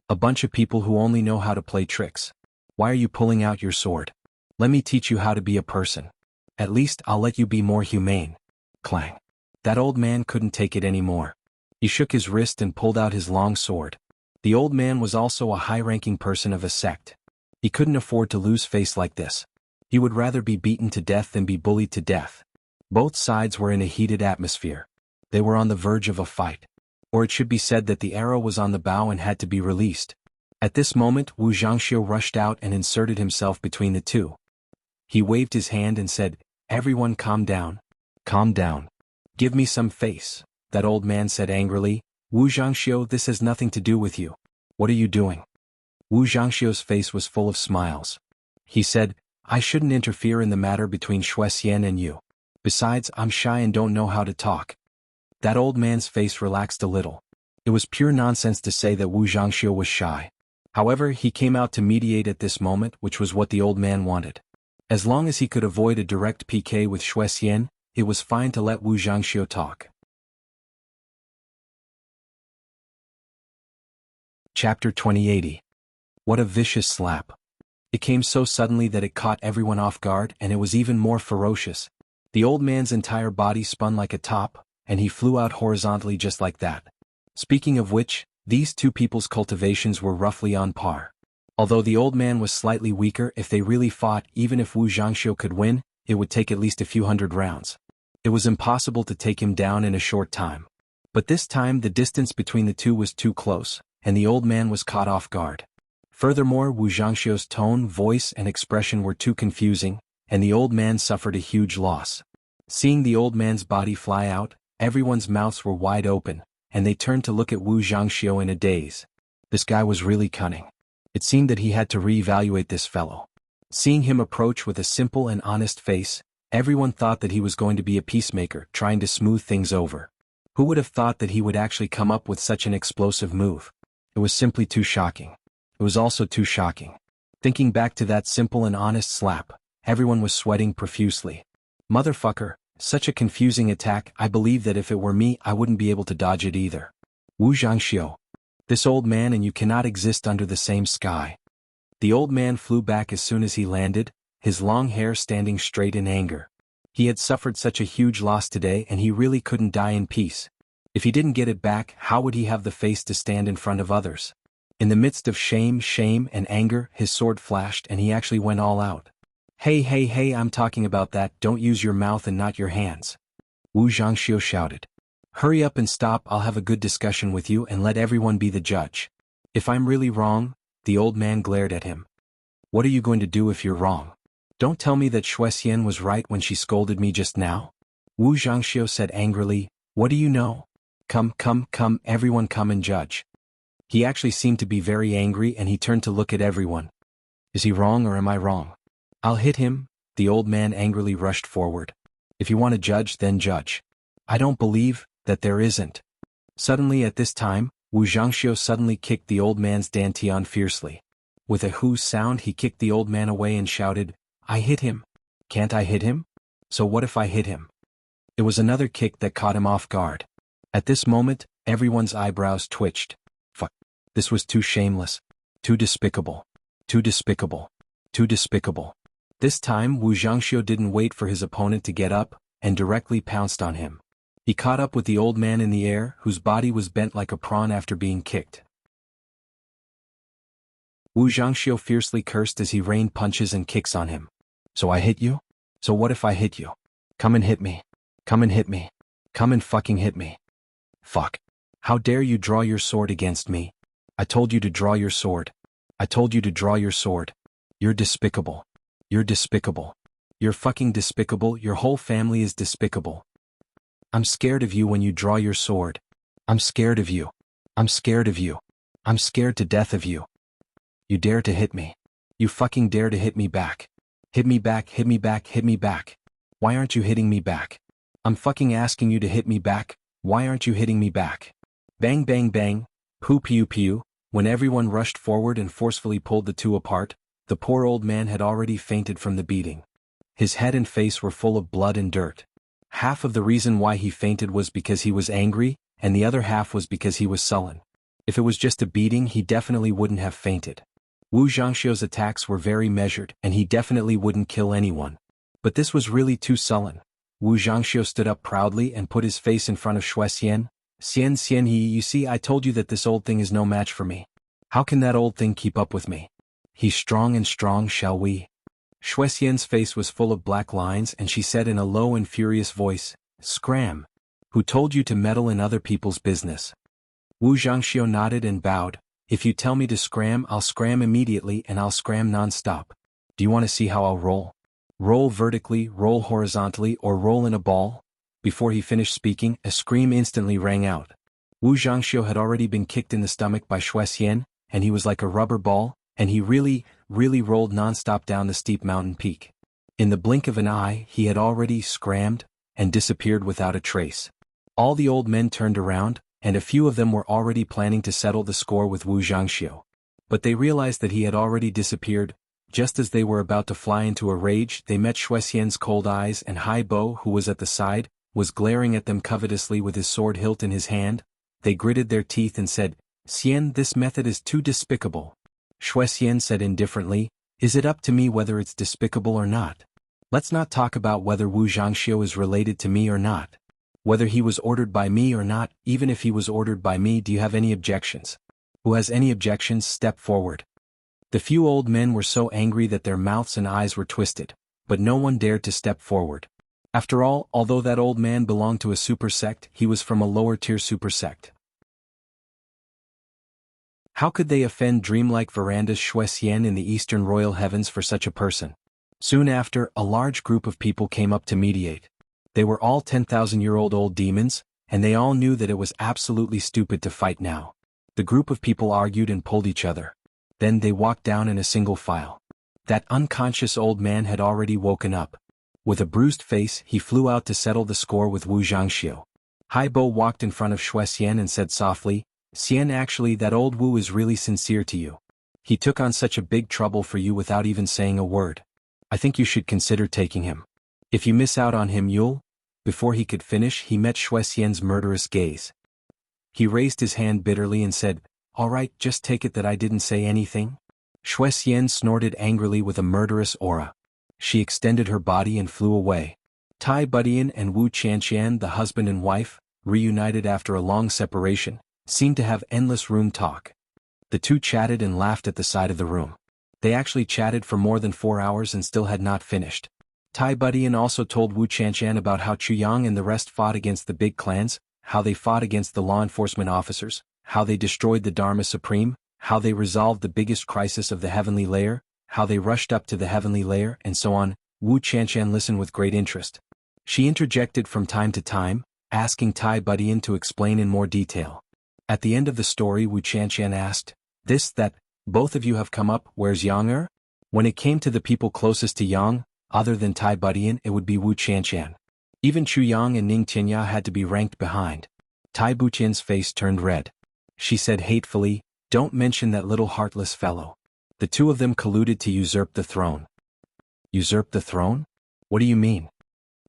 A bunch of people who only know how to play tricks. Why are you pulling out your sword? Let me teach you how to be a person. At least I'll let you be more humane. Clang. That old man couldn't take it anymore. He shook his wrist and pulled out his long sword. The old man was also a high-ranking person of a sect. He couldn't afford to lose face like this. He would rather be beaten to death than be bullied to death. Both sides were in a heated atmosphere. They were on the verge of a fight. Or it should be said that the arrow was on the bow and had to be released. At this moment, Wu Zhangxiu rushed out and inserted himself between the two. He waved his hand and said, "Everyone calm down. Calm down. Give me some face," that old man said angrily. "Wu Zhangxiu, this has nothing to do with you. What are you doing?" Wu Zhangxiu's face was full of smiles. He said, "I shouldn't interfere in the matter between Shuexian and you. Besides, I'm shy and don't know how to talk." That old man's face relaxed a little. It was pure nonsense to say that Wu Zhangxiu was shy. However, he came out to mediate at this moment, which was what the old man wanted. As long as he could avoid a direct PK with Shuexian, it was fine to let Wu Zhangxiu talk. Chapter 2080. What a vicious slap. It came so suddenly that it caught everyone off guard, and it was even more ferocious. The old man's entire body spun like a top, and he flew out horizontally just like that. Speaking of which, these two people's cultivations were roughly on par. Although the old man was slightly weaker, if they really fought, even if Wu Zhangxiu could win, it would take at least a few hundred rounds. It was impossible to take him down in a short time. But this time the distance between the two was too close, and the old man was caught off guard. Furthermore, Wu Zhangxiu's tone, voice, and expression were too confusing, and the old man suffered a huge loss. Seeing the old man's body fly out, everyone's mouths were wide open, and they turned to look at Wu Zhangxiu in a daze. This guy was really cunning. It seemed that he had to reevaluate this fellow. Seeing him approach with a simple and honest face, everyone thought that he was going to be a peacemaker, trying to smooth things over. Who would have thought that he would actually come up with such an explosive move? It was simply too shocking. It was also too shocking. Thinking back to that simple and honest slap, everyone was sweating profusely. Motherfucker, such a confusing attack. I believe that if it were me, I wouldn't be able to dodge it either. Wu Zhangxiu. This old man and you cannot exist under the same sky. The old man flew back as soon as he landed, his long hair standing straight in anger. He had suffered such a huge loss today and he really couldn't die in peace. If he didn't get it back, how would he have the face to stand in front of others? In the midst of shame, and anger, his sword flashed and he actually went all out. Hey, I'm talking about that, don't use your mouth and not your hands. Wu Zhangxiu shouted. Hurry up and stop, I'll have a good discussion with you and let everyone be the judge. If I'm really wrong, the old man glared at him. What are you going to do if you're wrong? Don't tell me that Shuexian was right when she scolded me just now. Wu Zhangxiu said angrily, what do you know? Come, everyone come and judge. He actually seemed to be very angry and he turned to look at everyone. Is he wrong or am I wrong? I'll hit him, the old man angrily rushed forward. If you want to judge, then judge. I don't believe that there isn't. Suddenly at this time, Wu Zhangxiu suddenly kicked the old man's dantian fiercely. With a hoo sound he kicked the old man away and shouted, I hit him. Can't I hit him? So what if I hit him? It was another kick that caught him off guard. At this moment, everyone's eyebrows twitched. Fuck. This was too shameless. Too despicable. Too despicable. Too despicable. This time Wu Zhangxiu didn't wait for his opponent to get up, and directly pounced on him. He caught up with the old man in the air, whose body was bent like a prawn after being kicked. Wu Zhangxiu fiercely cursed as he rained punches and kicks on him. So I hit you? So what if I hit you? Come and hit me. Come and hit me. Come and fucking hit me. Fuck. How dare you draw your sword against me? I told you to draw your sword. I told you to draw your sword. You're despicable. You're despicable. You're fucking despicable. Your whole family is despicable. I'm scared of you when you draw your sword. I'm scared of you. I'm scared of you. I'm scared to death of you. You dare to hit me. You fucking dare to hit me back. Hit me back, hit me back, hit me back. Why aren't you hitting me back? I'm fucking asking you to hit me back. Why aren't you hitting me back? Bang bang bang, poo pew pew. When everyone rushed forward and forcefully pulled the two apart, the poor old man had already fainted from the beating. His head and face were full of blood and dirt. Half of the reason why he fainted was because he was angry, and the other half was because he was sullen. If it was just a beating, he definitely wouldn't have fainted. Wu Zhangxiu's attacks were very measured, and he definitely wouldn't kill anyone. But this was really too sullen. Wu Zhangxiu stood up proudly and put his face in front of Xue Xian. Xian, you see, I told you that this old thing is no match for me. How can that old thing keep up with me? He's strong and strong, shall we? Xue Xian's face was full of black lines, and she said in a low and furious voice, Scram. Who told you to meddle in other people's business? Wu Zhangxiu nodded and bowed. If you tell me to scram, I'll scram immediately, and I'll scram non-stop. Do you want to see how I'll roll? Roll vertically, roll horizontally, or roll in a ball? Before he finished speaking, a scream instantly rang out. Wu Zhangxiu had already been kicked in the stomach by Xue Xian, and he was like a rubber ball, and he really rolled non-stop down the steep mountain peak. In the blink of an eye, he had already scrammed and disappeared without a trace. All the old men turned around, and a few of them were already planning to settle the score with Wu Zhangxiu. But they realized that he had already disappeared. Just as they were about to fly into a rage, they met Xue Xian's cold eyes, and Hai Bo, who was at the side, was glaring at them covetously with his sword hilt in his hand. They gritted their teeth and said, Xian, this method is too despicable. Xue Xian said indifferently, Is it up to me whether it's despicable or not? Let's not talk about whether Wu Zhangxiu is related to me or not. Whether he was ordered by me or not, even if he was ordered by me, do you have any objections? Who has any objections, step forward. The few old men were so angry that their mouths and eyes were twisted, but no one dared to step forward. After all, although that old man belonged to a super sect, he was from a lower-tier super sect. How could they offend dreamlike verandas Xue Xian in the eastern royal heavens for such a person? Soon after, a large group of people came up to mediate. They were all 10,000-year-old old demons, and they all knew that it was absolutely stupid to fight now. The group of people argued and pulled each other. Then they walked down in a single file. That unconscious old man had already woken up. With a bruised face, he flew out to settle the score with Wu Zhangxiu. Hai Bo walked in front of Xue Xian and said softly, Xian, actually that old Wu is really sincere to you. He took on such a big trouble for you without even saying a word. I think you should consider taking him. If you miss out on him, you'll... Before he could finish, he met Xue Xian's murderous gaze. He raised his hand bitterly and said, All right, just take it that I didn't say anything. Xue Xian snorted angrily with a murderous aura. She extended her body and flew away. Tai Budian and Wu Qianqian, the husband and wife, reunited after a long separation, seemed to have endless room talk. The two chatted and laughed at the side of the room. They actually chatted for more than 4 hours and still had not finished. Tai Budian also told Wu Qianqian about how Chuyang and the rest fought against the big clans, how they fought against the law enforcement officers, how they destroyed the Dharma Supreme, how they resolved the biggest crisis of the heavenly layer, how they rushed up to the heavenly layer, and so on. Wu Qianqian listened with great interest. She interjected from time to time, asking Tai Budian to explain in more detail. At the end of the story, Wu Qianqian asked, that, both of you have come up, where's Yang? When it came to the people closest to Yang, other than Tai Budian, it would be Wu Qianqian. Even Chu Yang and Ning Tianya had to be ranked behind. Tai Buqian's face turned red. She said hatefully, Don't mention that little heartless fellow. The two of them colluded to usurp the throne. Usurp the throne? What do you mean?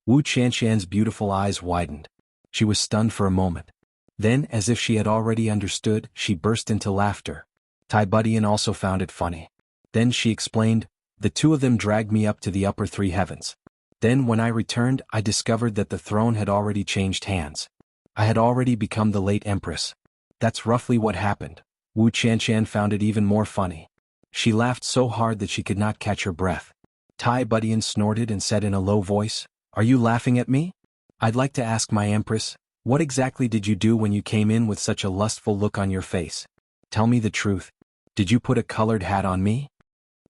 Wu Qianqian's beautiful eyes widened. She was stunned for a moment. Then, as if she had already understood, she burst into laughter. Tai Budian also found it funny. Then she explained, The two of them dragged me up to the upper 3 heavens. Then when I returned, I discovered that the throne had already changed hands. I had already become the late empress. That's roughly what happened. Wu Qianqian found it even more funny. She laughed so hard that she could not catch her breath. Tai Budian snorted and said in a low voice, "Are you laughing at me? I'd like to ask my empress, what exactly did you do when you came in with such a lustful look on your face? Tell me the truth. Did you put a colored hat on me?"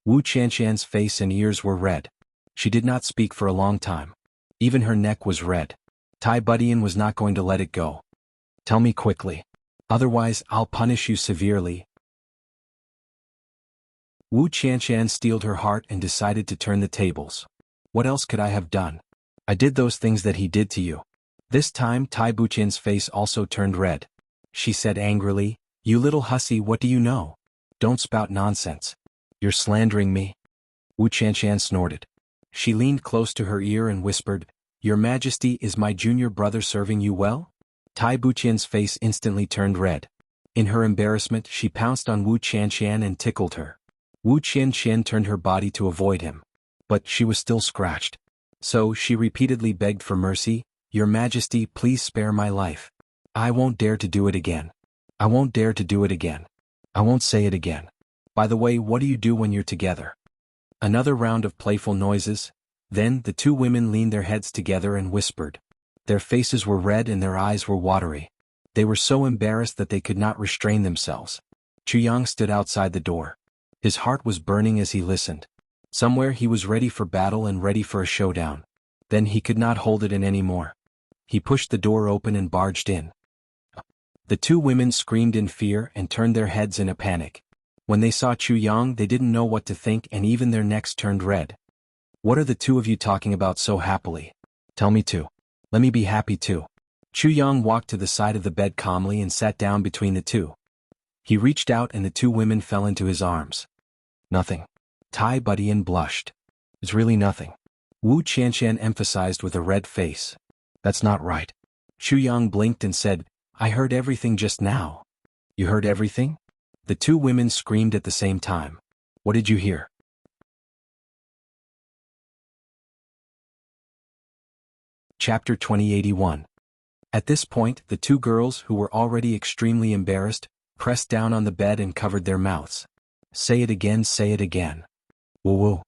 Wu Qianshan's face and ears were red. She did not speak for a long time. Even her neck was red. Tai Budian was not going to let it go. "Tell me quickly. Otherwise, I'll punish you severely." Wu Qianshan steeled her heart and decided to turn the tables. "What else could I have done? I did those things that he did to you." This time Tai Buqian's face also turned red. She said angrily, "You little hussy, what do you know? Don't spout nonsense. You're slandering me." Wu Qianshan snorted. She leaned close to her ear and whispered, "Your Majesty, is my junior brother serving you well?" Tai Buqian's face instantly turned red. In her embarrassment, she pounced on Wu Qianshan and tickled her. Wu Qianshan turned her body to avoid him. But she was still scratched. So she repeatedly begged for mercy, "Your Majesty, please spare my life. I won't dare to do it again. I won't dare to do it again. I won't say it again. By the way, what do you do when you're together?" Another round of playful noises. Then the two women leaned their heads together and whispered. Their faces were red and their eyes were watery. They were so embarrassed that they could not restrain themselves. Chuyang stood outside the door. His heart was burning as he listened. Somewhere he was ready for battle and ready for a showdown. Then he could not hold it in anymore. He pushed the door open and barged in. The two women screamed in fear and turned their heads in a panic. When they saw Chuyang, they didn't know what to think and even their necks turned red. "What are the two of you talking about so happily? Tell me too. Let me be happy too." Chuyang walked to the side of the bed calmly and sat down between the two. He reached out and the two women fell into his arms. "Nothing." Tai Budian blushed. "It's really nothing." Wu Qianshan emphasized with a red face. "That's not right." Chuyang blinked and said, "I heard everything just now." "You heard everything?" The two women screamed at the same time. "What did you hear?" Chapter 2081. At this point, the two girls, who were already extremely embarrassed, pressed down on the bed and covered their mouths. "Say it again, say it again." "Woo-woo."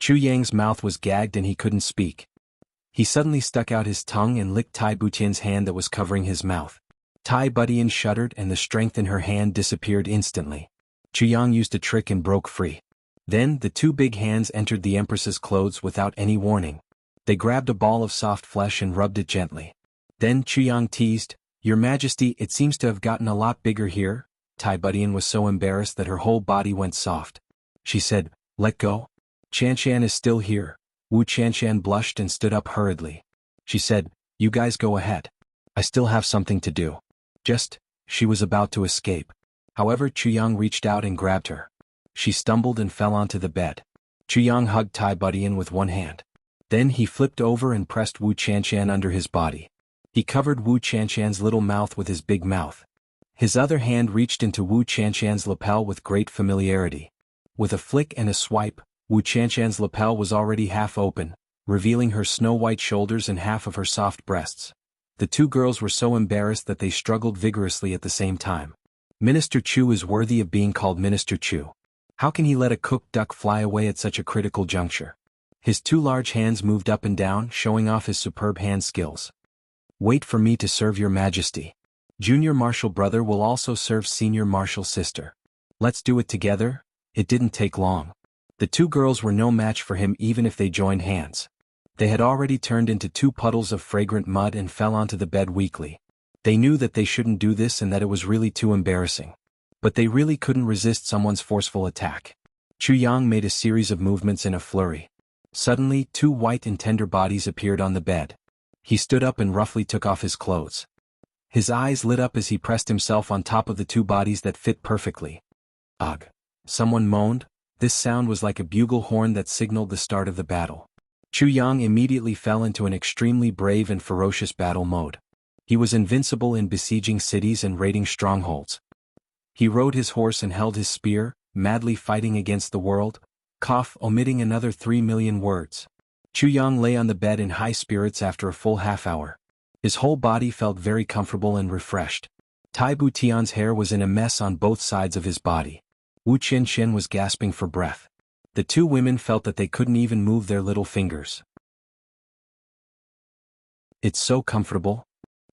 Chuyang's mouth was gagged and he couldn't speak. He suddenly stuck out his tongue and licked Tai Buqian's hand that was covering his mouth. Tai Budian shuddered and the strength in her hand disappeared instantly. Chuyang used a trick and broke free. Then the two big hands entered the Empress's clothes without any warning. They grabbed a ball of soft flesh and rubbed it gently. Then Chuyang teased, "Your Majesty, it seems to have gotten a lot bigger here." Tai Budian was so embarrassed that her whole body went soft. She said, "Let go." "Qianshan is still here." Wu Qianshan blushed and stood up hurriedly. She said, "You guys go ahead. I still have something to do." She was about to escape. However, Chuyang reached out and grabbed her. She stumbled and fell onto the bed. Chuyang hugged Tai Budian with one hand. Then he flipped over and pressed Wu Qianshan under his body. He covered Wu Qianshan's little mouth with his big mouth. His other hand reached into Wu Qianshan's lapel with great familiarity. With a flick and a swipe, Wu Qianshan's lapel was already half open, revealing her snow-white shoulders and half of her soft breasts. The two girls were so embarrassed that they struggled vigorously at the same time. Minister Chu is worthy of being called Minister Chu. How can he let a cooked duck fly away at such a critical juncture? His two large hands moved up and down, showing off his superb hand skills. "Wait for me to serve your Majesty. Junior Marshal brother will also serve Senior Marshal sister. Let's do it together." It didn't take long. The two girls were no match for him even if they joined hands. They had already turned into two puddles of fragrant mud and fell onto the bed weakly. They knew that they shouldn't do this and that it was really too embarrassing. But they really couldn't resist someone's forceful attack. Chuyang made a series of movements in a flurry. Suddenly, two white and tender bodies appeared on the bed. He stood up and roughly took off his clothes. His eyes lit up as he pressed himself on top of the two bodies that fit perfectly. "Ugh." Someone moaned. This sound was like a bugle horn that signaled the start of the battle. Chuyang immediately fell into an extremely brave and ferocious battle mode. He was invincible in besieging cities and raiding strongholds. He rode his horse and held his spear, madly fighting against the world, omitting another 3 million words. Chuyang lay on the bed in high spirits after a full half hour. His whole body felt very comfortable and refreshed. Tai Butian's hair was in a mess on both sides of his body. Wu Qianqian was gasping for breath. The two women felt that they couldn't even move their little fingers. It's so comfortable.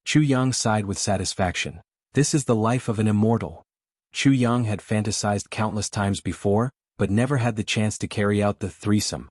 Chu Yang sighed with satisfaction. This is the life of an immortal. Chu Yang had fantasized countless times before, but never had the chance to carry out the threesome.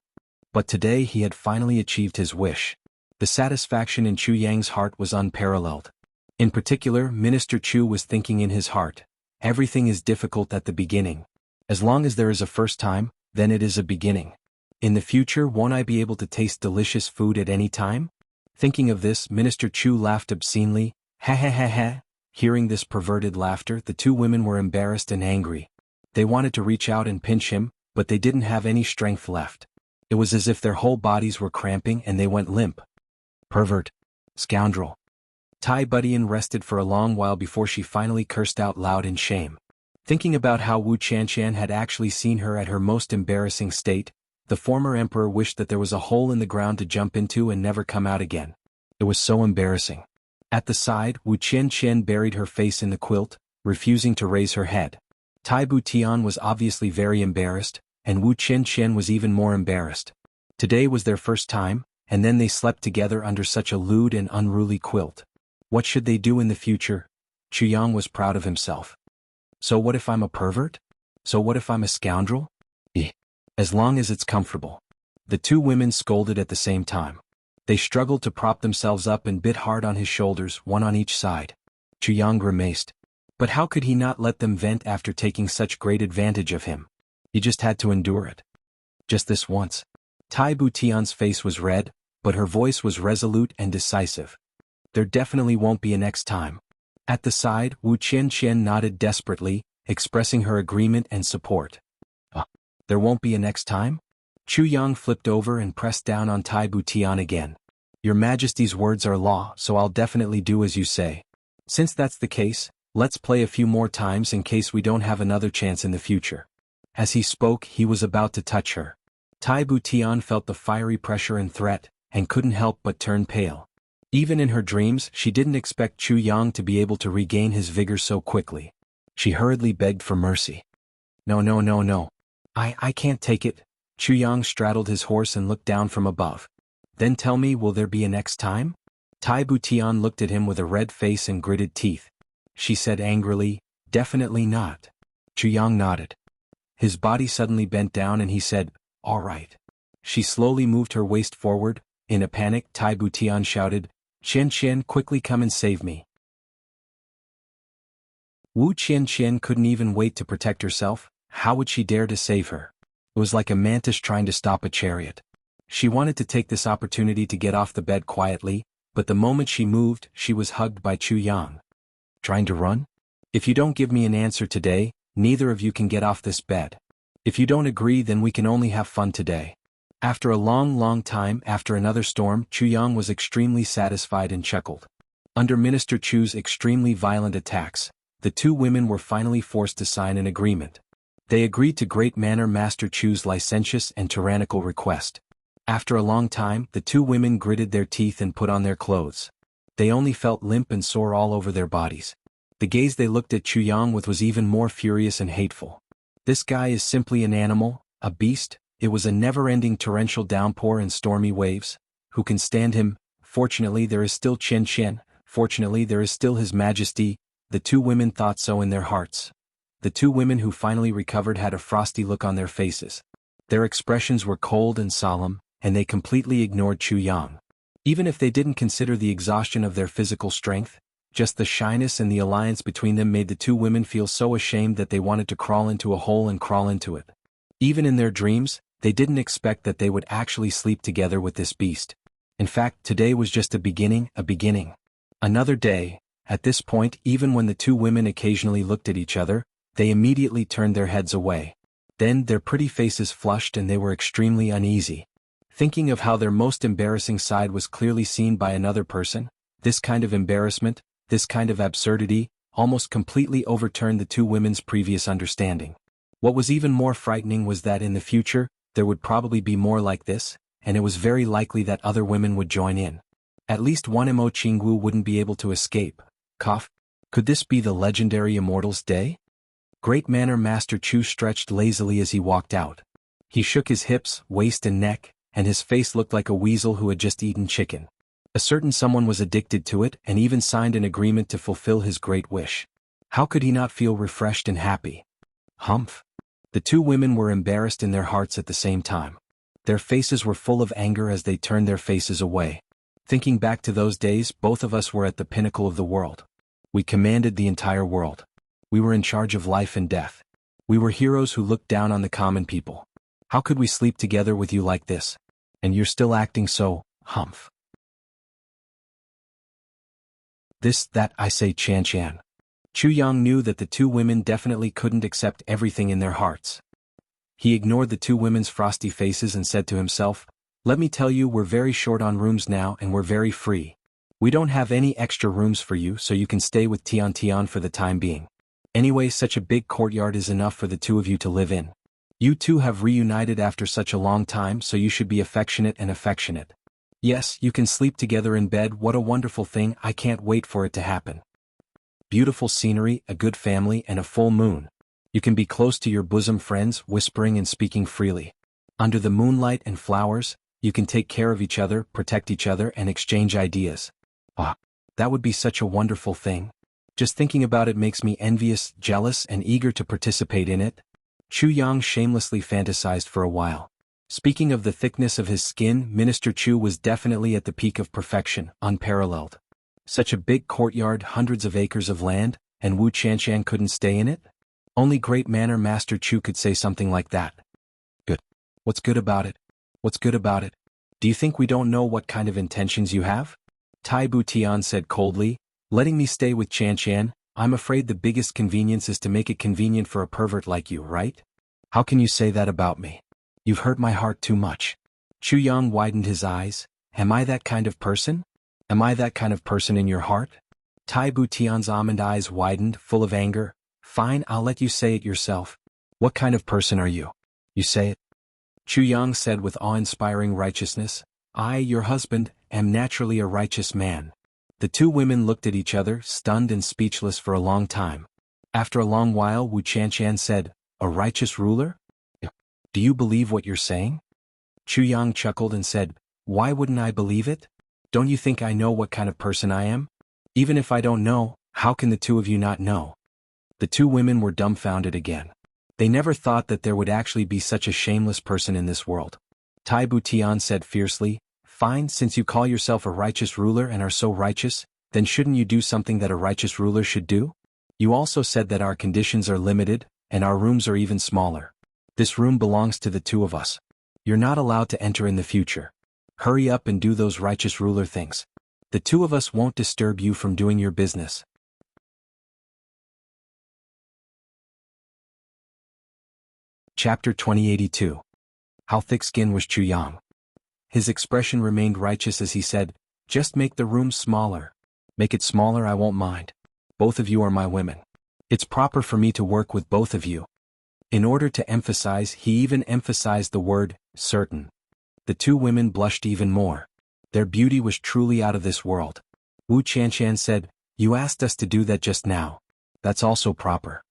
But today he had finally achieved his wish. The satisfaction in Chu Yang's heart was unparalleled. In particular, Minister Chu was thinking in his heart, everything is difficult at the beginning. As long as there is a first time, then it is a beginning. In the future, won't I be able to taste delicious food at any time? Thinking of this, Minister Chu laughed obscenely. Ha ha ha ha. Hearing this perverted laughter, the two women were embarrassed and angry. They wanted to reach out and pinch him, but they didn't have any strength left. It was as if their whole bodies were cramping and they went limp. Pervert. Scoundrel. Tai Budian rested for a long while before she finally cursed out loud in shame. Thinking about how Wu Qianqian had actually seen her at her most embarrassing state, the former emperor wished that there was a hole in the ground to jump into and never come out again. It was so embarrassing. At the side, Wu Qianqian buried her face in the quilt, refusing to raise her head. Tai Butian was obviously very embarrassed, and Wu Qianqian was even more embarrassed. Today was their first time, and then they slept together under such a lewd and unruly quilt. What should they do in the future? Chu Yang was proud of himself. So what if I'm a pervert? So what if I'm a scoundrel? As long as it's comfortable. The two women scolded at the same time. They struggled to prop themselves up and bit hard on his shoulders, one on each side. Chu Yang grimaced. But how could he not let them vent after taking such great advantage of him? He just had to endure it. Just this once. Tai Butian's face was red, but her voice was resolute and decisive. There definitely won't be a next time. At the side, Wu Qianqian nodded desperately, expressing her agreement and support. There won't be a next time? Chu Yang flipped over and pressed down on Tai Butian again. Your Majesty's words are law, so I'll definitely do as you say. Since that's the case, let's play a few more times in case we don't have another chance in the future. As he spoke, he was about to touch her. Tai Butian felt the fiery pressure and threat, and couldn't help but turn pale. Even in her dreams, she didn't expect Chu Yang to be able to regain his vigor so quickly. She hurriedly begged for mercy. No. I can't take it. Chu Yang straddled his horse and looked down from above. Then tell me, will there be a next time? Tai Butian looked at him with a red face and gritted teeth. She said angrily, definitely not. Chu Yang nodded. His body suddenly bent down and he said, all right. She slowly moved her waist forward. In a panic, Tai Butian shouted, Qianqian, quickly come and save me. Wu Qianqian couldn't even wait to protect herself. How would she dare to save her? It was like a mantis trying to stop a chariot. She wanted to take this opportunity to get off the bed quietly, but the moment she moved, she was hugged by Chu Yang. Trying to run? If you don't give me an answer today, neither of you can get off this bed. If you don't agree, then we can only have fun today. After a long time, after another storm, Chu Yang was extremely satisfied and chuckled. Under Minister Chu's extremely violent attacks, the two women were finally forced to sign an agreement. They agreed to Great Manor Master Chu's licentious and tyrannical request. After a long time, the two women gritted their teeth and put on their clothes. They only felt limp and sore all over their bodies. The gaze they looked at Chu Yang with was even more furious and hateful. This guy is simply an animal, a beast. It was a never-ending torrential downpour and stormy waves. Who can stand him? Fortunately, there is still Qianqian. Fortunately, there is still His Majesty. The two women thought so in their hearts. The two women who finally recovered had a frosty look on their faces. Their expressions were cold and solemn, and they completely ignored Chu Yang. Even if they didn't consider the exhaustion of their physical strength, just the shyness and the alliance between them made the two women feel so ashamed that they wanted to crawl into a hole and crawl into it. Even in their dreams, they didn't expect that they would actually sleep together with this beast. In fact, today was just a beginning. Another day. At this point, even when the two women occasionally looked at each other, they immediately turned their heads away. Then their pretty faces flushed and they were extremely uneasy. Thinking of how their most embarrassing side was clearly seen by another person, this kind of embarrassment, this kind of absurdity, almost completely overturned the two women's previous understanding. What was even more frightening was that in the future, there would probably be more like this, and it was very likely that other women would join in. At least one Mo Qingwu wouldn't be able to escape. Cough. Could this be the legendary Immortals' Day? Great Manor Master Chu stretched lazily as he walked out. He shook his hips, waist and neck, and his face looked like a weasel who had just eaten chicken. A certain someone was addicted to it and even signed an agreement to fulfill his great wish. How could he not feel refreshed and happy? Humph. The two women were embarrassed in their hearts at the same time. Their faces were full of anger as they turned their faces away. Thinking back to those days, both of us were at the pinnacle of the world. We commanded the entire world. We were in charge of life and death. We were heroes who looked down on the common people. How could we sleep together with you like this? And you're still acting so, humph. That I say, Chan. Chu Yang knew that the two women definitely couldn't accept everything in their hearts. He ignored the two women's frosty faces and said to himself, "Let me tell you, we're very short on rooms now and we're very free. We don't have any extra rooms for you, so you can stay with Tian for the time being. Anyway, such a big courtyard is enough for the two of you to live in. You two have reunited after such a long time, so you should be affectionate. Yes, you can sleep together in bed. What a wonderful thing, I can't wait for it to happen. Beautiful scenery, a good family and a full moon. You can be close to your bosom friends, whispering and speaking freely. Under the moonlight and flowers, you can take care of each other, protect each other and exchange ideas. Ah, that would be such a wonderful thing. Just thinking about it makes me envious, jealous and eager to participate in it." Chu Yang shamelessly fantasized for a while. Speaking of the thickness of his skin, Minister Chu was definitely at the peak of perfection, unparalleled. Such a big courtyard, hundreds of acres of land, and Wu Chanshan couldn't stay in it? Only Great Manor Master Chu could say something like that. Good. What's good about it? What's good about it? Do you think we don't know what kind of intentions you have? Tai Bu Tian said coldly, "Letting me stay with Chanshan, I'm afraid the biggest convenience is to make it convenient for a pervert like you, right? How can you say that about me? You've hurt my heart too much." Chu Yang widened his eyes. "Am I that kind of person? Am I that kind of person in your heart?" Tai Bu Tian's almond eyes widened, full of anger. "Fine, I'll let you say it yourself. What kind of person are you? You say it." Chu Yang said with awe-inspiring righteousness, "I, your husband, am naturally a righteous man." The two women looked at each other, stunned and speechless for a long time. After a long while, Wu Chanshan said, "A righteous ruler? Do you believe what you're saying?" Chu Yang chuckled and said, "Why wouldn't I believe it? Don't you think I know what kind of person I am? Even if I don't know, how can the two of you not know?" The two women were dumbfounded again. They never thought that there would actually be such a shameless person in this world. Tai Bu Tian said fiercely, "Fine, since you call yourself a righteous ruler and are so righteous, then shouldn't you do something that a righteous ruler should do? You also said that our conditions are limited, and our rooms are even smaller. This room belongs to the two of us. You're not allowed to enter in the future. Hurry up and do those righteous ruler things. The two of us won't disturb you from doing your business." Chapter 2082. How thick-skinned was Chu Yang? His expression remained righteous as he said, "Just make the room smaller. Make it smaller, I won't mind. Both of you are my women. It's proper for me to work with both of you." In order to emphasize, he even emphasized the word, certain. The two women blushed even more. Their beauty was truly out of this world. Wu Chanshan said, "You asked us to do that just now. That's also proper."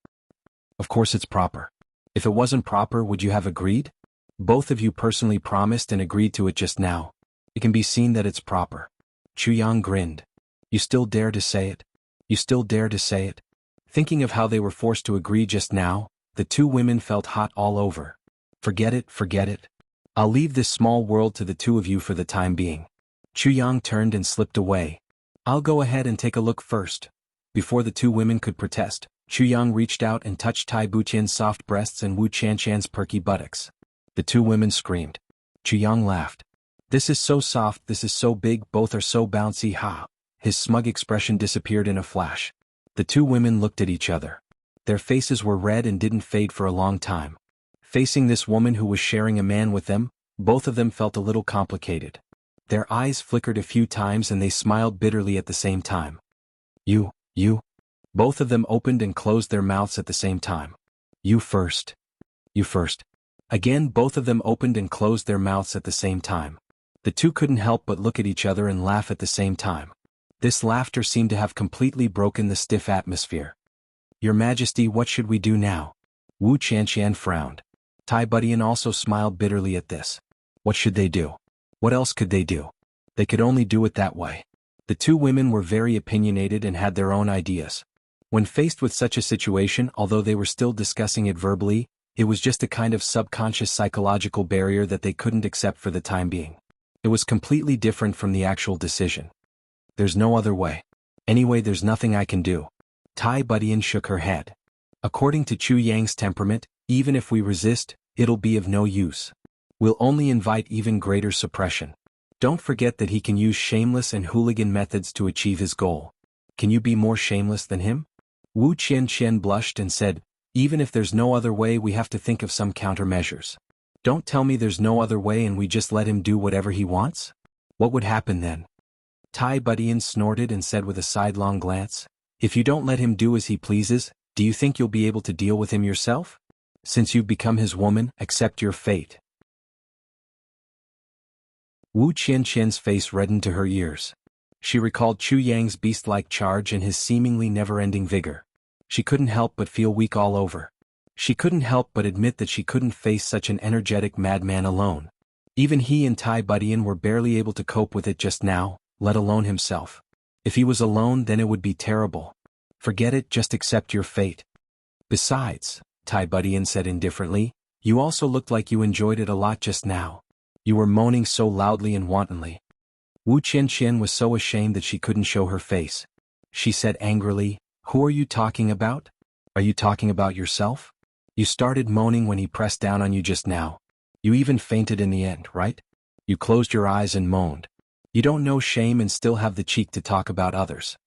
"Of course it's proper. If it wasn't proper, would you have agreed? Both of you personally promised and agreed to it just now. It can be seen that it's proper." Chu Yang grinned. "You still dare to say it? You still dare to say it?" Thinking of how they were forced to agree just now, the two women felt hot all over. Forget it. I'll leave this small world to the two of you for the time being." Chu Yang turned and slipped away. "I'll go ahead and take a look first." Before the two women could protest, Chu Yang reached out and touched Tai Bu Tian's soft breasts and Wu Chanshan's perky buttocks. The two women screamed. Chu Yang laughed. "This is so soft, this is so big, both are so bouncy, ha." His smug expression disappeared in a flash. The two women looked at each other. Their faces were red and didn't fade for a long time. Facing this woman who was sharing a man with them, both of them felt a little complicated. Their eyes flickered a few times and they smiled bitterly at the same time. You. Both of them opened and closed their mouths at the same time. You first. Again, both of them opened and closed their mouths at the same time. The two couldn't help but look at each other and laugh at the same time. This laughter seemed to have completely broken the stiff atmosphere. Your Majesty, what should we do now? Wu Qianqian frowned. Tai Budian also smiled bitterly at this. What should they do? What else could they do? They could only do it that way. The two women were very opinionated and had their own ideas. When faced with such a situation, although they were still discussing it verbally, it was just a kind of subconscious psychological barrier that they couldn't accept for the time being. It was completely different from the actual decision. There's no other way. Anyway, there's nothing I can do. Tai Budian shook her head. According to Chu Yang's temperament, even if we resist, it'll be of no use. We'll only invite even greater suppression. Don't forget that he can use shameless and hooligan methods to achieve his goal. Can you be more shameless than him? Wu Qianqian blushed and said, even if there's no other way, we have to think of some countermeasures. Don't tell me there's no other way and we just let him do whatever he wants? What would happen then? Tai Budian snorted and said with a sidelong glance, if you don't let him do as he pleases, do you think you'll be able to deal with him yourself? Since you've become his woman, accept your fate. Wu Qianqian's face reddened to her ears. She recalled Chu Yang's beast-like charge and his seemingly never-ending vigor. She couldn't help but feel weak all over. She couldn't help but admit that she couldn't face such an energetic madman alone. Even he and Tai Budian were barely able to cope with it just now, let alone himself. If he was alone, then it would be terrible. Forget it, just accept your fate. Besides, Tai Budian said indifferently, you also looked like you enjoyed it a lot just now. You were moaning so loudly and wantonly. Wu Qianqian was so ashamed that she couldn't show her face. She said angrily, who are you talking about? Are you talking about yourself? You started moaning when he pressed down on you just now. You even fainted in the end, right? You closed your eyes and moaned. You don't know shame and still have the cheek to talk about others.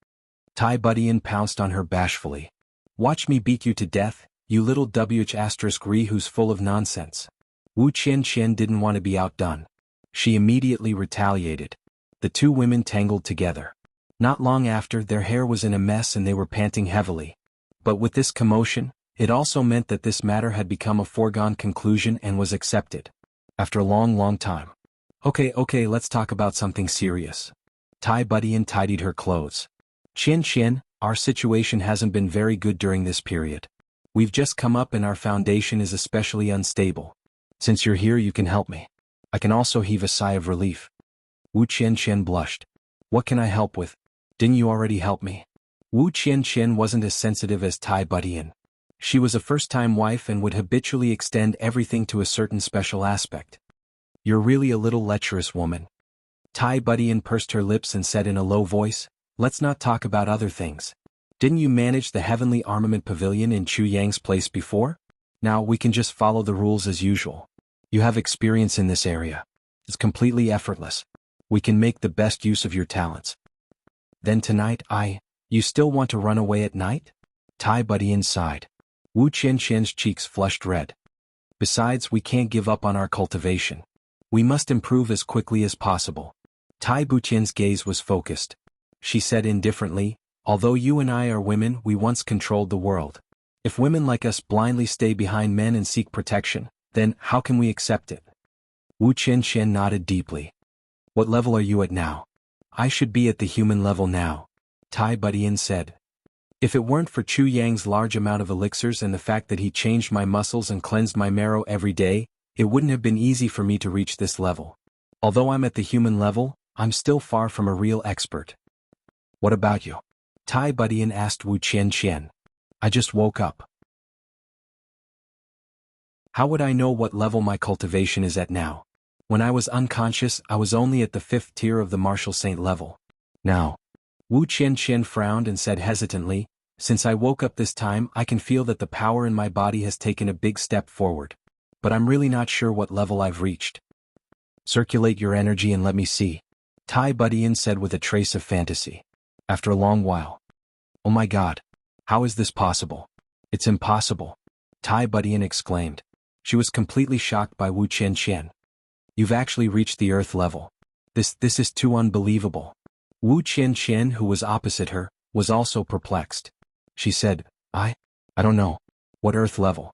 Tai Budian pounced on her bashfully. Watch me beat you to death, you little wh*ri who's full of nonsense. Wu Qianqian didn't want to be outdone. She immediately retaliated. The two women tangled together. Not long after, their hair was in a mess and they were panting heavily. But with this commotion, it also meant that this matter had become a foregone conclusion and was accepted. After a long time. Okay, let's talk about something serious. Tai Budian tidied her clothes. Qianqian, our situation hasn't been very good during this period. We've just come up and our foundation is especially unstable. Since you're here, you can help me. I can also heave a sigh of relief. Wu Qianqian blushed. What can I help with? Didn't you already help me? Wu Qianqian wasn't as sensitive as Tai Budian. She was a first-time wife and would habitually extend everything to a certain special aspect. You're really a little lecherous woman. Tai Budian pursed her lips and said in a low voice, let's not talk about other things. Didn't you manage the Heavenly Armament Pavilion in Chu Yang's place before? Now we can just follow the rules as usual. You have experience in this area. It's completely effortless. We can make the best use of your talents. Then tonight you still want to run away at night? Tai Budian sighed. Wu Qianqian's cheeks flushed red. Besides, we can't give up on our cultivation. We must improve as quickly as possible. Tai Budian's gaze was focused. She said indifferently, although you and I are women, we once controlled the world. If women like us blindly stay behind men and seek protection, then how can we accept it? Wu Qianqian nodded deeply. What level are you at now? I should be at the human level now, Tai Budian said. If it weren't for Chu Yang's large amount of elixirs and the fact that he changed my muscles and cleansed my marrow every day, it wouldn't have been easy for me to reach this level. Although I'm at the human level, I'm still far from a real expert. What about you? Tai Budian asked Wu Qianqian. I just woke up. How would I know what level my cultivation is at now? When I was unconscious, I was only at the 5th tier of the martial saint level. Now, Wu Qianqian frowned and said hesitantly, since I woke up this time, I can feel that the power in my body has taken a big step forward. But I'm really not sure what level I've reached. Circulate your energy and let me see, Tai Budian said with a trace of fantasy. After a long while. Oh my God. How is this possible? It's impossible. Tai Budian exclaimed. She was completely shocked by Wu Qianqian. You've actually reached the earth level. This is too unbelievable. Wu Qianqian, who was opposite her, was also perplexed. She said, I don't know. What earth level?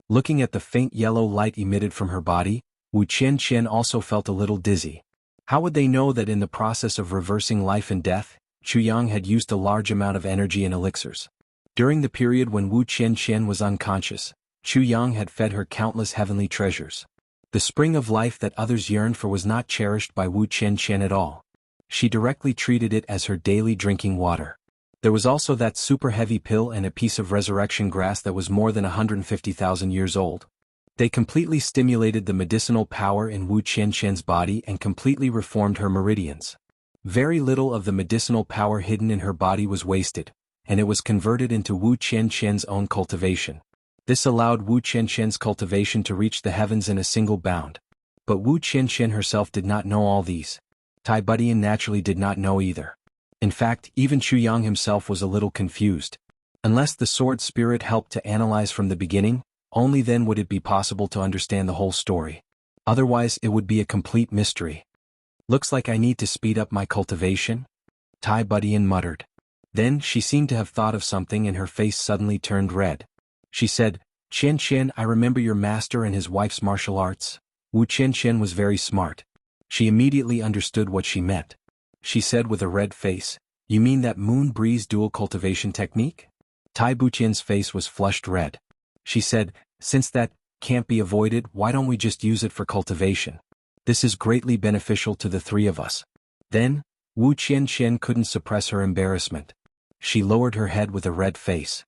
Looking at the faint yellow light emitted from her body, Wu Qianqian also felt a little dizzy. How would they know that in the process of reversing life and death, Chu Yang had used a large amount of energy and elixirs? During the period when Wu Qianqian was unconscious, Chu Yang had fed her countless heavenly treasures. The spring of life that others yearned for was not cherished by Wu Qianqian at all. She directly treated it as her daily drinking water. There was also that super heavy pill and a piece of resurrection grass that was more than 150,000 years old. They completely stimulated the medicinal power in Wu Qianqian's body and completely reformed her meridians. Very little of the medicinal power hidden in her body was wasted, and it was converted into Wu Qianqian's own cultivation. This allowed Wu Qianqian's cultivation to reach the heavens in a single bound. But Wu Qianqian herself did not know all these. Tai Budian naturally did not know either. In fact, even Chu Yang himself was a little confused. Unless the sword spirit helped to analyze from the beginning, only then would it be possible to understand the whole story. Otherwise it would be a complete mystery. Looks like I need to speed up my cultivation? Tai Budian muttered. Then she seemed to have thought of something and her face suddenly turned red. She said, Qianqian, I remember your master and his wife's martial arts. Wu Qianqian was very smart. She immediately understood what she meant. She said with a red face, You mean that moon breeze dual cultivation technique? Tai Buqian's face was flushed red. She said, Since that can't be avoided, why don't we just use it for cultivation? This is greatly beneficial to the three of us. Then, Wu Qianqian couldn't suppress her embarrassment. She lowered her head with a red face.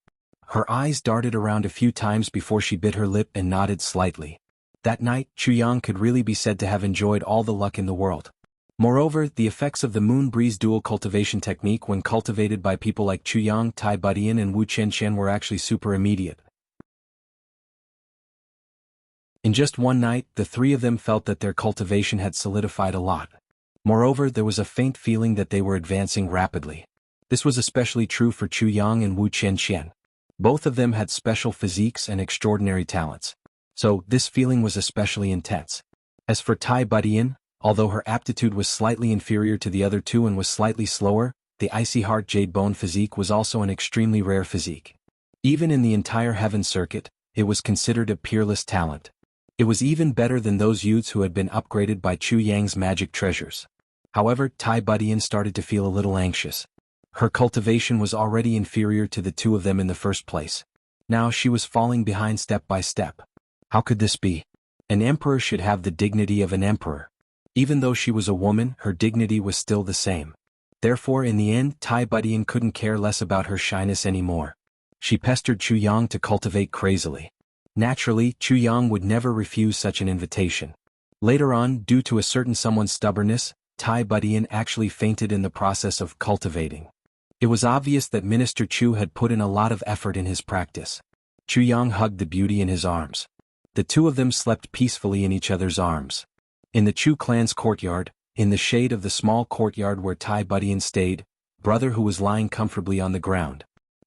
Her eyes darted around a few times before she bit her lip and nodded slightly. That night, Chu Yang could really be said to have enjoyed all the luck in the world. Moreover, the effects of the moon breeze dual cultivation technique when cultivated by people like Chu Yang, Tai Budian and Wu Qianqian were actually super immediate. In just one night, the three of them felt that their cultivation had solidified a lot. Moreover, there was a faint feeling that they were advancing rapidly. This was especially true for Chu Yang and Wu Qianqian. Both of them had special physiques and extraordinary talents. So, this feeling was especially intense. As for Tai Budian, although her aptitude was slightly inferior to the other two and was slightly slower, the icy heart jade bone physique was also an extremely rare physique. Even in the entire heaven circuit, it was considered a peerless talent. It was even better than those youths who had been upgraded by Chu Yang's magic treasures. However, Tai Budian started to feel a little anxious. Her cultivation was already inferior to the two of them in the first place. Now she was falling behind step by step. How could this be? An emperor should have the dignity of an emperor. Even though she was a woman, her dignity was still the same. Therefore, in the end, Tai Budian couldn't care less about her shyness anymore. She pestered Chu Yang to cultivate crazily. Naturally, Chu Yang would never refuse such an invitation. Later on, due to a certain someone's stubbornness, Tai Budian actually fainted in the process of cultivating. It was obvious that Minister Chu had put in a lot of effort in his practice. Chu Yang hugged the beauty in his arms. The two of them slept peacefully in each other's arms. In the Chu clan's courtyard, in the shade of the small courtyard where Tai Budian stayed, brother who was lying comfortably on the ground.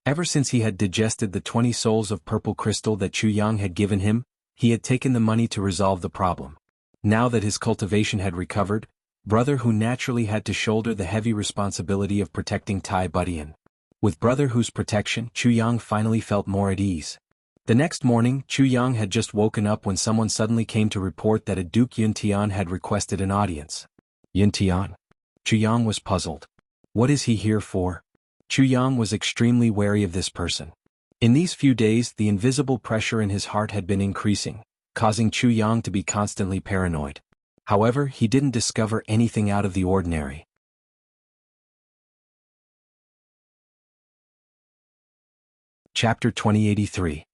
Ever since he had digested the 20 souls of purple crystal that Chu Yang had given him, he had taken the money to resolve the problem. Now that his cultivation had recovered, brother who naturally had to shoulder the heavy responsibility of protecting Tai Budian. With brother whose protection, Chu Yang finally felt more at ease. The next morning, Chu Yang had just woken up when someone suddenly came to report that a Duke Yun Tian had requested an audience. Yun Tian? Chu Yang was puzzled. What is he here for? Chu Yang was extremely wary of this person. In these few days, the invisible pressure in his heart had been increasing, causing Chu Yang to be constantly paranoid. However, he didn't discover anything out of the ordinary. Chapter 2083.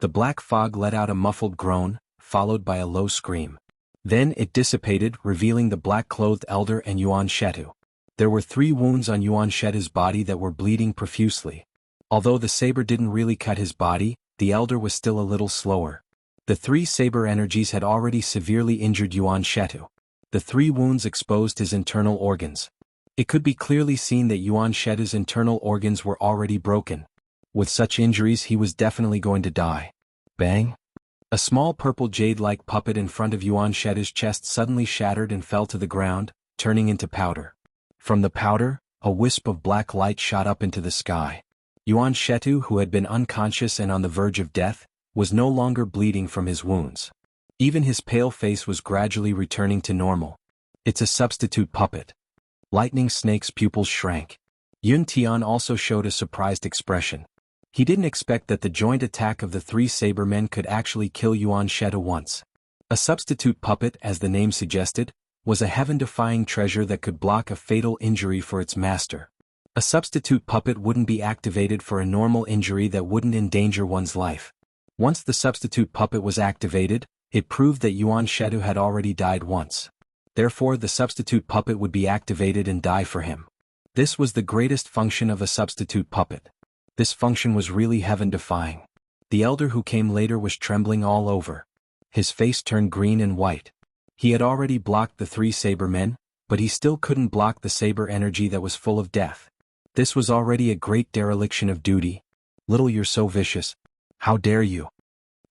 The black fog let out a muffled groan, followed by a low scream. Then it dissipated, revealing the black-clothed elder and Yuan Shetu. There were 3 wounds on Yuan Shetu's body that were bleeding profusely. Although the saber didn't really cut his body, the elder was still a little slower. The 3 saber energies had already severely injured Yuan Shetu. The 3 wounds exposed his internal organs. It could be clearly seen that Yuan Shetu's internal organs were already broken. With such injuries he was definitely going to die. Bang! A small purple jade-like puppet in front of Yuan Shetu's chest suddenly shattered and fell to the ground, turning into powder. From the powder, a wisp of black light shot up into the sky. Yuan Shetu, who had been unconscious and on the verge of death, was no longer bleeding from his wounds. Even his pale face was gradually returning to normal. It's a substitute puppet. Lightning Snake's pupils shrank. Yun Tian also showed a surprised expression. He didn't expect that the joint attack of the three saber men could actually kill Yuan Shet once. A substitute puppet, as the name suggested, was a heaven-defying treasure that could block a fatal injury for its master. A substitute puppet wouldn't be activated for a normal injury that wouldn't endanger one's life. Once the substitute puppet was activated, it proved that Yuan Shetu had already died once. Therefore the substitute puppet would be activated and die for him. This was the greatest function of a substitute puppet. This function was really heaven-defying. The elder who came later was trembling all over. His face turned green and white. He had already blocked the three saber men, but he still couldn't block the saber energy that was full of death. This was already a great dereliction of duty. Little, you're so vicious. How dare you?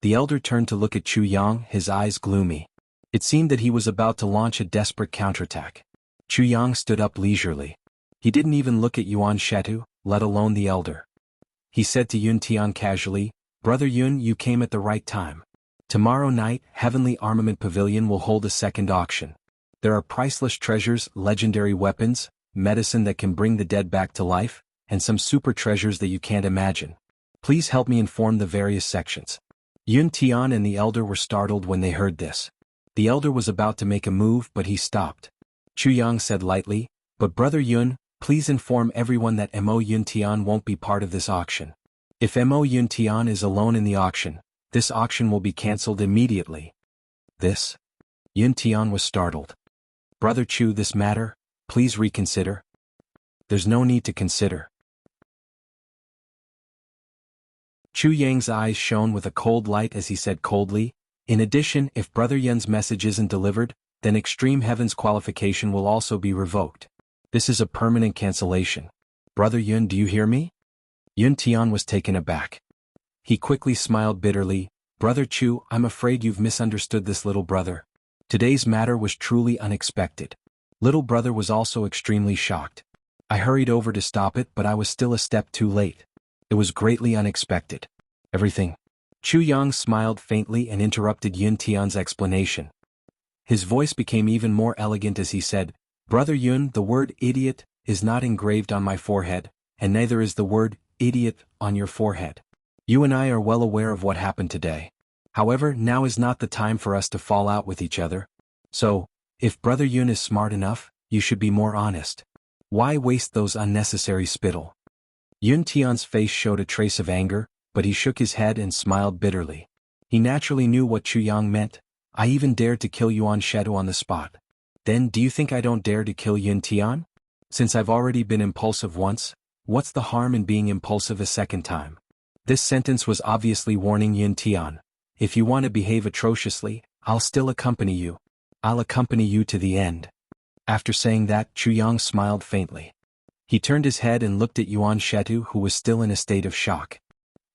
The elder turned to look at Chu Yang, his eyes gloomy. It seemed that he was about to launch a desperate counterattack. Chu Yang stood up leisurely. He didn't even look at Yuan Shetu, let alone the elder. He said to Yun Tian casually, "Brother Yun, you came at the right time. Tomorrow night, Heavenly Armament Pavilion will hold a second auction. There are priceless treasures, legendary weapons, medicine that can bring the dead back to life, and some super treasures that you can't imagine. Please help me inform the various sections." Yun Tian and the elder were startled when they heard this. The elder was about to make a move, but he stopped. Chu Yang said lightly, "But Brother Yun, please inform everyone that Mo Yun Tian won't be part of this auction. If Mo Yun Tian is alone in the auction, this auction will be cancelled immediately." This? Yun Tian was startled. "Brother Chu, this matter, please reconsider." "There's no need to consider." Chu Yang's eyes shone with a cold light as he said coldly, "In addition, if Brother Yun's message isn't delivered, then Extreme Heaven's qualification will also be revoked. This is a permanent cancellation. Brother Yun, do you hear me?" Yun Tian was taken aback. He quickly smiled bitterly, "Brother Chu, I'm afraid you've misunderstood this, little brother. Today's matter was truly unexpected." Little brother was also extremely shocked. "I hurried over to stop it, but I was still a step too late. It was greatly unexpected. Everything." Chu Yang smiled faintly and interrupted Yun Tian's explanation. His voice became even more elegant as he said, "Brother Yun, the word idiot is not engraved on my forehead, and neither is the word idiot on your forehead. You and I are well aware of what happened today. However, now is not the time for us to fall out with each other. So, if Brother Yun is smart enough, you should be more honest. Why waste those unnecessary spittle?" Yun Tian's face showed a trace of anger, but he shook his head and smiled bitterly. He naturally knew what Chu Yang meant. "I even dared to kill Yuan Shetu on the spot. Then do you think I don't dare to kill Yun Tian? Since I've already been impulsive once, what's the harm in being impulsive a second time?" This sentence was obviously warning Yun Tian. "If you want to behave atrociously, I'll still accompany you. I'll accompany you to the end." After saying that, Chu Yang smiled faintly. He turned his head and looked at Yuan Shetu, who was still in a state of shock.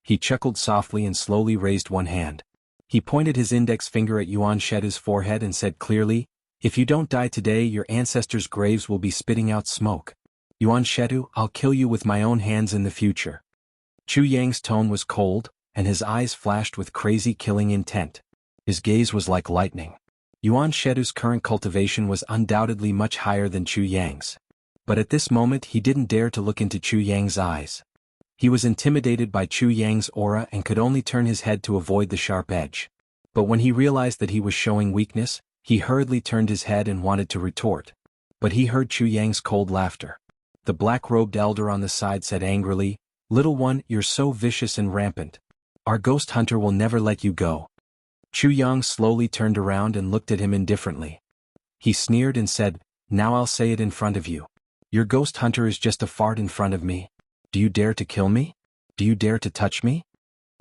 He chuckled softly and slowly raised one hand. He pointed his index finger at Yuan Shetu's forehead and said clearly, "If you don't die today, your ancestors' graves will be spitting out smoke. Yuan Shetu, I'll kill you with my own hands in the future." Chu Yang's tone was cold, and his eyes flashed with crazy killing intent. His gaze was like lightning. Yuan Shetu's current cultivation was undoubtedly much higher than Chu Yang's. But at this moment he didn't dare to look into Chu Yang's eyes. He was intimidated by Chu Yang's aura and could only turn his head to avoid the sharp edge. But when he realized that he was showing weakness, he hurriedly turned his head and wanted to retort. But he heard Chu Yang's cold laughter. The black-robed elder on the side said angrily, "Little one, you're so vicious and rampant. Our ghost hunter will never let you go." Chu Yang slowly turned around and looked at him indifferently. He sneered and said, "Now I'll say it in front of you. Your ghost hunter is just a fart in front of me. Do you dare to kill me? Do you dare to touch me?"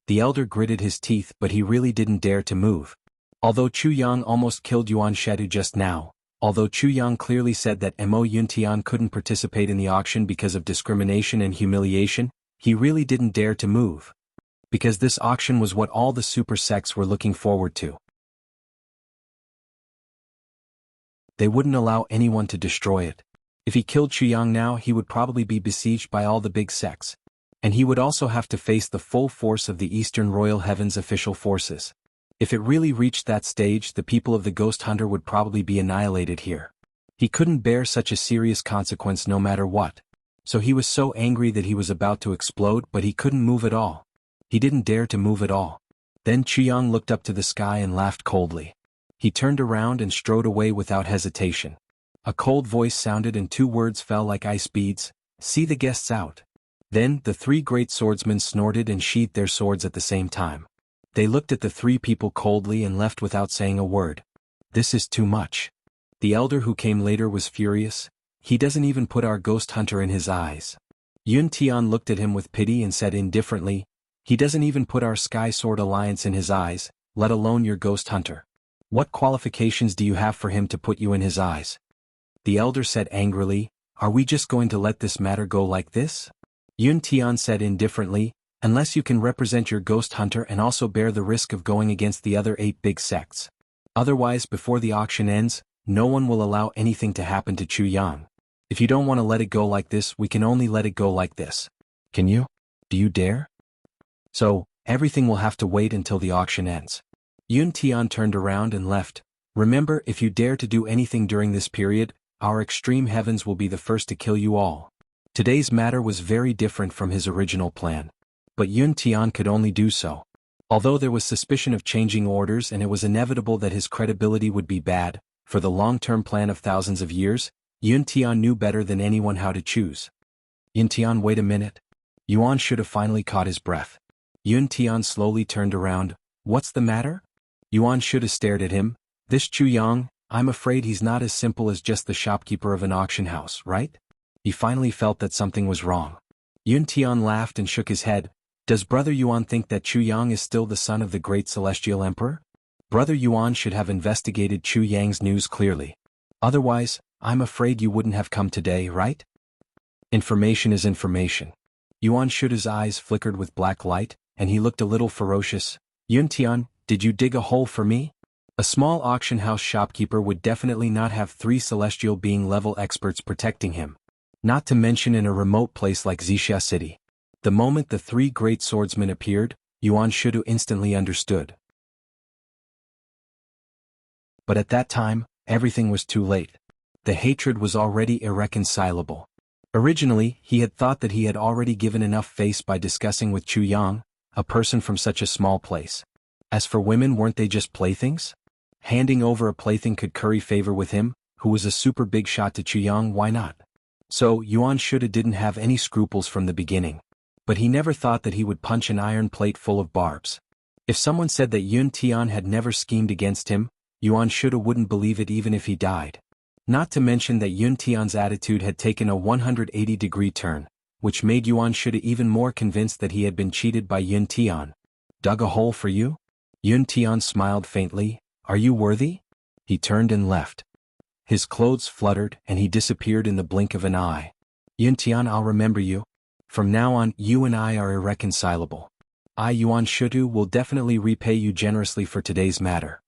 The elder gritted his teeth, but he really didn't dare to move. Although Chu Yang almost killed Yuan Shetu just now, although Chu Yang clearly said that Mo Yun Tian couldn't participate in the auction because of discrimination and humiliation, he really didn't dare to move. Because this auction was what all the super sects were looking forward to. They wouldn't allow anyone to destroy it. If he killed Chu Yang now, he would probably be besieged by all the big sects. And he would also have to face the full force of the Eastern Royal Heavens official forces. If it really reached that stage, the people of the Ghost Hunter would probably be annihilated here. He couldn't bear such a serious consequence no matter what. So he was so angry that he was about to explode, but he couldn't move at all. He didn't dare to move at all. Then Jianghu looked up to the sky and laughed coldly. He turned around and strode away without hesitation. A cold voice sounded and 2 words fell like ice beads: "See the guests out." Then the 3 great swordsmen snorted and sheathed their swords at the same time. They looked at the 3 people coldly and left without saying a word. This is too much. The elder who came later was furious. He doesn't even put our ghost hunter in his eyes. Yun Tian looked at him with pity and said indifferently, he doesn't even put our Sky Sword Alliance in his eyes, let alone your ghost hunter. What qualifications do you have for him to put you in his eyes? The elder said angrily, are we just going to let this matter go like this? Yun Tian said indifferently, unless you can represent your ghost hunter and also bear the risk of going against the other 8 big sects. Otherwise, before the auction ends, no one will allow anything to happen to Jianghu. If you don't want to let it go like this, we can only let it go like this. Can you? Do you dare? So, everything will have to wait until the auction ends. Yun Tian turned around and left. Remember, if you dare to do anything during this period, our extreme heavens will be the first to kill you all. Today's matter was very different from his original plan. But Yun Tian could only do so. Although there was suspicion of changing orders and it was inevitable that his credibility would be bad, for the long-term plan of thousands of years, Yun Tian knew better than anyone how to choose. Yun Tian, wait a minute. Yuan should have finally caught his breath. Yun Tian slowly turned around. What's the matter? Yuan should have stared at him. This Jianghu, I'm afraid he's not as simple as just the shopkeeper of an auction house, right? He finally felt that something was wrong. Yun Tian laughed and shook his head. Does Brother Yuan think that Jianghu is still the son of the great celestial emperor? Brother Yuan should have investigated Yang's news clearly. Otherwise, I'm afraid you wouldn't have come today, right? Information is information. Yuan Shuda's eyes flickered with black light, and he looked a little ferocious. Yun Tian, did you dig a hole for me? A small auction house shopkeeper would definitely not have 3 celestial being level experts protecting him. Not to mention in a remote place like Wuxia City. The moment the 3 great swordsmen appeared, Yuan Shudu instantly understood. But at that time, everything was too late. The hatred was already irreconcilable. Originally, he had thought that he had already given enough face by discussing with Jianghu, a person from such a small place. As for women, weren't they just playthings? Handing over a plaything could curry favor with him, who was a super big shot to Jianghu, why not? So, Yuan Shuda didn't have any scruples from the beginning. But he never thought that he would punch an iron plate full of barbs. If someone said that Yun Tian had never schemed against him, Yuan Shuda wouldn't believe it even if he died. Not to mention that Yun Tian's attitude had taken a 180-degree turn, which made Yuan Shuda even more convinced that he had been cheated by Yun Tian. Dug a hole for you? Yun Tian smiled faintly. Are you worthy? He turned and left. His clothes fluttered and he disappeared in the blink of an eye. Yun Tian, I'll remember you. From now on, you and I are irreconcilable. I, Yuan Shudu, will definitely repay you generously for today's matter.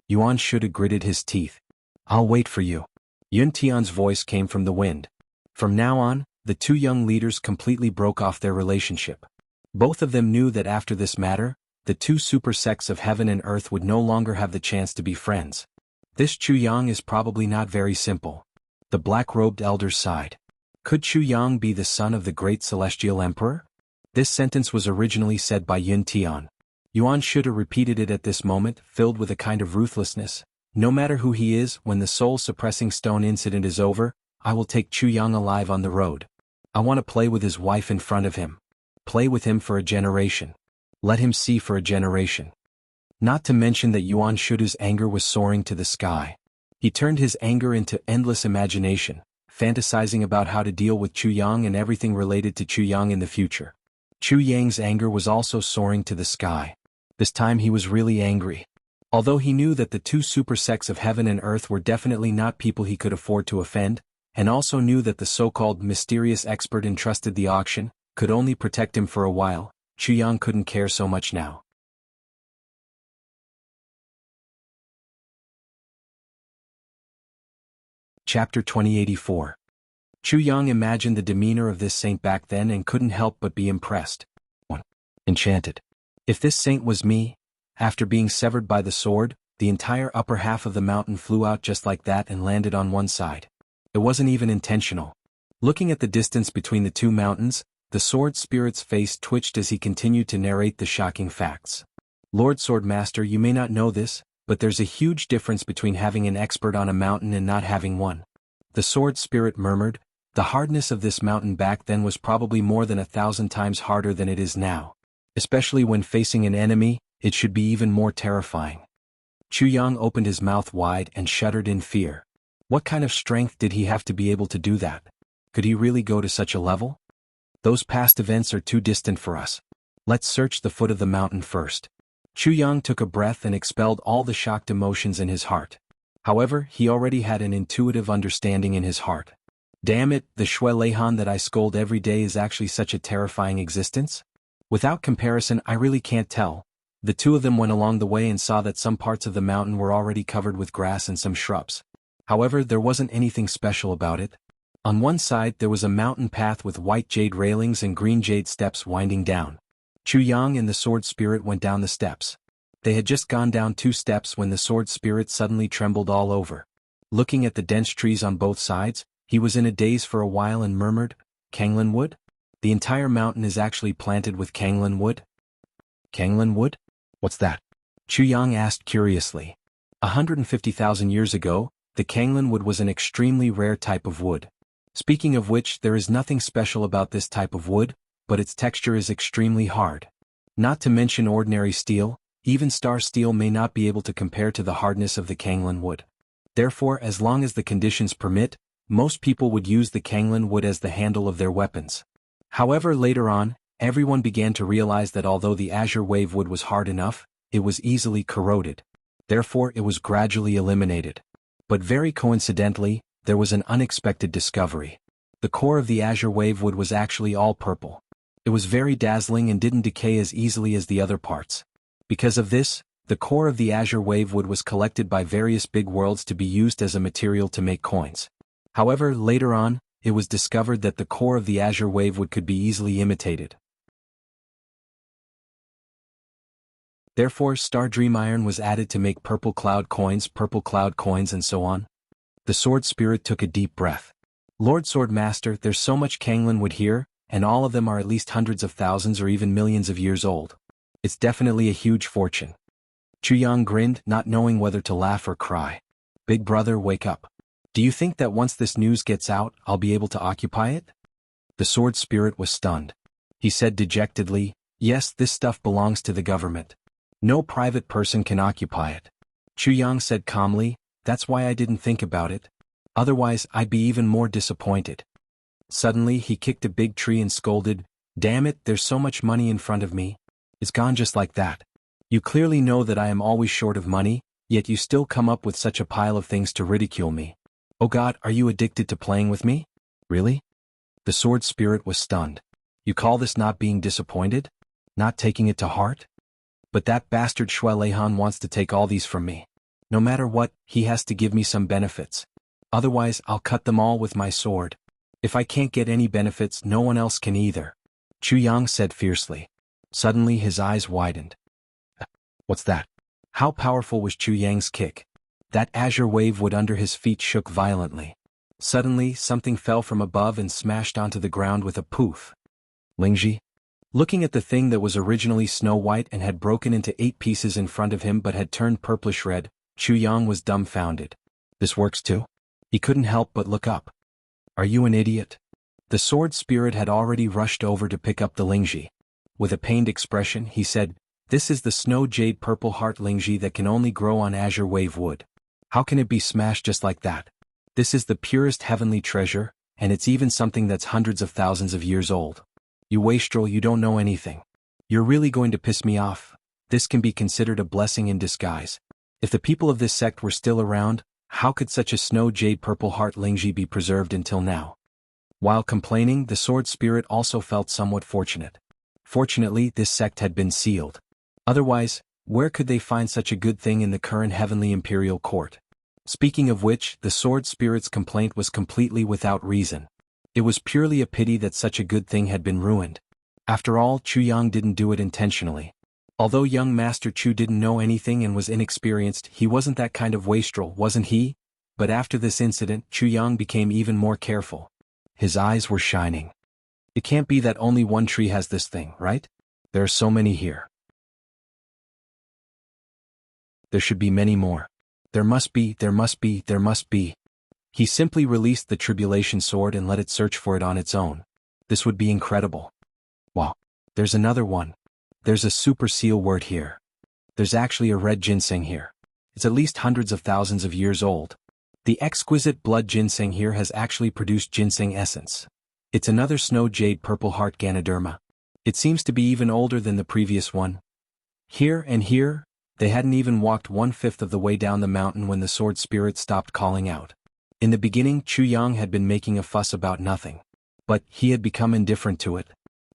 Yuan Shudu gritted his teeth. I'll wait for you. Yun Tian's voice came from the wind. From now on, the 2 young leaders completely broke off their relationship. Both of them knew that after this matter, the 2 super sects of heaven and earth would no longer have the chance to be friends. This Jianghu is probably not very simple. The black-robed elders sighed. Could Jianghu be the son of the great celestial emperor? This sentence was originally said by Yun Tian. Yuan Shuda repeated it at this moment, filled with a kind of ruthlessness. No matter who he is, when the soul-suppressing stone incident is over, I will take Jianghu alive on the road. I want to play with his wife in front of him. Play with him for a generation. Let him see for a generation. Not to mention that Yuan Shudu's anger was soaring to the sky. He turned his anger into endless imagination, fantasizing about how to deal with Jianghu and everything related to Jianghu in the future. Yang's anger was also soaring to the sky. This time he was really angry. Although he knew that the 2 super sects of heaven and earth were definitely not people he could afford to offend, and also knew that the so-called mysterious expert entrusted the auction could only protect him for a while, Jianghu couldn't care so much now. Chapter 2084. Jianghu imagined the demeanor of this saint back then and couldn't help but be impressed. 1. Enchanted. If this saint was me, after being severed by the sword, the entire upper half of the mountain flew out just like that and landed on one side. It wasn't even intentional. Looking at the distance between the two mountains, the sword spirit's face twitched as he continued to narrate the shocking facts. Lord Swordmaster, you may not know this, but there's a huge difference between having an expert on a mountain and not having one. The sword spirit murmured. The hardness of this mountain back then was probably more than 1,000 times harder than it is now. Especially when facing an enemy, it should be even more terrifying. Chu Yang opened his mouth wide and shuddered in fear. What kind of strength did he have to be able to do that? Could he really go to such a level? Those past events are too distant for us. Let's search the foot of the mountain first. Chu Yang took a breath and expelled all the shocked emotions in his heart. However, he already had an intuitive understanding in his heart. Damn it, the Shui Leihan that I scold every day is actually such a terrifying existence? Without comparison, I really can't tell. The two of them went along the way and saw that some parts of the mountain were already covered with grass and some shrubs. However, there wasn't anything special about it. On one side there was a mountain path with white jade railings and green jade steps winding down. Chu Yang and the sword spirit went down the steps. They had just gone down 2 steps when the sword spirit suddenly trembled all over. Looking at the dense trees on both sides, he was in a daze for a while and murmured, "Kanglan wood? The entire mountain is actually planted with Kanglan wood?" Kanglan wood? What's that? Chu Yang asked curiously. 150,000 years ago, the Kanglan wood was an extremely rare type of wood. Speaking of which, there is nothing special about this type of wood, but its texture is extremely hard. Not to mention ordinary steel, even star steel may not be able to compare to the hardness of the Kanglan wood. Therefore, as long as the conditions permit, most people would use the Kanglan wood as the handle of their weapons. However, later on, everyone began to realize that although the azure wave wood was hard enough, it was easily corroded. Therefore, it was gradually eliminated. But very coincidentally, there was an unexpected discovery. The core of the azure wave wood was actually all purple. It was very dazzling and didn't decay as easily as the other parts. Because of this, the core of the azure wave wood was collected by various big worlds to be used as a material to make coins. However, later on, it was discovered that the core of the azure wave wood could be easily imitated. Therefore, Star Dream Iron was added to make purple cloud coins, and so on. The sword spirit took a deep breath. Lord Swordmaster, there's so much Kanglan wood here, and all of them are at least hundreds of thousands or even millions of years old. It's definitely a huge fortune. Chu Yang grinned, not knowing whether to laugh or cry. Big brother, wake up. Do you think that once this news gets out, I'll be able to occupy it? The sword spirit was stunned. He said dejectedly, yes, this stuff belongs to the government. No private person can occupy it. Chu Yang said calmly, that's why I didn't think about it. Otherwise, I'd be even more disappointed. Suddenly, he kicked a big tree and scolded, damn it, there's so much money in front of me. It's gone just like that. You clearly know that I am always short of money, yet you still come up with such a pile of things to ridicule me. Oh God, are you addicted to playing with me? Really? The sword spirit was stunned. You call this not being disappointed? Not taking it to heart? But that bastard Shui Leihan wants to take all these from me. No matter what, he has to give me some benefits. Otherwise, I'll cut them all with my sword. If I can't get any benefits, no one else can either. Chu Yang said fiercely. Suddenly his eyes widened. What's that? How powerful was Chu Yang's kick? That azure wave wood under his feet shook violently. Suddenly, something fell from above and smashed onto the ground with a poof. Lingji? Looking at the thing that was originally snow white and had broken into 8 pieces in front of him but had turned purplish red, Chu Yang was dumbfounded. This works too? He couldn't help but look up. Are you an idiot? The sword spirit had already rushed over to pick up the Lingji. With a pained expression, he said, this is the snow jade purple heart Lingji that can only grow on azure wave wood. How can it be smashed just like that? This is the purest heavenly treasure, and it's even something that's hundreds of thousands of years old. You wastrel, you don't know anything. You're really going to piss me off. This can be considered a blessing in disguise. If the people of this sect were still around, how could such a snow jade purple heart Lingji be preserved until now? While complaining, the sword spirit also felt somewhat fortunate. Fortunately, this sect had been sealed. Otherwise, where could they find such a good thing in the current heavenly imperial court? Speaking of which, the sword spirit's complaint was completely without reason. It was purely a pity that such a good thing had been ruined. After all, Chu Yang didn't do it intentionally. Although young Master Chu didn't know anything and was inexperienced, he wasn't that kind of wastrel, wasn't he? But after this incident, Chu Yang became even more careful. His eyes were shining. It can't be that only one tree has this thing, right? There are so many here. There should be many more. There must be. He simply released the tribulation sword and let it search for it on its own. This would be incredible. Wow. There's another one. There's a super seal word here. There's actually a red ginseng here. It's at least hundreds of thousands of years old. The exquisite blood ginseng here has actually produced ginseng essence. It's another snow jade purple heart Ganoderma. It seems to be even older than the previous one. Here and here, they hadn't even walked 1/5 of the way down the mountain when the sword spirit stopped calling out. In the beginning, Chu Yang had been making a fuss about nothing. But he had become indifferent to it.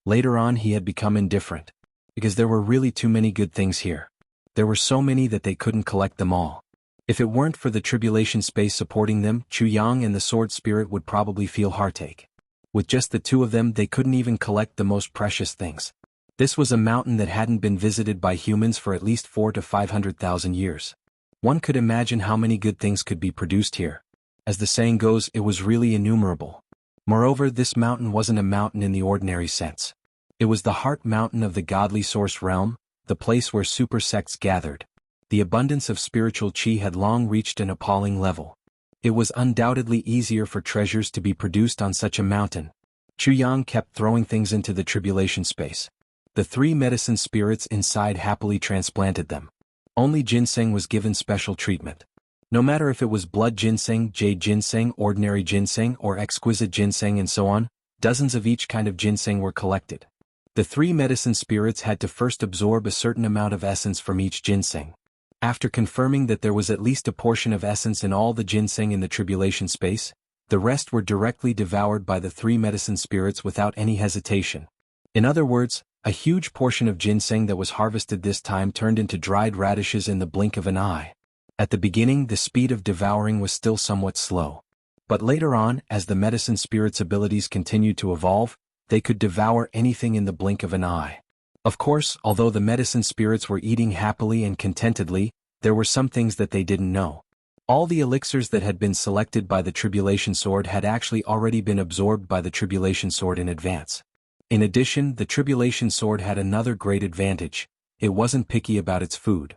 Later on he had become indifferent. Because there were really too many good things here. There were so many that they couldn't collect them all. If it weren't for the tribulation space supporting them, Chu Yang and the sword spirit would probably feel heartache. With just the two of them, they couldn't even collect the most precious things. This was a mountain that hadn't been visited by humans for at least 400,000 to 500,000 years. One could imagine how many good things could be produced here. As the saying goes, it was really innumerable. Moreover, this mountain wasn't a mountain in the ordinary sense. It was the heart mountain of the godly source realm, the place where super sects gathered. The abundance of spiritual chi had long reached an appalling level. It was undoubtedly easier for treasures to be produced on such a mountain. Chu Yang kept throwing things into the tribulation space. The 3 medicine spirits inside happily transplanted them. Only ginseng was given special treatment. No matter if it was blood ginseng, jade ginseng, ordinary ginseng, or exquisite ginseng and so on, dozens of each kind of ginseng were collected. The 3 medicine spirits had to first absorb a certain amount of essence from each ginseng. After confirming that there was at least a portion of essence in all the ginseng in the tribulation space, the rest were directly devoured by the 3 medicine spirits without any hesitation. In other words, a huge portion of ginseng that was harvested this time turned into dried radishes in the blink of an eye. At the beginning, the speed of devouring was still somewhat slow. But later on, as the medicine spirits' abilities continued to evolve, they could devour anything in the blink of an eye. Of course, although the medicine spirits were eating happily and contentedly, there were some things that they didn't know. All the elixirs that had been selected by the tribulation sword had actually already been absorbed by the tribulation sword in advance. In addition, the tribulation sword had another great advantage. It wasn't picky about its food.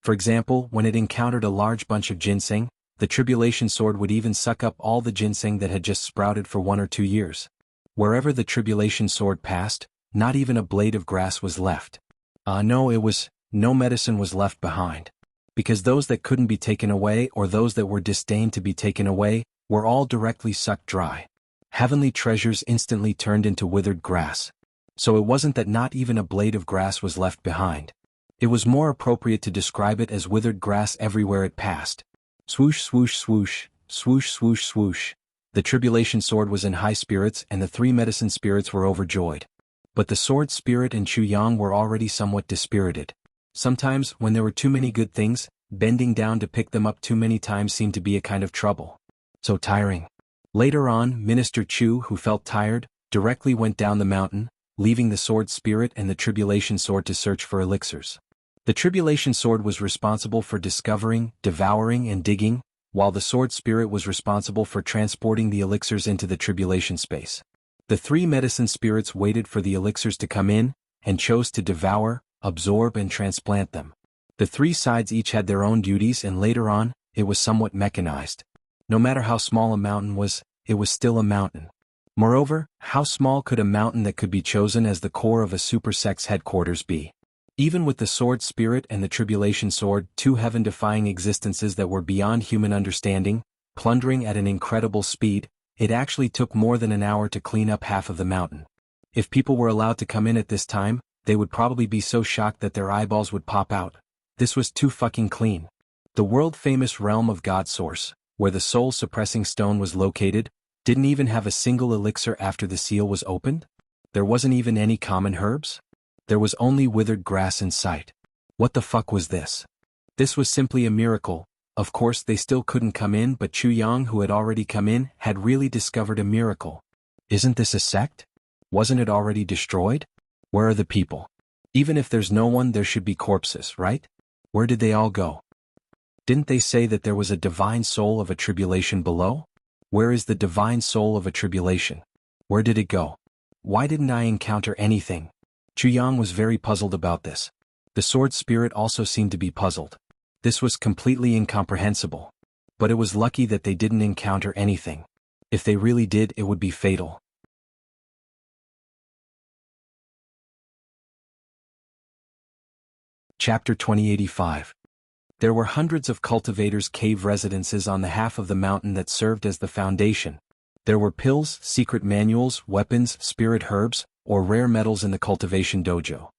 For example, when it encountered a large bunch of ginseng, the tribulation sword would even suck up all the ginseng that had just sprouted for 1 or 2 years. Wherever the tribulation sword passed, not even a blade of grass was left. No medicine was left behind. Because those that couldn't be taken away or those that were disdained to be taken away, were all directly sucked dry. Heavenly treasures instantly turned into withered grass. So it wasn't that not even a blade of grass was left behind. It was more appropriate to describe it as withered grass everywhere it passed. Swoosh, swoosh, swoosh, swoosh, swoosh, swoosh. The tribulation sword was in high spirits and the 3 medicine spirits were overjoyed. But the sword spirit and Chu Yang were already somewhat dispirited. Sometimes, when there were too many good things, bending down to pick them up too many times seemed to be a kind of trouble. So tiring. Later on, Minister Chu, who felt tired, directly went down the mountain, leaving the sword spirit and the tribulation sword to search for elixirs. The tribulation sword was responsible for discovering, devouring, and digging, while the sword spirit was responsible for transporting the elixirs into the tribulation space. The 3 medicine spirits waited for the elixirs to come in, and chose to devour, absorb, and transplant them. The 3 sides each had their own duties, and later on, it was somewhat mechanized. No matter how small a mountain was, it was still a mountain. Moreover, how small could a mountain that could be chosen as the core of a super sect's headquarters be? Even with the sword spirit and the tribulation sword, 2 heaven-defying existences that were beyond human understanding, plundering at an incredible speed, it actually took more than an hour to clean up half of the mountain. If people were allowed to come in at this time, they would probably be so shocked that their eyeballs would pop out. This was too fucking clean. The world-famous realm of God Source, where the soul-suppressing stone was located, didn't even have a single elixir after the seal was opened? There wasn't even any common herbs? There was only withered grass in sight. What the fuck was this? This was simply a miracle. Of course they still couldn't come in, but Chu Yang, who had already come in, had really discovered a miracle. Isn't this a sect? Wasn't it already destroyed? Where are the people? Even if there's no one, there should be corpses, right? Where did they all go? Didn't they say that there was a divine soul of a tribulation below? Where is the divine soul of a tribulation? Where did it go? Why didn't I encounter anything? Chu Yang was very puzzled about this. The sword spirit also seemed to be puzzled. This was completely incomprehensible. But it was lucky that they didn't encounter anything. If they really did, it would be fatal. Chapter 2085. There were hundreds of cultivators' cave residences on the half of the mountain that served as the foundation. There were pills, secret manuals, weapons, spirit herbs, or rare metals in the cultivation dojo.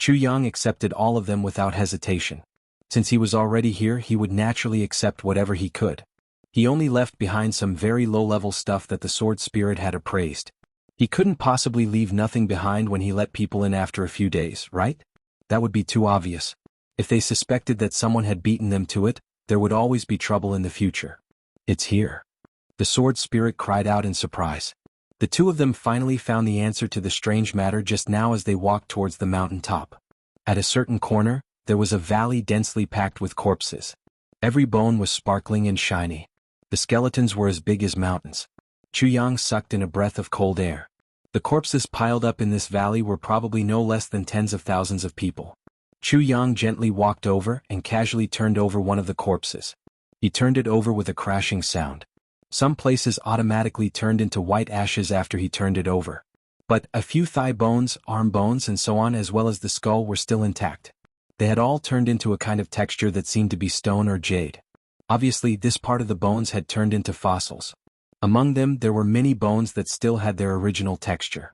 Chu Yang accepted all of them without hesitation. Since he was already here, he would naturally accept whatever he could. He only left behind some very low-level stuff that the sword spirit had appraised. He couldn't possibly leave nothing behind when he let people in after a few days, right? That would be too obvious. If they suspected that someone had beaten them to it, there would always be trouble in the future. It's here. The sword spirit cried out in surprise. The two of them finally found the answer to the strange matter just now as they walked towards the mountain top. At a certain corner, there was a valley densely packed with corpses. Every bone was sparkling and shiny. The skeletons were as big as mountains. Chu Yang sucked in a breath of cold air. The corpses piled up in this valley were probably no less than tens of thousands of people. Chu Yang gently walked over and casually turned over one of the corpses. He turned it over with a crashing sound. Some places automatically turned into white ashes after he turned it over. But a few thigh bones, arm bones and so on as well as the skull were still intact. They had all turned into a kind of texture that seemed to be stone or jade. Obviously, this part of the bones had turned into fossils. Among them, there were many bones that still had their original texture.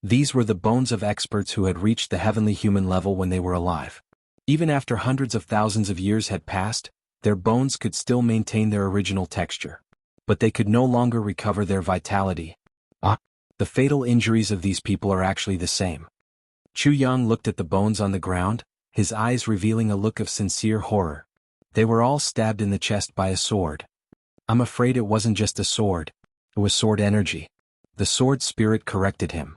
These were the bones of experts who had reached the heavenly human level when they were alive. Even after hundreds of thousands of years had passed, their bones could still maintain their original texture. But they could no longer recover their vitality. The fatal injuries of these people are actually the same. Chu Yang looked at the bones on the ground, his eyes revealing a look of sincere horror. They were all stabbed in the chest by a sword. I'm afraid it wasn't just a sword. It was sword energy. The sword spirit corrected him.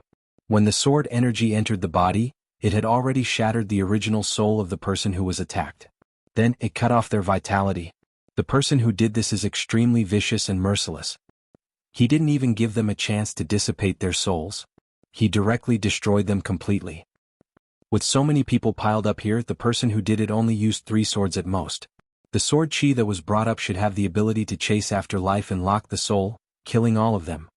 When the sword energy entered the body, it had already shattered the original soul of the person who was attacked. Then it cut off their vitality. The person who did this is extremely vicious and merciless. He didn't even give them a chance to dissipate their souls. He directly destroyed them completely. With so many people piled up here, the person who did it only used 3 swords at most. The sword chi that was brought up should have the ability to chase after life and lock the soul, killing all of them.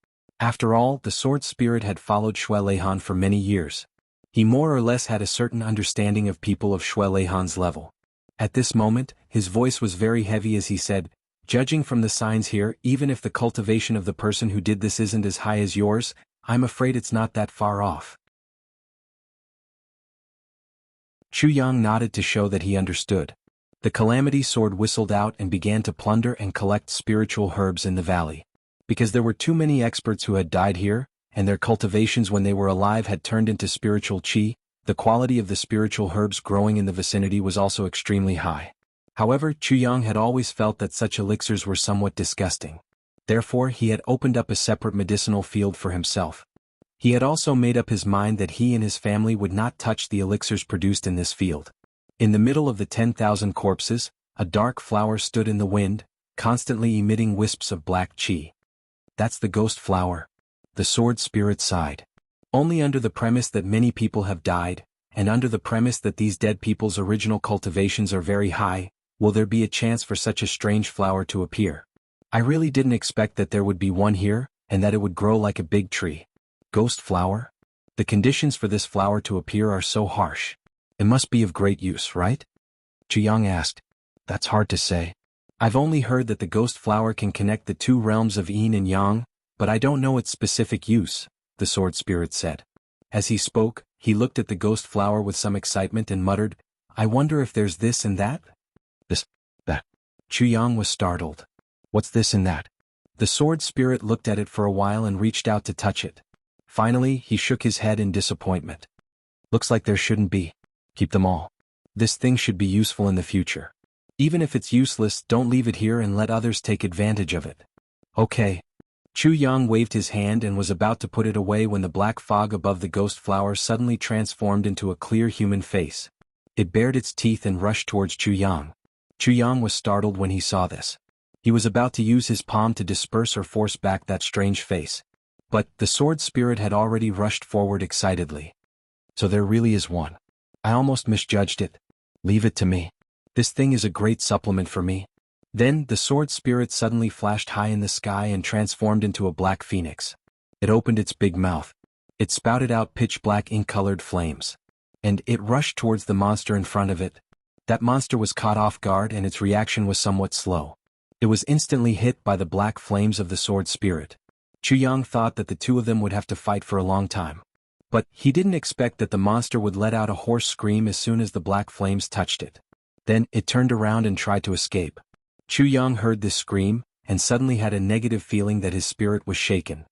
After all, the sword spirit had followed Shui Leihan for many years. He more or less had a certain understanding of people of Shui Leihan's level. At this moment, his voice was very heavy as he said, "Judging from the signs here, even if the cultivation of the person who did this isn't as high as yours, I'm afraid it's not that far off." Chu Yang nodded to show that he understood. The calamity sword whistled out and began to plunder and collect spiritual herbs in the valley. Because there were too many experts who had died here, and their cultivations when they were alive had turned into spiritual chi, the quality of the spiritual herbs growing in the vicinity was also extremely high. However, Chu Yang had always felt that such elixirs were somewhat disgusting. Therefore, he had opened up a separate medicinal field for himself. He had also made up his mind that he and his family would not touch the elixirs produced in this field. In the middle of the 10,000 corpses, a dark flower stood in the wind, constantly emitting wisps of black chi. That's the ghost flower. The sword spirit sighed. Only under the premise that many people have died, and under the premise that these dead people's original cultivations are very high, will there be a chance for such a strange flower to appear. I really didn't expect that there would be one here, and that it would grow like a big tree. Ghost flower? The conditions for this flower to appear are so harsh. It must be of great use, right? Chu Yang asked. That's hard to say. I've only heard that the ghost flower can connect the 2 realms of yin and yang, but I don't know its specific use, the sword spirit said. As he spoke, he looked at the ghost flower with some excitement and muttered, I wonder if there's this and that? This, that. Chu Yang was startled. What's this and that? The sword spirit looked at it for a while and reached out to touch it. Finally, he shook his head in disappointment. Looks like there shouldn't be. Keep them all. This thing should be useful in the future. Even if it's useless, don't leave it here and let others take advantage of it. Okay. Chu Yang waved his hand and was about to put it away when the black fog above the ghost flower suddenly transformed into a clear human face. It bared its teeth and rushed towards Chu Yang. Chu Yang was startled when he saw this. He was about to use his palm to disperse or force back that strange face. But the sword spirit had already rushed forward excitedly. So there really is one. I almost misjudged it. Leave it to me. This thing is a great supplement for me. Then the sword spirit suddenly flashed high in the sky and transformed into a black phoenix. It opened its big mouth. It spouted out pitch-black ink-colored flames. And it rushed towards the monster in front of it. That monster was caught off guard and its reaction was somewhat slow. It was instantly hit by the black flames of the sword spirit. Chuyang thought that the two of them would have to fight for a long time. But he didn't expect that the monster would let out a hoarse scream as soon as the black flames touched it. Then it turned around and tried to escape. Chuyang heard this scream, and suddenly had a negative feeling that his spirit was shaken.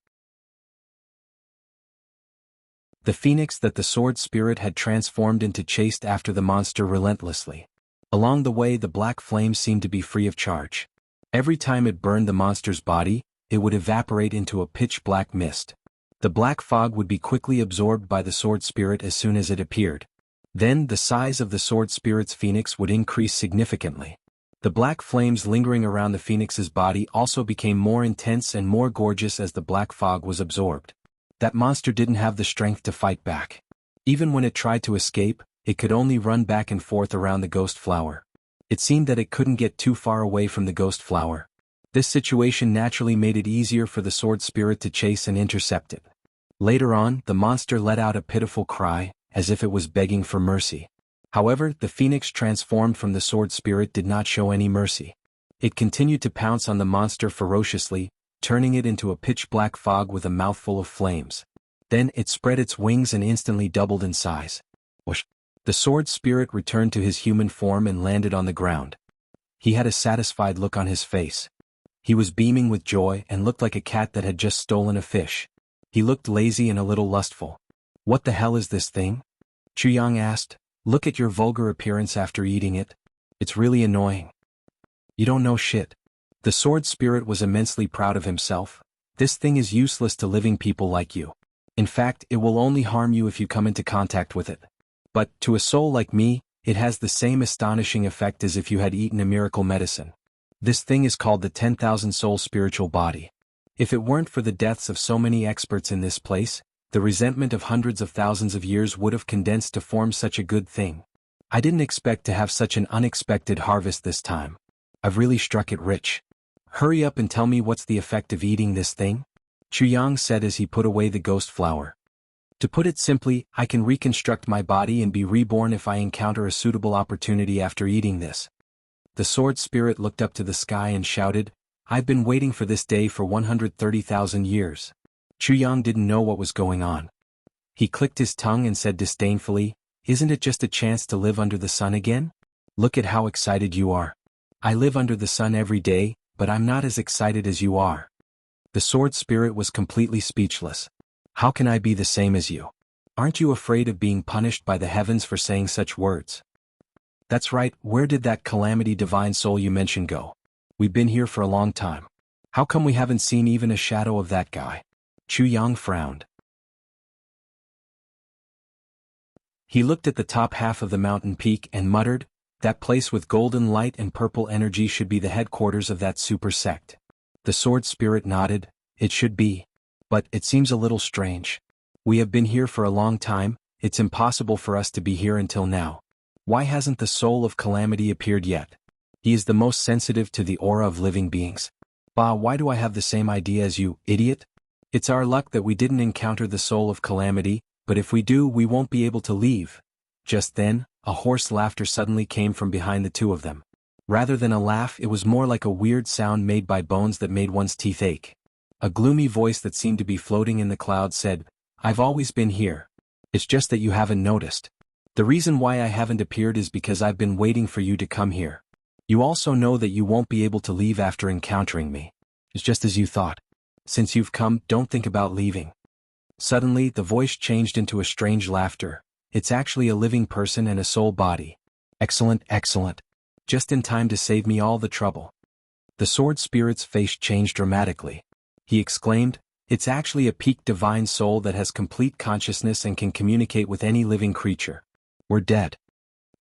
The phoenix that the sword spirit had transformed into chased after the monster relentlessly. Along the way the black flames seemed to be free of charge. Every time it burned the monster's body, it would evaporate into a pitch-black mist. The black fog would be quickly absorbed by the sword spirit as soon as it appeared. Then the size of the sword spirit's phoenix would increase significantly. The black flames lingering around the phoenix's body also became more intense and more gorgeous as the black fog was absorbed. That monster didn't have the strength to fight back. Even when it tried to escape, it could only run back and forth around the ghost flower. It seemed that it couldn't get too far away from the ghost flower. This situation naturally made it easier for the sword spirit to chase and intercept it. Later on, the monster let out a pitiful cry, as if it was begging for mercy. However, the phoenix transformed from the sword spirit did not show any mercy. It continued to pounce on the monster ferociously, turning it into a pitch-black fog with a mouthful of flames. Then it spread its wings and instantly doubled in size. Whoosh! The sword spirit returned to his human form and landed on the ground. He had a satisfied look on his face. He was beaming with joy and looked like a cat that had just stolen a fish. He looked lazy and a little lustful. What the hell is this thing? Chuyang asked. Look at your vulgar appearance after eating it. It's really annoying. You don't know shit. The sword spirit was immensely proud of himself. This thing is useless to living people like you. In fact, it will only harm you if you come into contact with it. But, to a soul like me, it has the same astonishing effect as if you had eaten a miracle medicine. This thing is called the 10,000 soul spiritual body. If it weren't for the deaths of so many experts in this place, the resentment of hundreds of thousands of years would have condensed to form such a good thing. I didn't expect to have such an unexpected harvest this time. I've really struck it rich. Hurry up and tell me what's the effect of eating this thing? Chuyang said as he put away the ghost flower. To put it simply, I can reconstruct my body and be reborn if I encounter a suitable opportunity after eating this. The sword spirit looked up to the sky and shouted, I've been waiting for this day for 130,000 years. Chuyang didn't know what was going on. He clicked his tongue and said disdainfully, Isn't it just a chance to live under the sun again? Look at how excited you are. I live under the sun every day, but I'm not as excited as you are. The sword spirit was completely speechless. How can I be the same as you? Aren't you afraid of being punished by the heavens for saying such words? That's right, where did that calamity divine soul you mentioned go? We've been here for a long time. How come we haven't seen even a shadow of that guy? Chuyang frowned. He looked at the top half of the mountain peak and muttered, That place with golden light and purple energy should be the headquarters of that super sect. The sword spirit nodded, It should be. But it seems a little strange. We have been here for a long time, it's impossible for us to be here until now. Why hasn't the soul of calamity appeared yet? He is the most sensitive to the aura of living beings. Bah, why do I have the same idea as you, idiot? It's our luck that we didn't encounter the soul of calamity, but if we do we won't be able to leave. Just then, a hoarse laughter suddenly came from behind the two of them. Rather than a laugh, it was more like a weird sound made by bones that made one's teeth ache. A gloomy voice that seemed to be floating in the clouds said, I've always been here. It's just that you haven't noticed. The reason why I haven't appeared is because I've been waiting for you to come here. You also know that you won't be able to leave after encountering me. It's just as you thought. Since you've come, don't think about leaving. Suddenly, the voice changed into a strange laughter. It's actually a living person and a soul body. Excellent, excellent. Just in time to save me all the trouble. The sword spirit's face changed dramatically. He exclaimed, It's actually a peak divine soul that has complete consciousness and can communicate with any living creature. We're dead.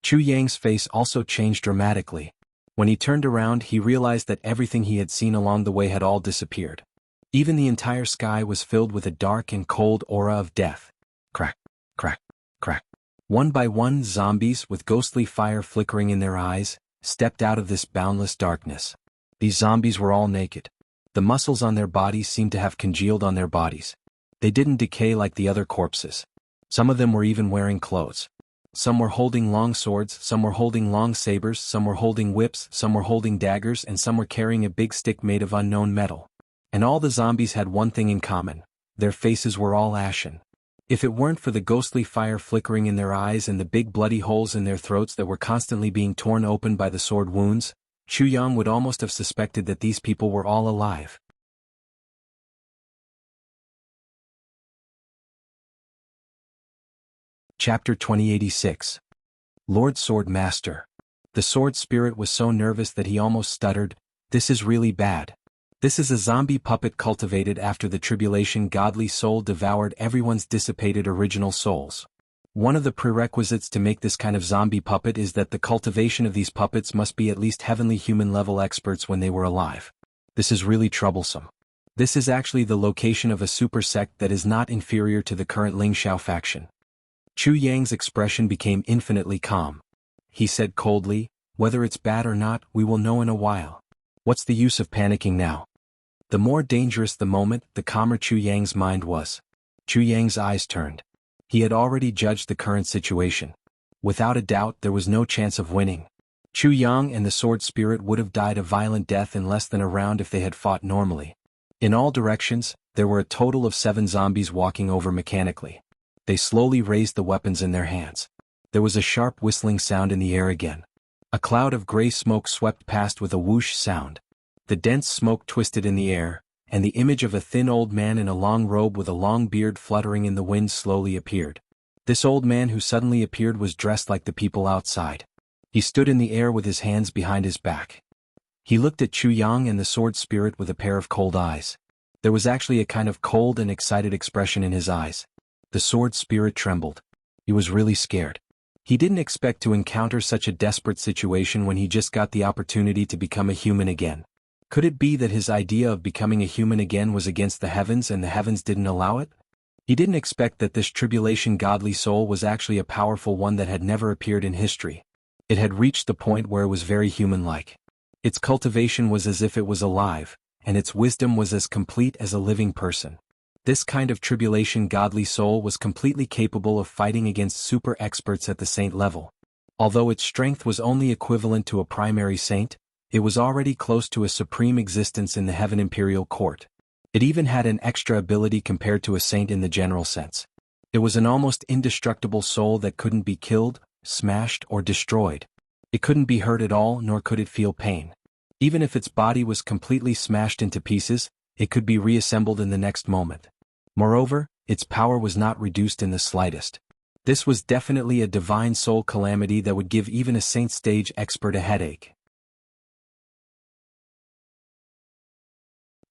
Chu Yang's face also changed dramatically. When he turned around, he realized that everything he had seen along the way had all disappeared. Even the entire sky was filled with a dark and cold aura of death. Crack, crack, crack. One by one, zombies, with ghostly fire flickering in their eyes, stepped out of this boundless darkness. These zombies were all naked. The muscles on their bodies seemed to have congealed on their bodies. They didn't decay like the other corpses. Some of them were even wearing clothes. Some were holding long swords, some were holding long sabers, some were holding whips, some were holding daggers, and some were carrying a big stick made of unknown metal. And all the zombies had one thing in common: their faces were all ashen. If it weren't for the ghostly fire flickering in their eyes and the big bloody holes in their throats that were constantly being torn open by the sword wounds, Chu Yang would almost have suspected that these people were all alive. Chapter 2086. Lord Sword Master. The sword spirit was so nervous that he almost stuttered. This is really bad. This is a zombie puppet cultivated after the tribulation godly soul devoured everyone's dissipated original souls. One of the prerequisites to make this kind of zombie puppet is that the cultivation of these puppets must be at least heavenly human level experts when they were alive. This is really troublesome. This is actually the location of a super sect that is not inferior to the current Ling Xiao faction. Chu Yang's expression became infinitely calm. He said coldly, "Whether it's bad or not, we will know in a while. What's the use of panicking now?" The more dangerous the moment, the calmer Chu Yang's mind was. Chu Yang's eyes turned. He had already judged the current situation. Without a doubt, there was no chance of winning. Chu Yang and the sword spirit would have died a violent death in less than a round if they had fought normally. In all directions, there were a total of 7 zombies walking over mechanically. They slowly raised the weapons in their hands. There was a sharp whistling sound in the air again. A cloud of gray smoke swept past with a whoosh sound. The dense smoke twisted in the air, and the image of a thin old man in a long robe with a long beard fluttering in the wind slowly appeared. This old man who suddenly appeared was dressed like the people outside. He stood in the air with his hands behind his back. He looked at Chu Yang and the sword spirit with a pair of cold eyes. There was actually a kind of cold and excited expression in his eyes. The sword spirit trembled. He was really scared. He didn't expect to encounter such a desperate situation when he just got the opportunity to become a human again. Could it be that his idea of becoming a human again was against the heavens and the heavens didn't allow it? He didn't expect that this tribulation godly soul was actually a powerful one that had never appeared in history. It had reached the point where it was very human-like. Its cultivation was as if it was alive, and its wisdom was as complete as a living person. This kind of tribulation godly soul was completely capable of fighting against super experts at the saint level. Although its strength was only equivalent to a primary saint, it was already close to a supreme existence in the Heaven Imperial Court. It even had an extra ability compared to a saint in the general sense. It was an almost indestructible soul that couldn't be killed, smashed, or destroyed. It couldn't be hurt at all, nor could it feel pain. Even if its body was completely smashed into pieces, it could be reassembled in the next moment. Moreover, its power was not reduced in the slightest. This was definitely a divine soul calamity that would give even a saint stage expert a headache.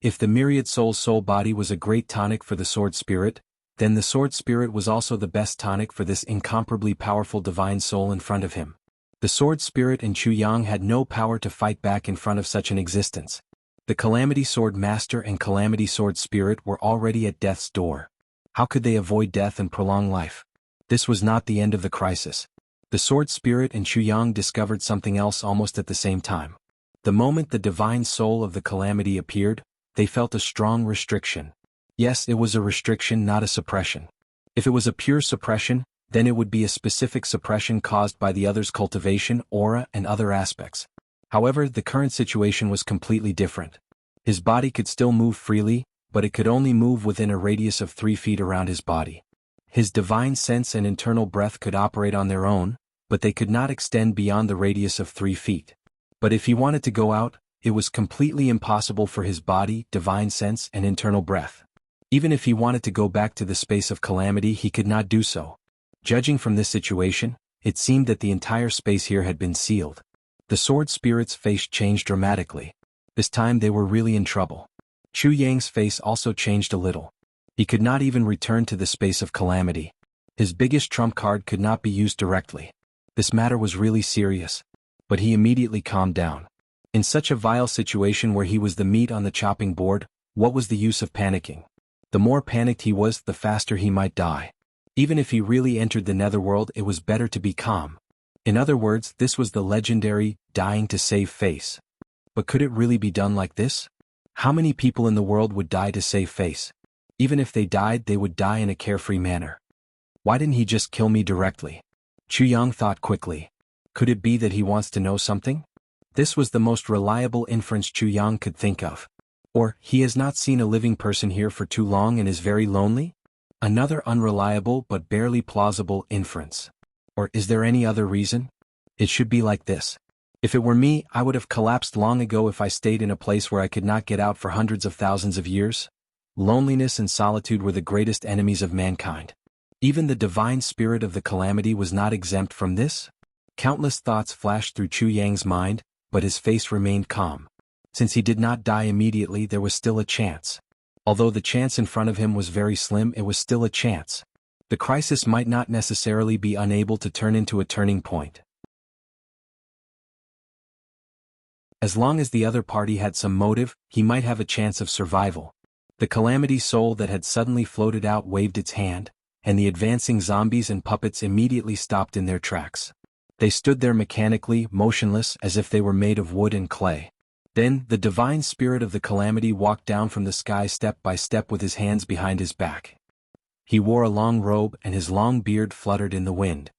If the myriad soul's soul body was a great tonic for the sword spirit, then the sword spirit was also the best tonic for this incomparably powerful divine soul in front of him. The sword spirit and Chu Yang had no power to fight back in front of such an existence. The Calamity Sword Master and Calamity Sword Spirit were already at death's door. How could they avoid death and prolong life? This was not the end of the crisis. The Sword Spirit and Chu Yang discovered something else almost at the same time. The moment the divine soul of the Calamity appeared, they felt a strong restriction. Yes, it was a restriction, not a suppression. If it was a pure suppression, then it would be a specific suppression caused by the other's cultivation, aura, and other aspects. However, the current situation was completely different. His body could still move freely, but it could only move within a radius of 3 feet around his body. His divine sense and internal breath could operate on their own, but they could not extend beyond the radius of 3 feet. But if he wanted to go out, it was completely impossible for his body, divine sense, and internal breath. Even if he wanted to go back to the space of calamity, he could not do so. Judging from this situation, it seemed that the entire space here had been sealed. The sword spirit's face changed dramatically. This time they were really in trouble. Chu Yang's face also changed a little. He could not even return to the space of calamity. His biggest trump card could not be used directly. This matter was really serious. But he immediately calmed down. In such a vile situation where he was the meat on the chopping board, what was the use of panicking? The more panicked he was, the faster he might die. Even if he really entered the netherworld, it was better to be calm. In other words, this was the legendary, dying to save face. But could it really be done like this? How many people in the world would die to save face? Even if they died, they would die in a carefree manner. Why didn't he just kill me directly? Chu Yang thought quickly. Could it be that he wants to know something? This was the most reliable inference Chu Yang could think of. Or, he has not seen a living person here for too long and is very lonely? Another unreliable but barely plausible inference. Or is there any other reason? It should be like this. If it were me, I would have collapsed long ago if I stayed in a place where I could not get out for hundreds of thousands of years. Loneliness and solitude were the greatest enemies of mankind. Even the divine spirit of the calamity was not exempt from this. Countless thoughts flashed through Chu Yang's mind, but his face remained calm. Since he did not die immediately, there was still a chance. Although the chance in front of him was very slim, it was still a chance. The crisis might not necessarily be unable to turn into a turning point. As long as the other party had some motive, he might have a chance of survival. The calamity soul that had suddenly floated out waved its hand, and the advancing zombies and puppets immediately stopped in their tracks. They stood there mechanically, motionless, as if they were made of wood and clay. Then, the divine spirit of the calamity walked down from the sky step by step with his hands behind his back. He wore a long robe and his long beard fluttered in the wind.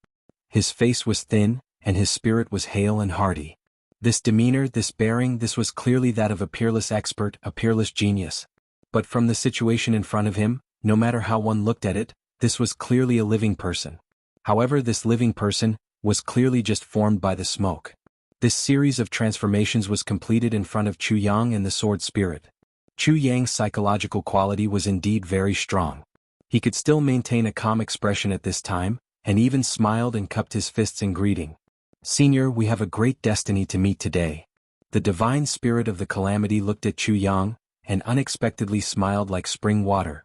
His face was thin, and his spirit was hale and hearty. This demeanor, this bearing, this was clearly that of a peerless expert, a peerless genius. But from the situation in front of him, no matter how one looked at it, this was clearly a living person. However, this living person was clearly just formed by the smoke. This series of transformations was completed in front of Chu Yang and the sword spirit. Chu Yang's psychological quality was indeed very strong. He could still maintain a calm expression at this time, and even smiled and cupped his fists in greeting. Senior, we have a great destiny to meet today. The divine spirit of the calamity looked at Chu Yang, and unexpectedly smiled like spring water.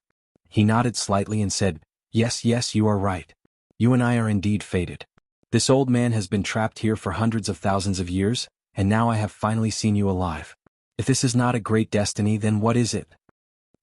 He nodded slightly and said, Yes, you are right. You and I are indeed fated. This old man has been trapped here for hundreds of thousands of years, and now I have finally seen you alive. If this is not a great destiny, then what is it?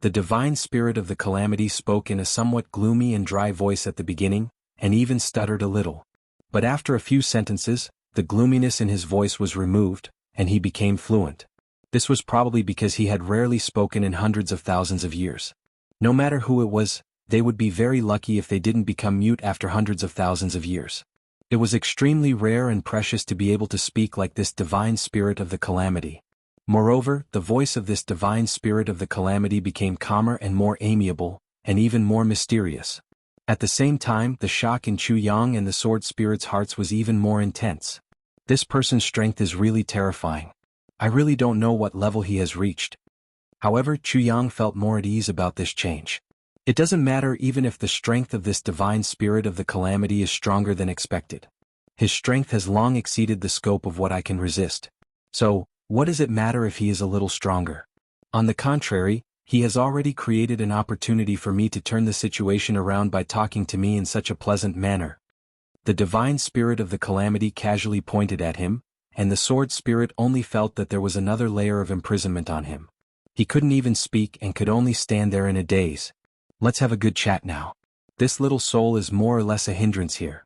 The divine spirit of the calamity spoke in a somewhat gloomy and dry voice at the beginning, and even stuttered a little. But after a few sentences, the gloominess in his voice was removed, and he became fluent. This was probably because he had rarely spoken in hundreds of thousands of years. No matter who it was, they would be very lucky if they didn't become mute after hundreds of thousands of years. It was extremely rare and precious to be able to speak like this divine spirit of the calamity. Moreover, the voice of this divine spirit of the calamity became calmer and more amiable, and even more mysterious. At the same time, the shock in Chu Yang and the sword spirit's hearts was even more intense. This person's strength is really terrifying. I really don't know what level he has reached. However, Chu Yang felt more at ease about this change. It doesn't matter even if the strength of this divine spirit of the calamity is stronger than expected. His strength has long exceeded the scope of what I can resist. So, what does it matter if he is a little stronger? On the contrary, he has already created an opportunity for me to turn the situation around by talking to me in such a pleasant manner. The divine spirit of the calamity casually pointed at him, and the sword spirit only felt that there was another layer of imprisonment on him. He couldn't even speak and could only stand there in a daze. Let's have a good chat now. This little soul is more or less a hindrance here.